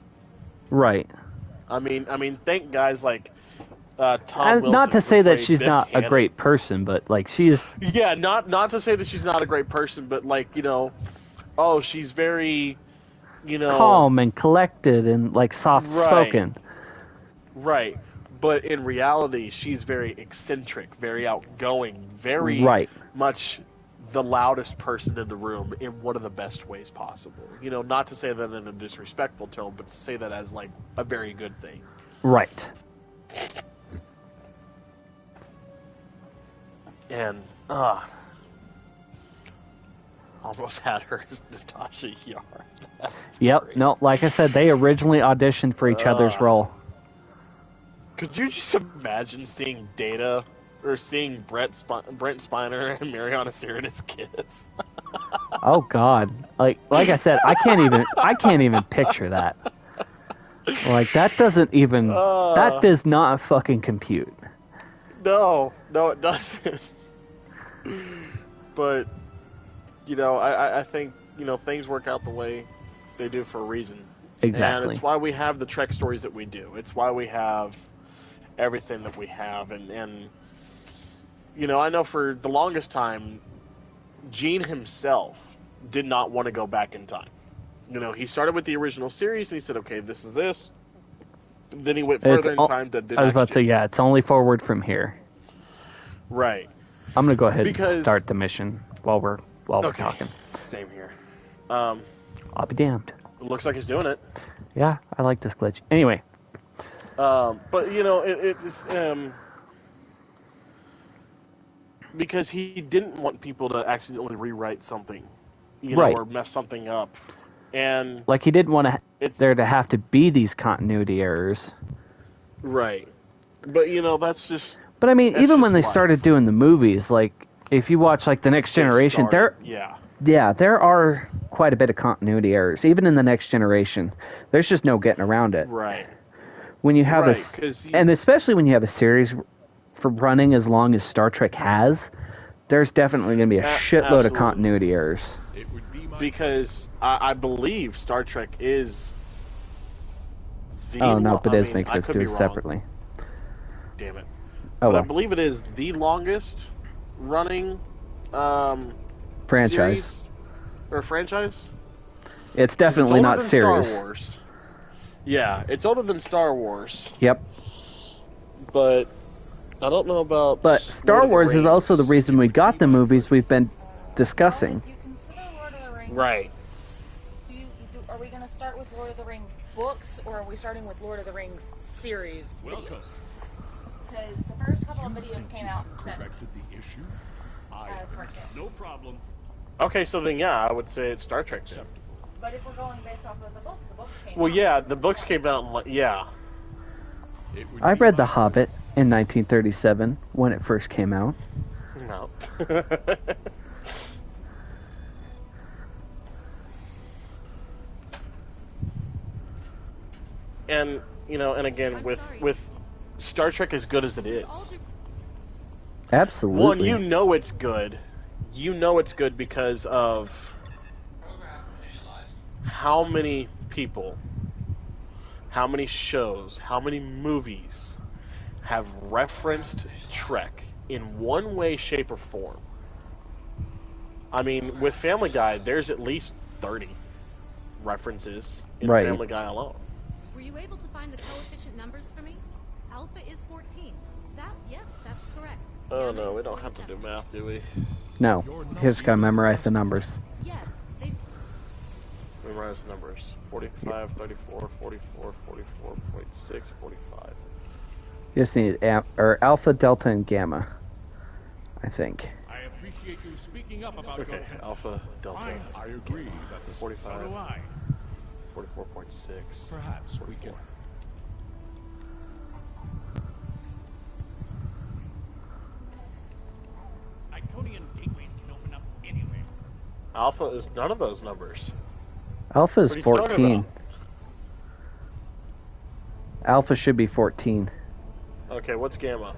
Right. I mean, thank guys like Tom Wilson. Not to say that she's Biff not Tannen. a great person, but like she's. Yeah, not to say that she's not a great person, but like, you know, she's very, you know, calm and collected and like soft spoken. Right. But in reality, she's very eccentric, very outgoing, very much the loudest person in the room in one of the best ways possible. You know, not to say that in a disrespectful tone, but to say that as like a very good thing. Right. And almost had her as Natasha Yar. Yep. Crazy. No, like I said, they originally auditioned for each other's role. Could you just imagine seeing Data or seeing Brent Spiner and Mariana Sirtis kiss? Oh God! Like I said, I can't even picture that. Like that doesn't even that does not fucking compute. No, it doesn't. But you know, I think, you know, things work out the way they do for a reason. Exactly. And it's why we have the Trek stories that we do. It's why we have everything that we have. And you know, I know for the longest time, Gene himself did not want to go back in time. You know, he started with the original series and he said, okay, this is this. Then he went further in time to I was about to say, yeah, it's only forward from here. Right. I'm going to go ahead and start the mission while we're talking. Same here. I'll be damned. It looks like he's doing it. Yeah, I like this glitch. Anyway. But, you know, it's... because he didn't want people to accidentally rewrite something, you know, or mess something up. And like he didn't want there to have to be these continuity errors. Right. But, you know, that's just... But, I mean, even when they started doing the movies, like, if you watch, like, The Next Generation, there are quite a bit of continuity errors. Even in The Next Generation, there's just no getting around it. Right. When you have and especially when you have a series for running as long as Star Trek has, there's definitely going to be a shitload of continuity errors. Because I believe Star Trek is the... Oh, no, but Disney could do it separately. Damn it. Oh, but I believe it is the longest running franchise. Series, or franchise. It's definitely not series. Star Wars. Yeah, it's older than Star Wars. Yep. But I don't know about... But Star Wars is also the reason we got the movies we've been discussing. You consider Lord of the Rings... Right. Are we going to start with Lord of the Rings books, or are we starting with Lord of the Rings series videos? Because the first couple of videos came out in the 70s. No problem. Okay, so then, yeah, I would say it's Star Trek then. But if we're going based off of the books came out. Well, yeah, the books came out, yeah. I read The Hobbit in 1937 when it first came out. No. And, you know, and again, with Star Trek as good as it is. Absolutely. One, you know it's good. You know it's good because of how many people, how many shows, how many movies have referenced Trek in one way, shape, or form. I mean, with Family Guy, there's at least 30 references in Family Guy alone. Were you able to find the coefficient numbers for me? Alpha is 14. Yes, that's correct. Oh no, we don't have to do math, do we? No, you just gotta memorize the numbers. Yes, memorize the numbers. 45, 34, 44, 44.6, 45. You just need Alpha, Delta, and Gamma, I think. I appreciate you speaking up about your Alpha, Delta. Fine, I agree that the 45. So do I. 44.6. Perhaps 44. we can. Iconian gateways can open up anywhere. Alpha is none of those numbers. Alpha is What are you talking 14. about? Alpha should be 14. Okay, what's Gamma?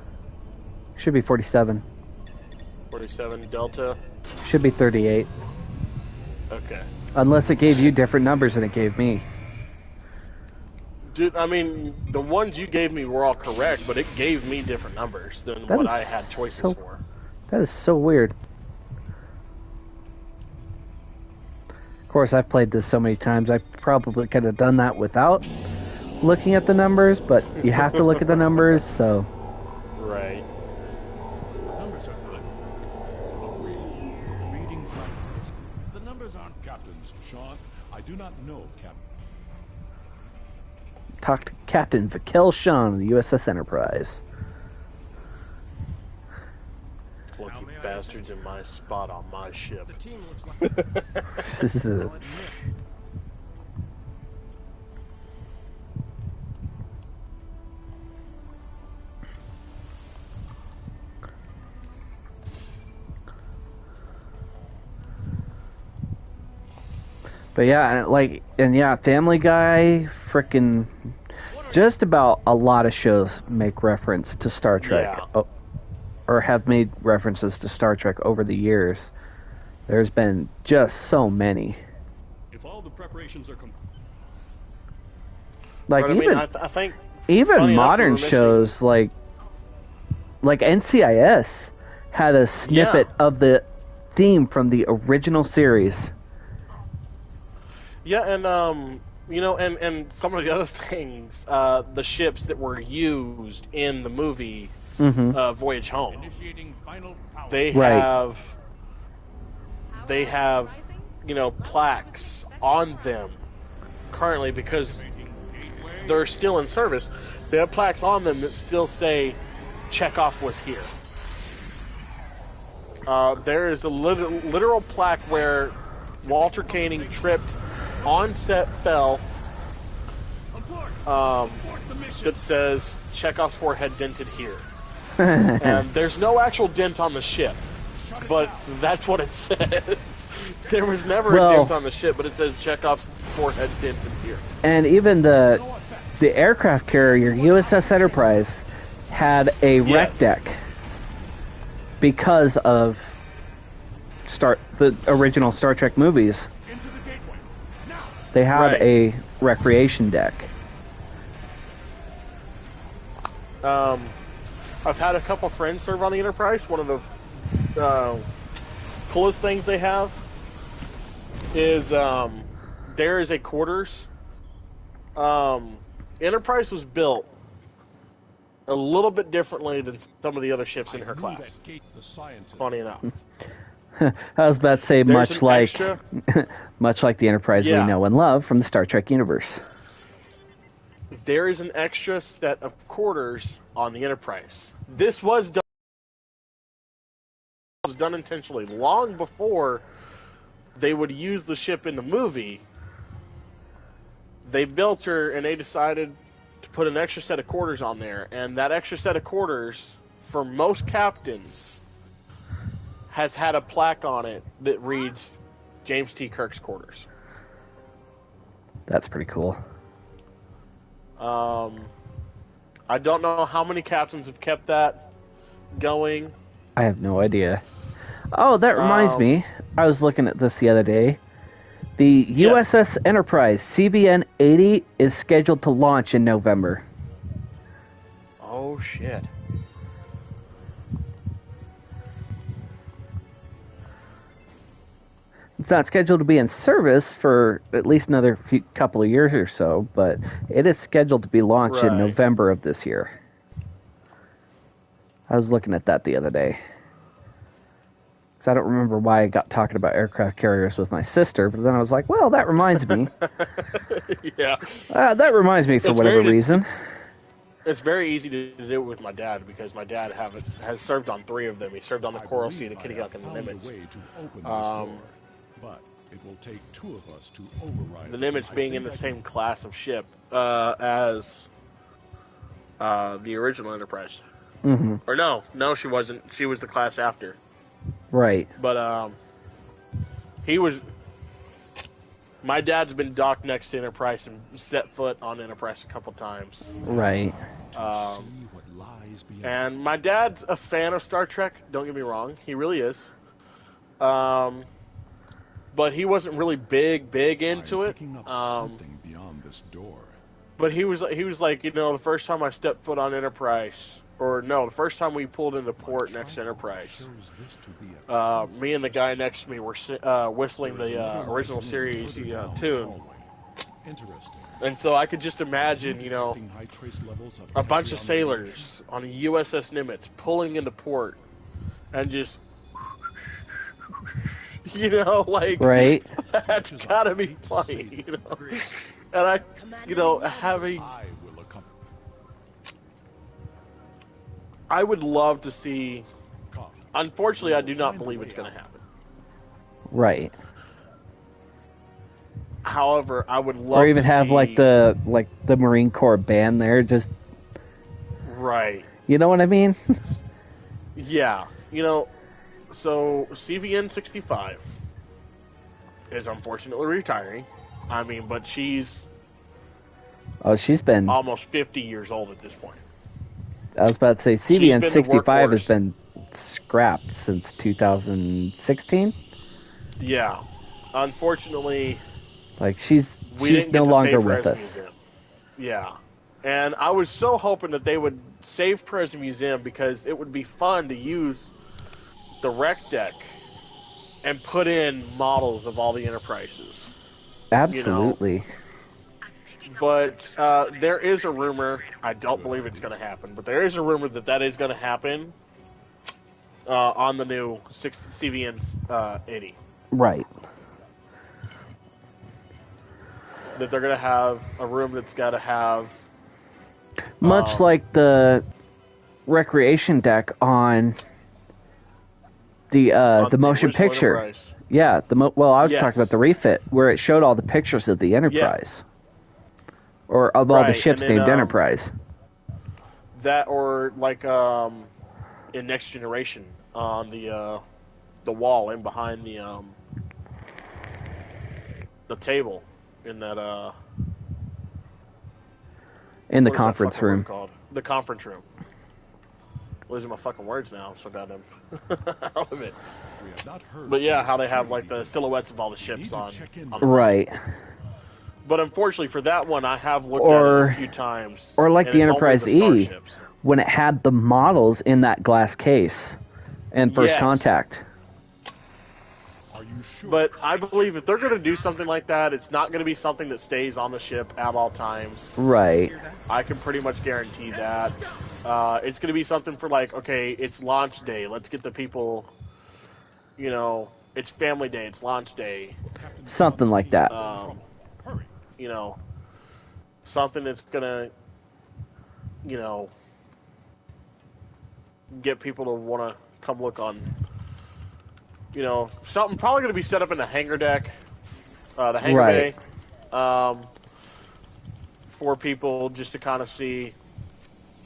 Should be 47. 47. Delta? Should be 38. Okay. Unless it gave you different numbers than it gave me. Dude, I mean, the ones you gave me were all correct, but it gave me different numbers than what I had choices for. That is so weird. Of course, I've played this so many times, I probably could have done that without looking at the numbers, but you have to look at the numbers, so... Right. Numbers are good. So agree. Readings like this. The numbers aren't Captains, Sean, I do not know, Captain. Talk to Captain Vakel Sean of the USS Enterprise. Look, you bastards in my spot on my ship. The team looks like... But yeah, Family Guy, frickin' just about a lot of shows make reference to Star Trek. Yeah. Or have made references to Star Trek over the years. There's been just so many. If all the preparations are complete. Like, but, even, I think even modern shows like NCIS had a snippet of the theme from the original series. Yeah, and and some of the other things, the ships that were used in the movie Voyage Home, they have plaques on them currently because they're still in service. They have plaques on them that still say Chekhov was here. There is a literal plaque where Walter Koenig tripped on set, fell, that says Chekhov's forehead dented here. And there's no actual dent on the ship, but that's what it says. There was never a dent on the ship, but it says Chekhov's forehead dented here. And even the aircraft carrier USS Enterprise had a wreck deck because of the original Star Trek movies. They had a recreation deck. I've had a couple friends serve on the Enterprise. One of the coolest things they have is there is a quarters. Enterprise was built a little bit differently than some of the other ships in her class. Funny enough. I was about to say, There's much like the Enterprise we know and love from the Star Trek universe. There is an extra set of quarters on the Enterprise. This was done intentionally long before they would use the ship in the movie. They built her and they decided to put an extra set of quarters on there, and that extra set of quarters for most captains has had a plaque on it that reads James T. Kirk's quarters. That's pretty cool. I don't know how many captains have kept that going. I have no idea. Oh, that reminds me. I was looking at this the other day. The USS Enterprise CVN 80 is scheduled to launch in November. Oh, shit. It's not scheduled to be in service for at least another couple of years or so, but it is scheduled to be launched in November of this year. I was looking at that the other day. Because I don't remember why I got talking about aircraft carriers with my sister, but then I was like, well, that reminds me. Yeah. That reminds me for whatever reason. It's very easy to do it with my dad because my dad has served on 3 of them. He served on the Coral Sea, the Kitty Hawk, and the Nimitz. But it will take 2 of us to override the Nimitz being in the same class of ship as the original Enterprise. Mm-hmm. Or no, she wasn't. She was the class after. Right. But he was. My dad's been docked next to Enterprise and set foot on Enterprise a couple times. Right. And my dad's a fan of Star Trek. Don't get me wrong, he really is. But he wasn't really big into it. Beyond this door. But he was like, the first time I stepped foot on Enterprise, the first time we pulled into port next to Enterprise, me and the guy next to me were whistling the original series tune. Interesting. And so I could just imagine, a bunch of sailors on a USS Nimitz pulling into port and just, right. That's gotta be funny, And I would love to see. Unfortunately, I do not believe it's going to happen. Right. However, I would love or even to have see... the Marine Corps band there, just right. You know what I mean? Yeah, so CVN 65 is unfortunately retiring. I mean, but she's been almost 50 years old at this point. I was about to say CVN 65 has been scrapped since 2016. Yeah, unfortunately, she's no longer with us. Museum. Yeah, and I was so hoping that they would save Prez Museum because it would be fun to use the rec deck and put in models of all the Enterprises. Absolutely. But there is a rumor, I don't believe it's going to happen, but there is a rumor that is going to happen on the new CVN 80. Right. That they're going to have a room that's got to have... Much like the recreation deck on the motion picture. Enterprise. Yeah, I was talking about the refit, where it showed all the pictures of the Enterprise. Yeah. Or of all the ships named Enterprise. That or in Next Generation on the wall in behind the table in that in the conference room. The conference room. Losing my fucking words now, so goddamn out of it. But yeah, how they have the silhouettes of all the ships on right. But unfortunately for that one, I have looked at it a few times. Or like the Enterprise E, when it had the models in that glass case in First Contact. Are you sure? But I believe if they're going to do something like that, it's not going to be something that stays on the ship at all times. Right. I can pretty much guarantee that. It's going to be something for it's launch day. Let's get the people, it's family day, it's launch day. Something like that. Something that's gonna, get people to want to come look on, something probably gonna be set up in the hangar deck, the hangar bay, for people just to kind of see,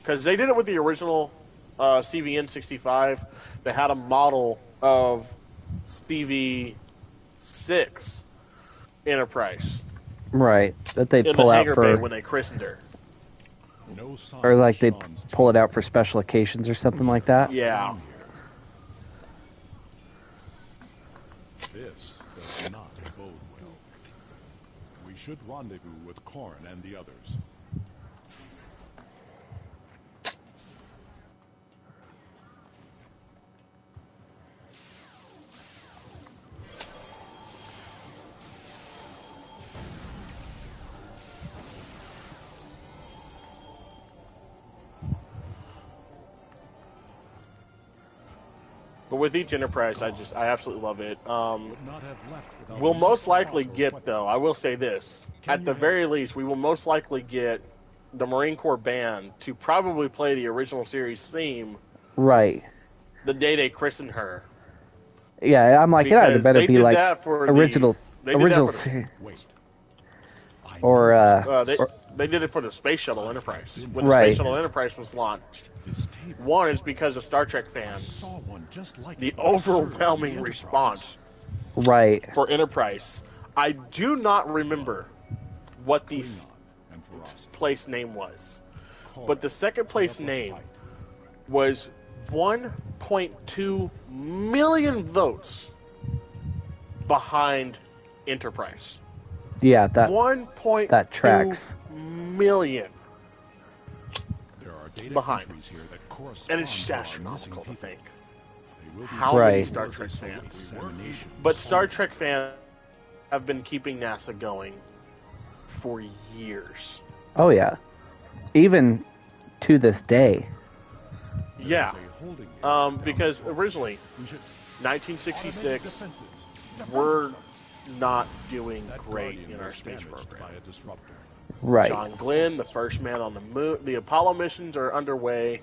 because they did it with the original CVN 65. They had a model of CV6 Enterprise. Right, that they'd pull out for when they christened her. Or they'd pull it out for special occasions or something like that. Yeah. This does not bode well. We should rendezvous with Korn and the others. But with each Enterprise, I absolutely love it. We'll most likely get, though, I will say this, at the very least, we will most likely get the Marine Corps band to probably play the original series theme Right. the day they christened her. Yeah, I'm like, it better be like original. Wait. Or they did it for the Space Shuttle Enterprise. When the Right. Space Shuttle Enterprise was launched, one is because of Star Trek fans. The overwhelming response right for Enterprise. I do not remember what the place name was, but the second place name was 1.2 million votes behind Enterprise. Yeah, that 1.2 that tracks. million There are data behind, here that and it's just astronomical to think how Right. many Star Trek fans. But Star Trek fans have been keeping NASA going for years. Oh yeah, even to this day. Yeah, because originally, 1966, we're not doing great in our space program. Right. John Glenn, the first man on the moon, the Apollo missions are underway,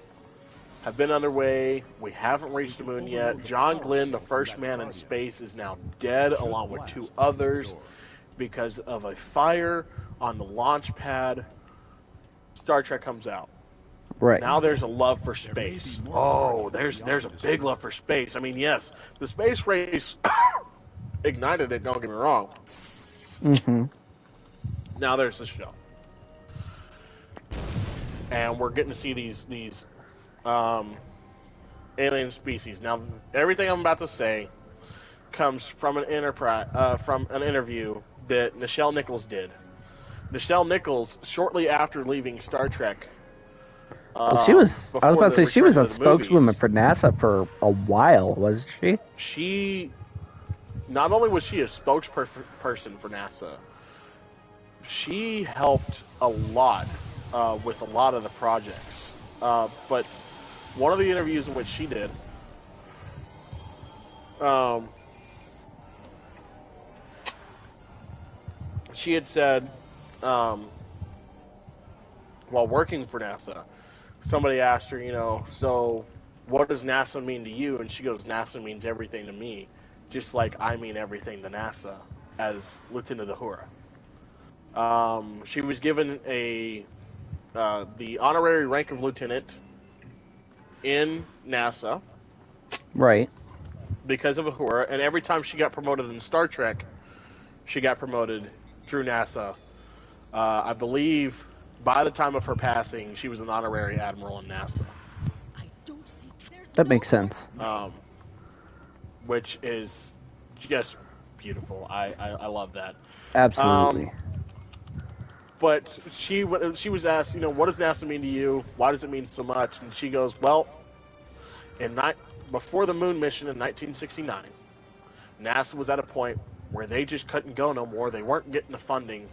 have been underway. We haven't reached the moon yet. John Glenn, the first man in space, is now dead, along with 2 others, because of a fire on the launch pad. Star Trek comes out. Right. Now there's a love for space. Oh, there's a big love for space. I mean, yes, the space race ignited it, don't get me wrong. Mm-hmm. Now there's the show. And we're getting to see these alien species. Now, everything I'm about to say comes from an interview that Nichelle Nichols did. Nichelle Nichols, shortly after leaving Star Trek, she was. I was about to say she was a spokeswoman for NASA for a while, wasn't she? She, not only was she a spokesperson for NASA, she helped a lot with a lot of the projects. But one of the interviews in which she did, she had said, while working for NASA, somebody asked her, so what does NASA mean to you? And she goes, NASA means everything to me, just like I mean everything to NASA as Lieutenant Uhura. She was given the honorary rank of lieutenant in NASA. Right. Because of Uhura, and every time she got promoted in Star Trek, she got promoted through NASA. I believe by the time of her passing, she was an honorary admiral in NASA. That makes sense. Which is just beautiful. I love that. Absolutely. But she was asked, what does NASA mean to you? Why does it mean so much? And she goes, well, before the moon mission in 1969, NASA was at a point where they just couldn't go no more. They weren't getting the funding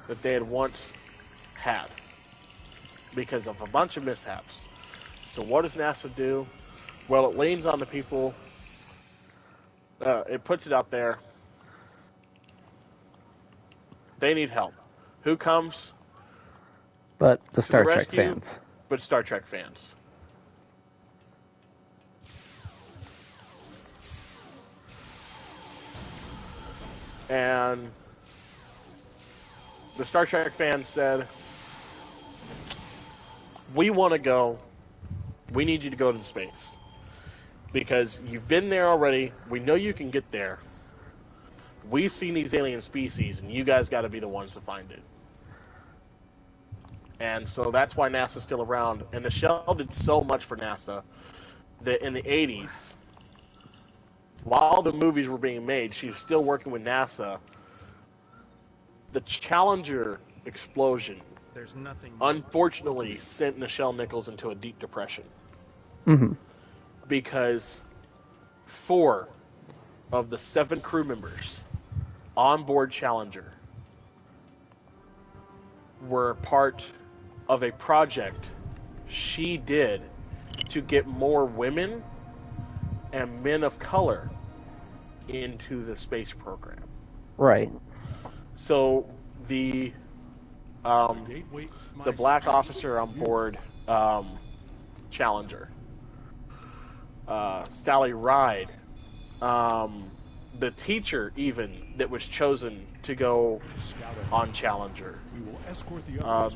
that they had once had because of a bunch of mishaps. So what does NASA do? Well, it leans on the people. It puts it out there. They need help. Who comes? But the Star Trek rescue? fans. But Star Trek fans. And the Star Trek fans said, we want to go. We need you to go to space. Because you've been there already. We know you can get there. We've seen these alien species, and you guys got to be the ones to find it. And so that's why NASA's still around. And Nichelle did so much for NASA that in the 80s, while the movies were being made, she was still working with NASA. The Challenger explosion, unfortunately, sent Nichelle Nichols into a deep depression. Mm-hmm. Because 4 of the 7 crew members on board Challenger were part of a project she did to get more women and men of color into the space program. Right. So the the black officer on board Challenger, Sally Ride, the teacher even that was chosen to go on Challenger,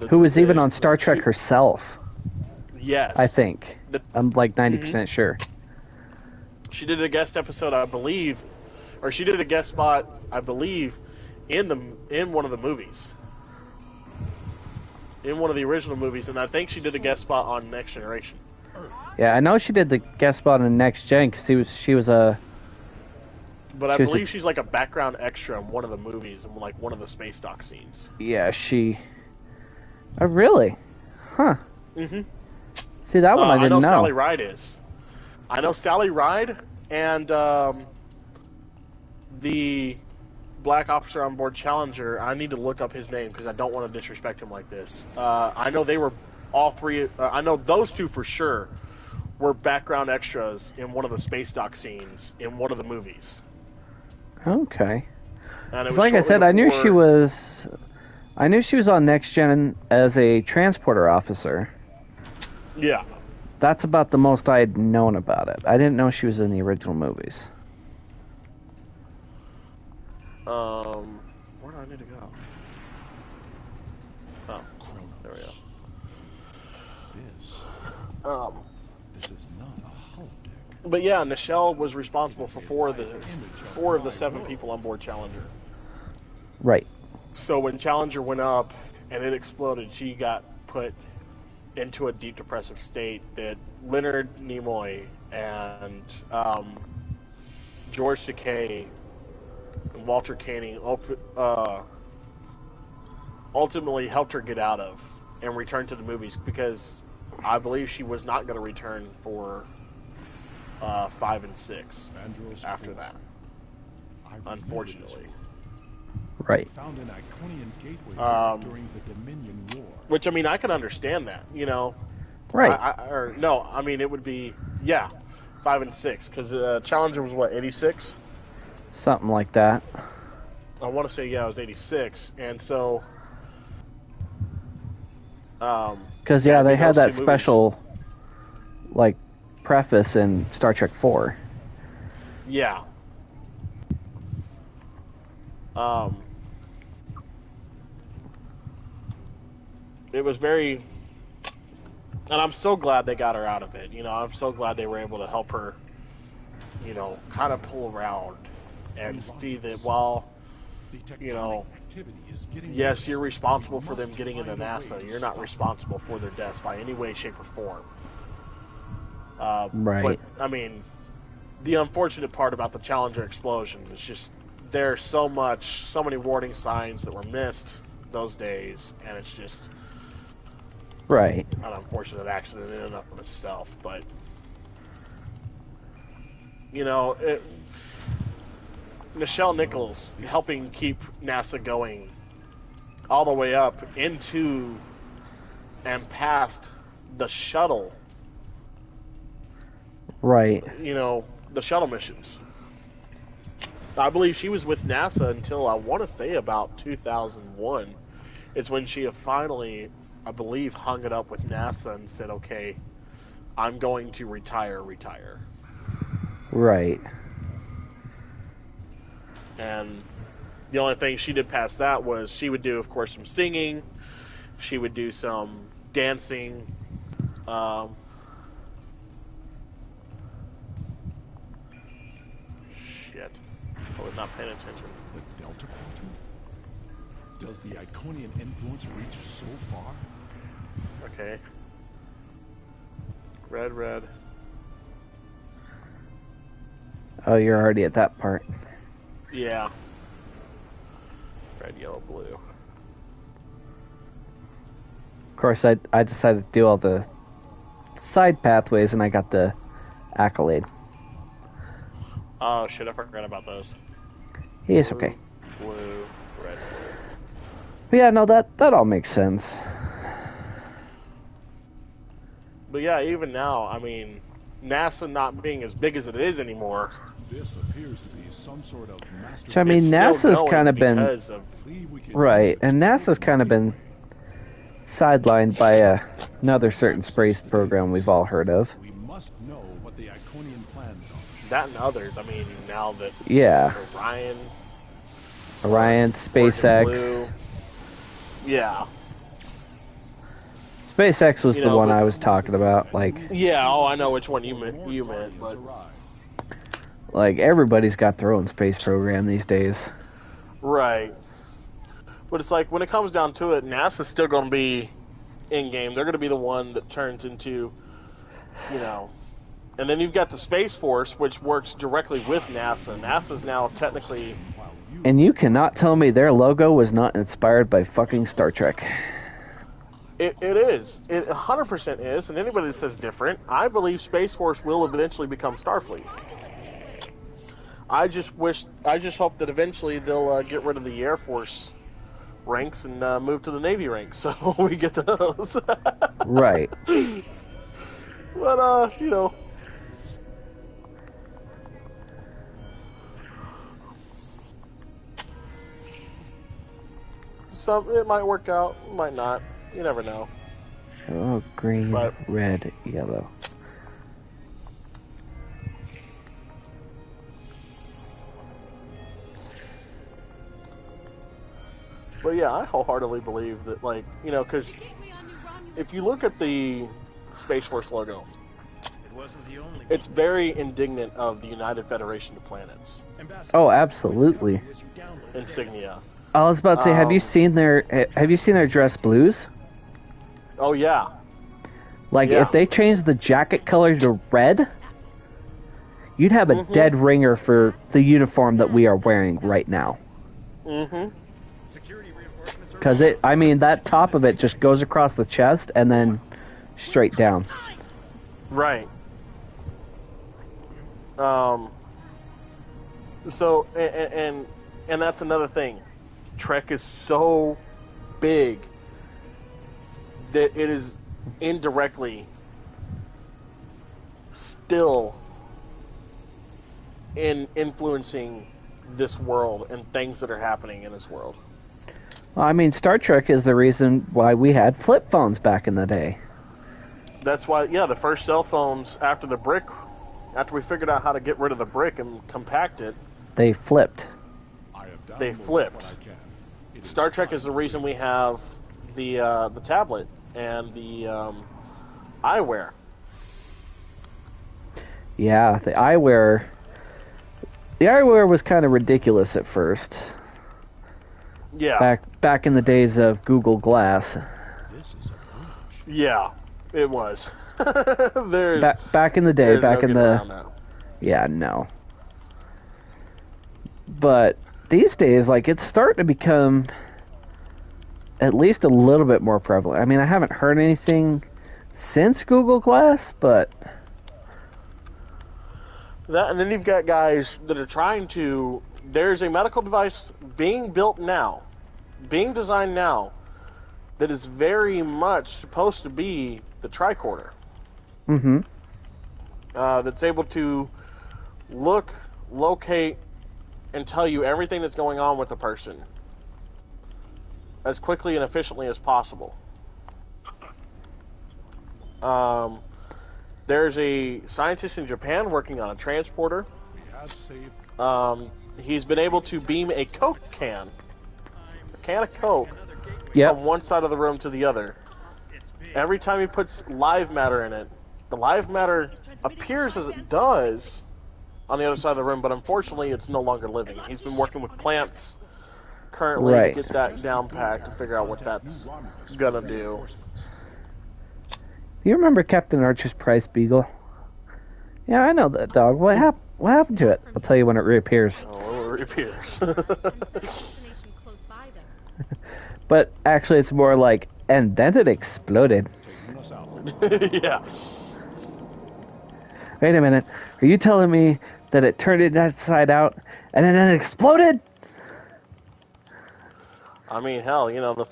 who was even on Star Trek herself. Yes, I think I'm like 90% sure. She did a guest episode, I believe, or she did a guest spot, I believe, in one of the movies, in one of the original movies, and I think she did a guest spot on Next Generation. Yeah, I know she did the guest spot on Next Gen because she was a. But I believe she's like a background extra in one of the movies, in like one of the space dock scenes. Yeah, she. Oh, really? Huh. Mm-hmm. See, that one I didn't know. Sally Ride is. I know Sally Ride and the black officer on board Challenger. I need to look up his name because I don't want to disrespect him like this. I know they were all three. I know those two for sure were background extras in one of the space dock scenes in one of the movies. Okay. And it was like I said, I knew she was on Next Gen as a transporter officer. Yeah. That's about the most I had known about it. I didn't know she was in the original movies. Where do I need to go? Oh, there we go. This is not a holodeck. But yeah, Nichelle was responsible for four of the 7 people on board Challenger. Right. So when Challenger went up and it exploded, she got put into a deep depressive state that Leonard Nimoy and George Takei and Walter Koenig ultimately helped her get out of and return to the movies, because I believe she was not going to return for 5 and 6 after that, unfortunately. Right. Found an Iconian gateway during the Dominion War. Which, I mean, I can understand that, you know. Right. I mean, it would be, 5 and 6, because Challenger was, what, 86? Something like that. I want to say, it was 86, and so... Because, they had that special, like, preface in Star Trek 4. Yeah. It was very... And I'm so glad they got her out of it. You know, I'm so glad they were able to help her, you know, kind of pull around and see that while, you know, yes, you're responsible for them getting into NASA, you're not responsible for their deaths by any way, shape, or form. Right. But, I mean, the unfortunate part about the Challenger explosion is just there's so many warning signs that were missed those days, and it's just... Right. An unfortunate accident in and of itself, but you know, Nichelle Nichols helping keep NASA going all the way up into and past the shuttle. Right. You know, the shuttle missions. I believe she was with NASA until I want to say about 2001. It's when she finally, I believe, hung it up with NASA and said, okay, I'm going to retire. Right. And the only thing she did past that was she would do, of course, some singing. She would do some dancing. Shit. I was not paying attention. The Delta Quadrant? Does the Iconian influence reach so far? Okay. Red. Oh, you're already at that part. Yeah. Red, yellow, blue. Of course, I decided to do all the side pathways, and I got the accolade. Oh, shit, I forgot about those. It's okay. Blue, red, blue. But yeah, no, that all makes sense. But yeah, even now, I mean, NASA not being as big as it is anymore. This appears to be some sort of master. Which, I mean, NASA's kind of been right, and NASA's kind of been sidelined by another certain space program we've all heard of. We must know what the Iconian plans are. That and others. I mean, now that Orion, SpaceX. Yeah. SpaceX was the one I was talking about. Like, yeah, I know which one you meant, but like everybody's got their own space program these days. Right. But it's like when it comes down to it, NASA's still going to be in game. They're going to be the one that turns into, and then you've got the Space Force, which works directly with NASA. NASA's now technically. And you cannot tell me their logo was not inspired by fucking Star Trek. It is. It 100% is, and anybody that says different, I believe Space Force will eventually become Starfleet. I just hope that eventually they'll get rid of the Air Force ranks and move to the Navy ranks, so we get those. Right. But, it might work out, it might not. You never know. Oh, green, red, yellow. But yeah, I wholeheartedly believe that, because if you look at the Space Force logo, it's very indignant of the United Federation of Planets. Oh, absolutely. Insignia. I was about to say, have you seen their dress blues? Oh yeah. If they changed the jacket color to red, you'd have a dead ringer for the uniform that we are wearing right now. Mm-hmm. Because that top of it just goes across the chest and then straight down. Right. So, and that's another thing. Trek is so big that it is indirectly still influencing this world and things that are happening in this world. Well, Star Trek is the reason why we had flip phones back in the day. That's why, the first cell phones after we figured out how to get rid of the brick and compact it, they flipped. Star Trek is the reason we have the tablet and the eyewear. Yeah, the eyewear. The eyewear was kind of ridiculous at first. Yeah. Back in the days of Google Glass. Yeah, it was. Back in the day, no. But these days, it's starting to become at least a little bit more prevalent. I haven't heard anything since Google Glass, but that, and then you've got guys that are trying to. There's a medical device being built now, being designed now, that is very much supposed to be the tricorder. Mm-hmm. That's able to look, locate, and tell you everything that's going on with the person as quickly and efficiently as possible. There's a scientist in Japan working on a transporter. He's been able to beam a Coke can of Coke, from one side of the room to the other. Every time he puts live matter in it, the live matter appears as it does on the other side of the room, but unfortunately it's no longer living. He's been working with plants currently to get that down packed and figure out what that's gonna do. You remember Captain Archer's prize beagle? Yeah, I know that dog. What happened to it? I'll tell you when it reappears. Oh, it reappears. But actually, it's more like, and then it exploded. Yeah. Wait a minute. Are you telling me that it turned inside out and then it exploded? Hell, the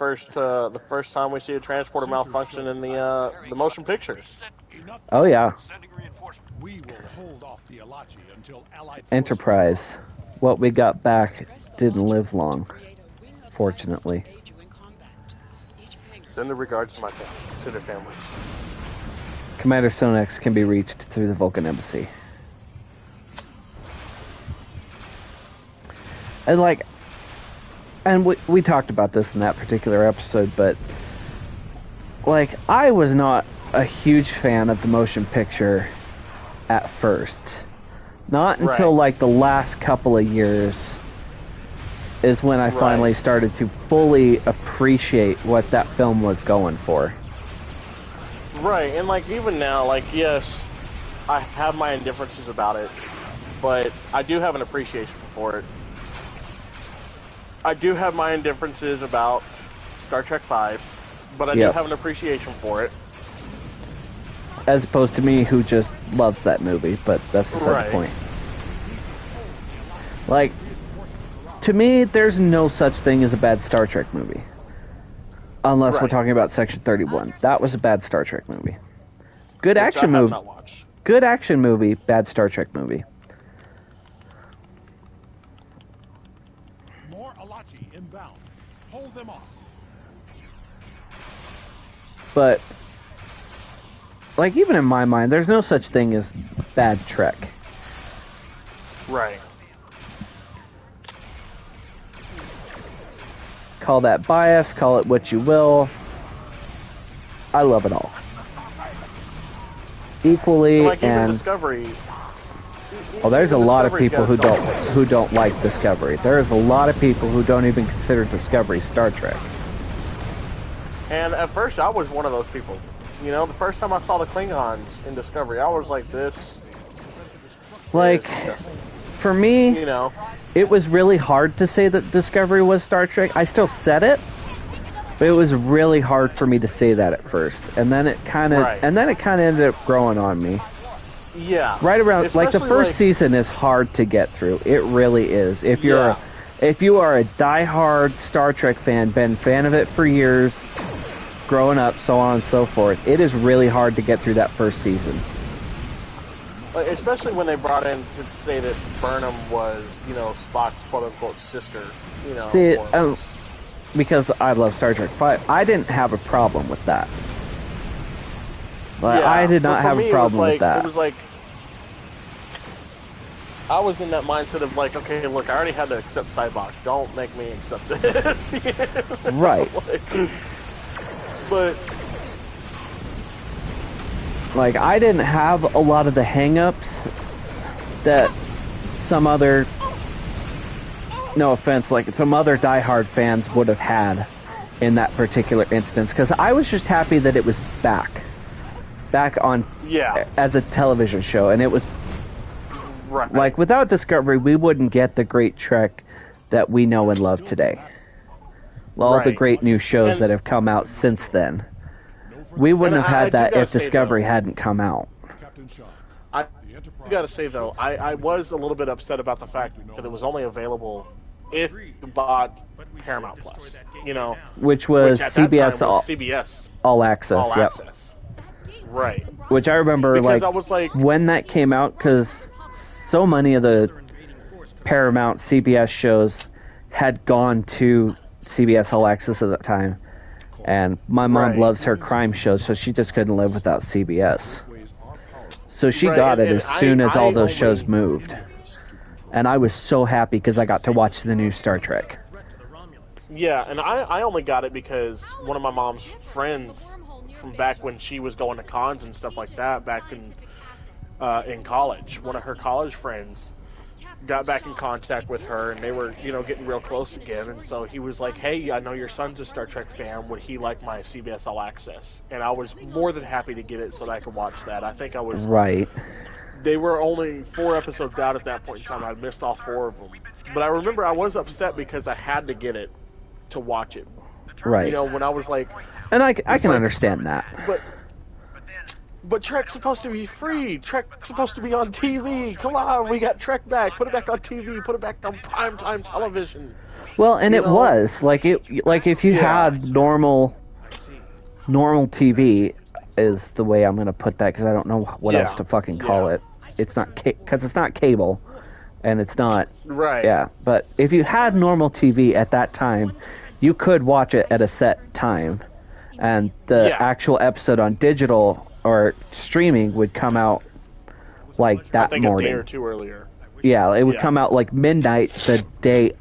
first time we see a transporter malfunction in the motion picture. Oh yeah. We will hold off the Alachi until Allied Enterprise. What we got back didn't live long, fortunately. Extended regards to my family, to their families. Commander Sonex can be reached through the Vulcan Embassy. And we talked about this in that particular episode, but I was not a huge fan of the motion picture at first. Not until the last couple of years is when I finally started to fully appreciate what that film was going for. Right, and even now, yes, I have my indifferences about it, but I do have an appreciation for it. I do have my indifferences about Star Trek V, but I do have an appreciation for it. As opposed to me, who just loves that movie, but that's beside the point. To me, there's no such thing as a bad Star Trek movie. Unless we're talking about Section 31. That was a bad Star Trek movie. Good action movie. Good action movie, bad Star Trek movie. More Alachi inbound. Hold them off. But, even in my mind, there's no such thing as bad Trek. Right. Call that bias, call it what you will. I love it all. Equally, and Discovery. Oh, there's a lot of people who don't like Discovery. There's a lot of people who don't even consider Discovery Star Trek. And at first, I was one of those people. The first time I saw the Klingons in Discovery, I was like, this. For me, it was really hard to say that Discovery was Star Trek. I still said it, but it was really hard for me to say that at first. And then it kind of ended up growing on me. Yeah. Right around the first season is hard to get through. It really is. If you are a diehard Star Trek fan, been a fan of it for years, growing up, so on and so forth, it is really hard to get through that first season. Especially when they brought in to say that Burnham was, Spock's quote-unquote sister, See, because I love Star Trek V, I didn't have a problem with that. I did not have a problem with that. It was I was in that mindset of okay, look, I already had to accept Cybok. Don't make me accept this. Right. But I didn't have a lot of the hang-ups that some other, no offense, some other diehard fans would have had in that particular instance, because I was just happy that it was back on as a television show, and it was without Discovery, we wouldn't get the great Trek that we know and love today. All the great new shows that have come out since then. We wouldn't have had that if Discovery hadn't come out. I gotta say, though, I was a little bit upset about the fact that it was only available if you bought Paramount Plus, which was CBS All Access. Right. Which I remember, because I was when that came out, because so many of the Paramount CBS shows had gone to CBS All Access at that time. And my mom loves her crime shows, so she just couldn't live without CBS. So she got it as soon as all those shows moved. And I was so happy because I got to watch the new Star Trek. Yeah, and I only got it because one of my mom's friends from back when she was going to cons and stuff like that, back in college, one of her college friends got back in contact with her, and they were, getting real close again. And so he was like, "Hey, I know your son's a Star Trek fan. Would he like my CBS All Access?" And I was more than happy to get it so that I could watch that. I think I was They were only 4 episodes out at that point in time. I missed all 4 of them. But I remember I was upset because I had to get it to watch it. Right. When I was like, and I can understand that. But Trek's supposed to be free. Trek's supposed to be on TV. Come on, we got Trek back. Put it back on TV. Put it back on primetime television. Well, and it was if you had normal TV is the way I'm going to put that, because I don't know what else to fucking call it. It's not because it's not cable, and it's not Yeah, but if you had normal TV at that time, you could watch it at a set time, and the actual episode on digital or streaming would come out like that morning. A day or two earlier. Yeah, it would come out like midnight the day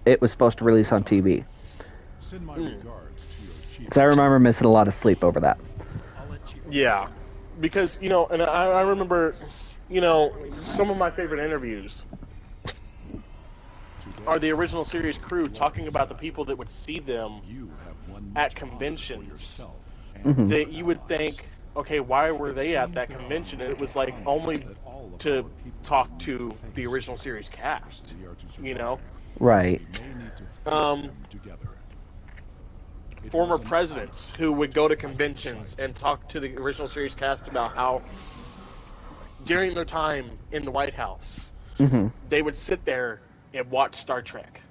it was supposed to release on TV. Send my regards to your chief. Because I remember missing a lot of sleep over that. Yeah, because, and I remember, some of my favorite interviews are the original series crew talking about the people that would see them at conventions. Mm-hmm. That you would think, okay, why were they at that convention? And it was like only to talk to the original series cast, Right. Former presidents who would go to conventions and talk to the original series cast about how during their time in the White House, they would sit there and watch Star Trek.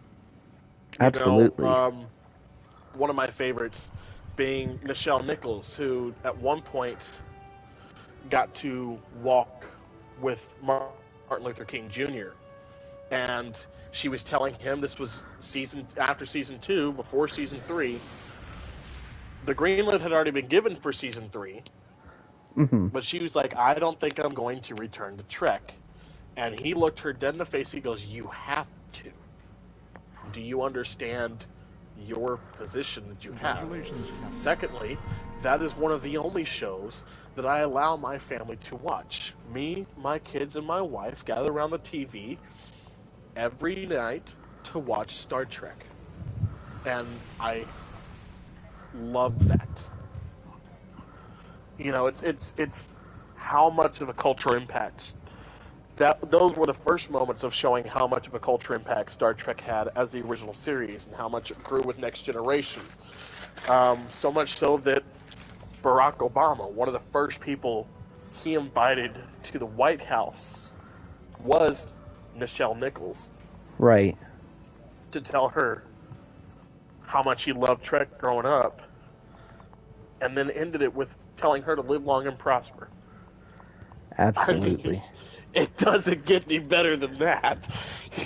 Absolutely. One of my favorites being Nichelle Nichols, who at one point got to walk with Martin Luther King Jr. And she was telling him, this was after season 2, before season 3. The greenlit had already been given for season 3. But she was like, I don't think I'm going to return to Trek. And he looked her dead in the face. He goes, you have to. Do you understand your position that you have? Secondly, that is one of the only shows that I allow my family to watch. Me, my kids, and my wife gather around the TV every night to watch Star Trek. And I love that. It's how much of a cultural impact those were the first moments of showing how much of a culture impact Star Trek had as the original series and how much it grew with Next Generation. So much so that Barack Obama, one of the first people he invited to the White House, was Nichelle Nichols. Right. To tell her how much he loved Trek growing up, and then ended it with telling her to live long and prosper. Absolutely. I mean, it doesn't get any better than that.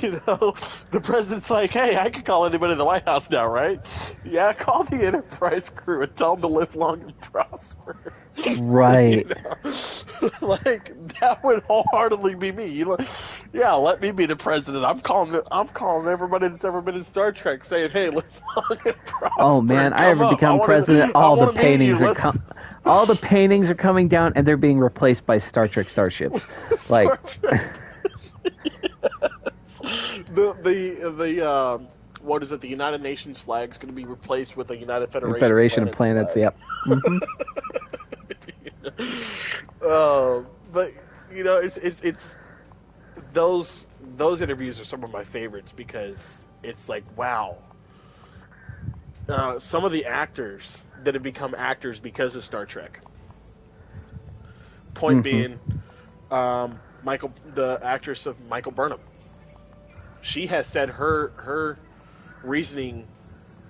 The president's like, hey, I can call anybody in the White House now, right? Yeah, call the Enterprise crew and tell them to live long and prosper. Right. Like, that would wholeheartedly be me. Yeah, let me be the president. I'm calling everybody that's ever been in Star Trek saying, hey, live long and prosper. Oh, man, I ever become president, all the paintings are coming down, and they're being replaced by Star Trek starships. Like, the what is it? The United Nations flag is going to be replaced with a United Federation of Planets. Flag. Yep. Mm-hmm. But it's those interviews are some of my favorites because it's like, wow. Some of the actors that have become actors because of Star Trek. Point being, the actress of Michael Burnham. She has said her reasoning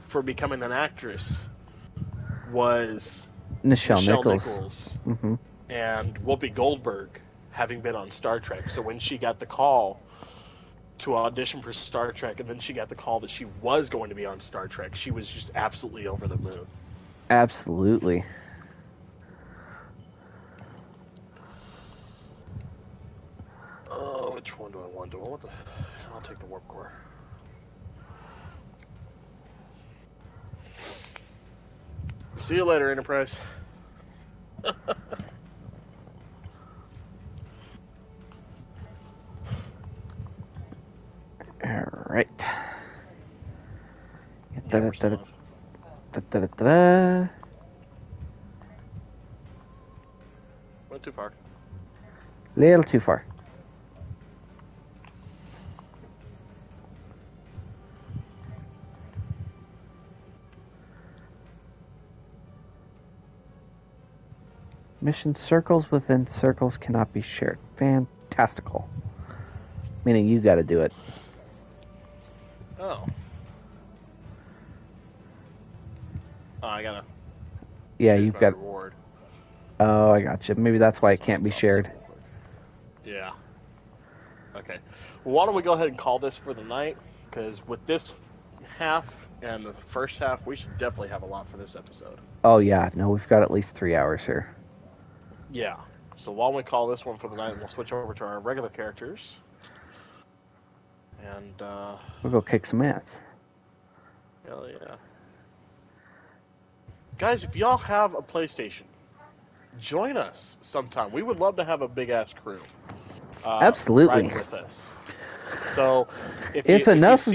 for becoming an actress was Nichelle Nichols. And Whoopi Goldberg having been on Star Trek. So when she got the call to audition for Star Trek, and then she got the call that she was going to be on Star Trek, she was just absolutely over the moon. Absolutely. Oh, which one do I want? I'll take the warp core. See you later, Enterprise. Alright. Went too far. Little too far. Mission circles within circles cannot be shared. Fantastical. Meaning you gotta do it. Oh. Oh, I gotta. Yeah, you've got. Reward. Oh, I got you. Maybe that's why it can't be shared. Yeah. Okay. Well, why don't we go ahead and call this for the night? Because with this half and the first half, we should definitely have a lot for this episode. Oh, yeah. No, we've got at least 3 hours here. Yeah. So why don't we call this one for the night, and we'll switch over to our regular characters. And, we'll go kick some ass. Hell yeah. Guys, if y'all have a PlayStation, join us sometime. We would love to have a big-ass crew. Absolutely. Riding with us. So, if enough of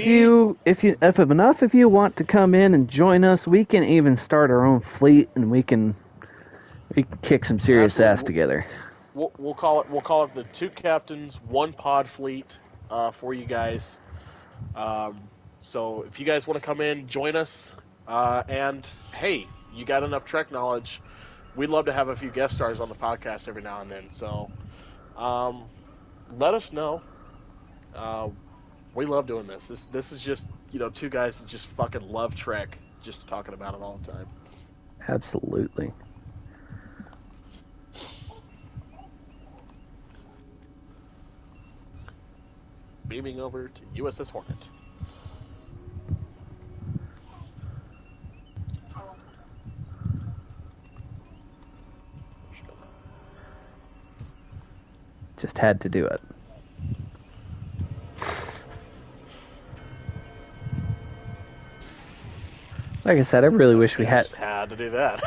you want to come in and join us, we can even start our own fleet, and we can kick some serious ass together. We'll call it the Two Captains One Pod Fleet for you guys. So if you guys want to come in, join us. And hey, you got enough Trek knowledge. We'd love to have a few guest stars on the podcast every now and then. So let us know. We love doing this. This is just, two guys that just fucking love Trek, just talking about it all the time. Absolutely. Beaming over to USS Hornet. Just had to do it. Like I said, I really wish we had... Just had to do that.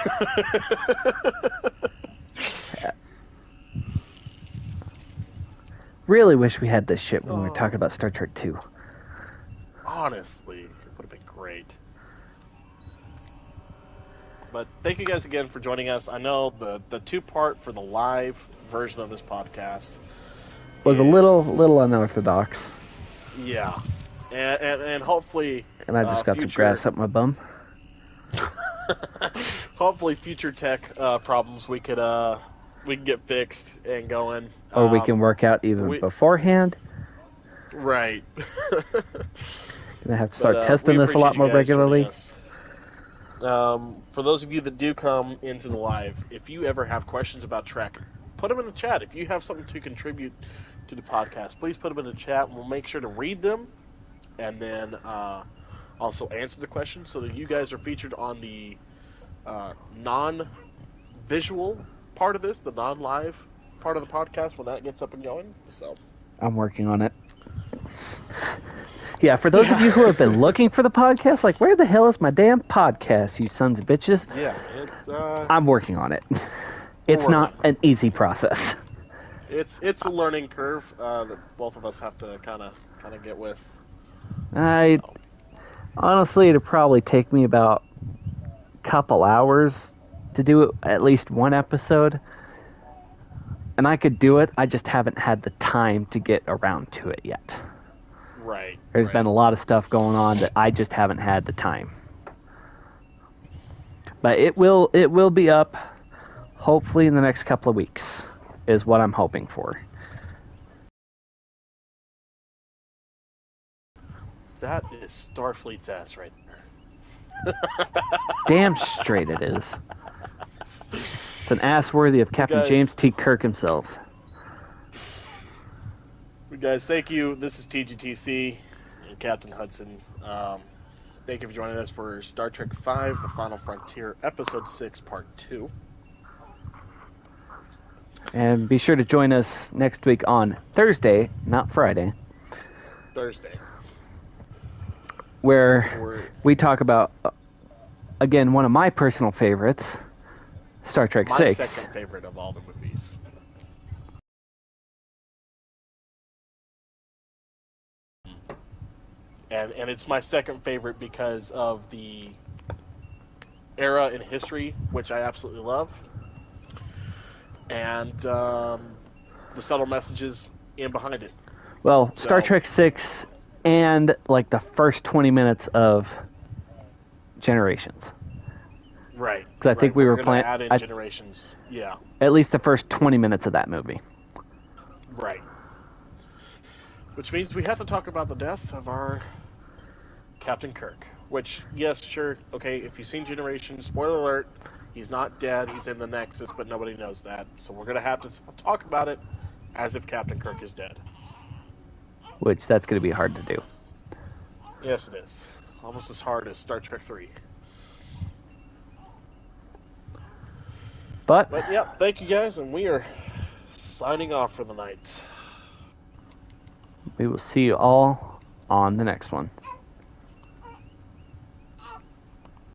Really wish we had this shit when we were talking about Star Trek 2. Honestly, it would have been great. But thank you guys again for joining us. I know the 2-part for the live version of this podcast was a little unorthodox. Yeah. And hopefully... And I just got some grass up my bum. Hopefully future tech problems we can get fixed and going. Or we can work out even beforehand. Right. Gonna have to start testing this a lot more regularly. For those of you that do come into the live, if you ever have questions about Trek, put them in the chat. If you have something to contribute to the podcast, please put them in the chat. We'll make sure to read them and then also answer the questions so that you guys are featured on the non-visual part of this, the non-live part of the podcast when that gets up and going. So I'm working on it. Yeah, for those of you who have been looking for the podcast, like, where the hell is my damn podcast, you sons of bitches? Yeah, it's I'm working on it. It's not an easy process. It's a learning curve that both of us have to kind of get with. Honestly, it'd probably take me about a couple hours to do at least one episode. And I could do it, I just haven't had the time to get around to it yet. Right. There's been a lot of stuff going on that I just haven't had the time. But it will be up hopefully in the next couple of weeks is what I'm hoping for. That is Starfleet's ass right there. Damn straight it is. It's an ass worthy of Captain James T. Kirk himself. Guys, thank you. This is TGTC and Captain Hudson. Thank you for joining us for Star Trek V, The Final Frontier, Episode 6, Part 2. And be sure to join us next week on Thursday, not Friday. Thursday. Where we talk about, again, one of my personal favorites, Star Trek 6. My second favorite of all the movies. And it's my second favorite because of the era in history, which I absolutely love, and the subtle messages in behind it. Well, Star Trek 6 and like the first 20 minutes of Generations. Right. Because I think we were planning add in Generations. Yeah. At least the first 20 minutes of that movie. Right. Which means we have to talk about the death of our Captain Kirk. Which, yes, sure, okay, if you've seen Generations, spoiler alert, he's not dead, he's in the Nexus, but nobody knows that. So we're going to have to talk about it as if Captain Kirk is dead. Which, that's going to be hard to do. Yes, it is. almost as hard as Star Trek 3. But yeah, thank you guys, and we are signing off for the night. we will see you all on the next one.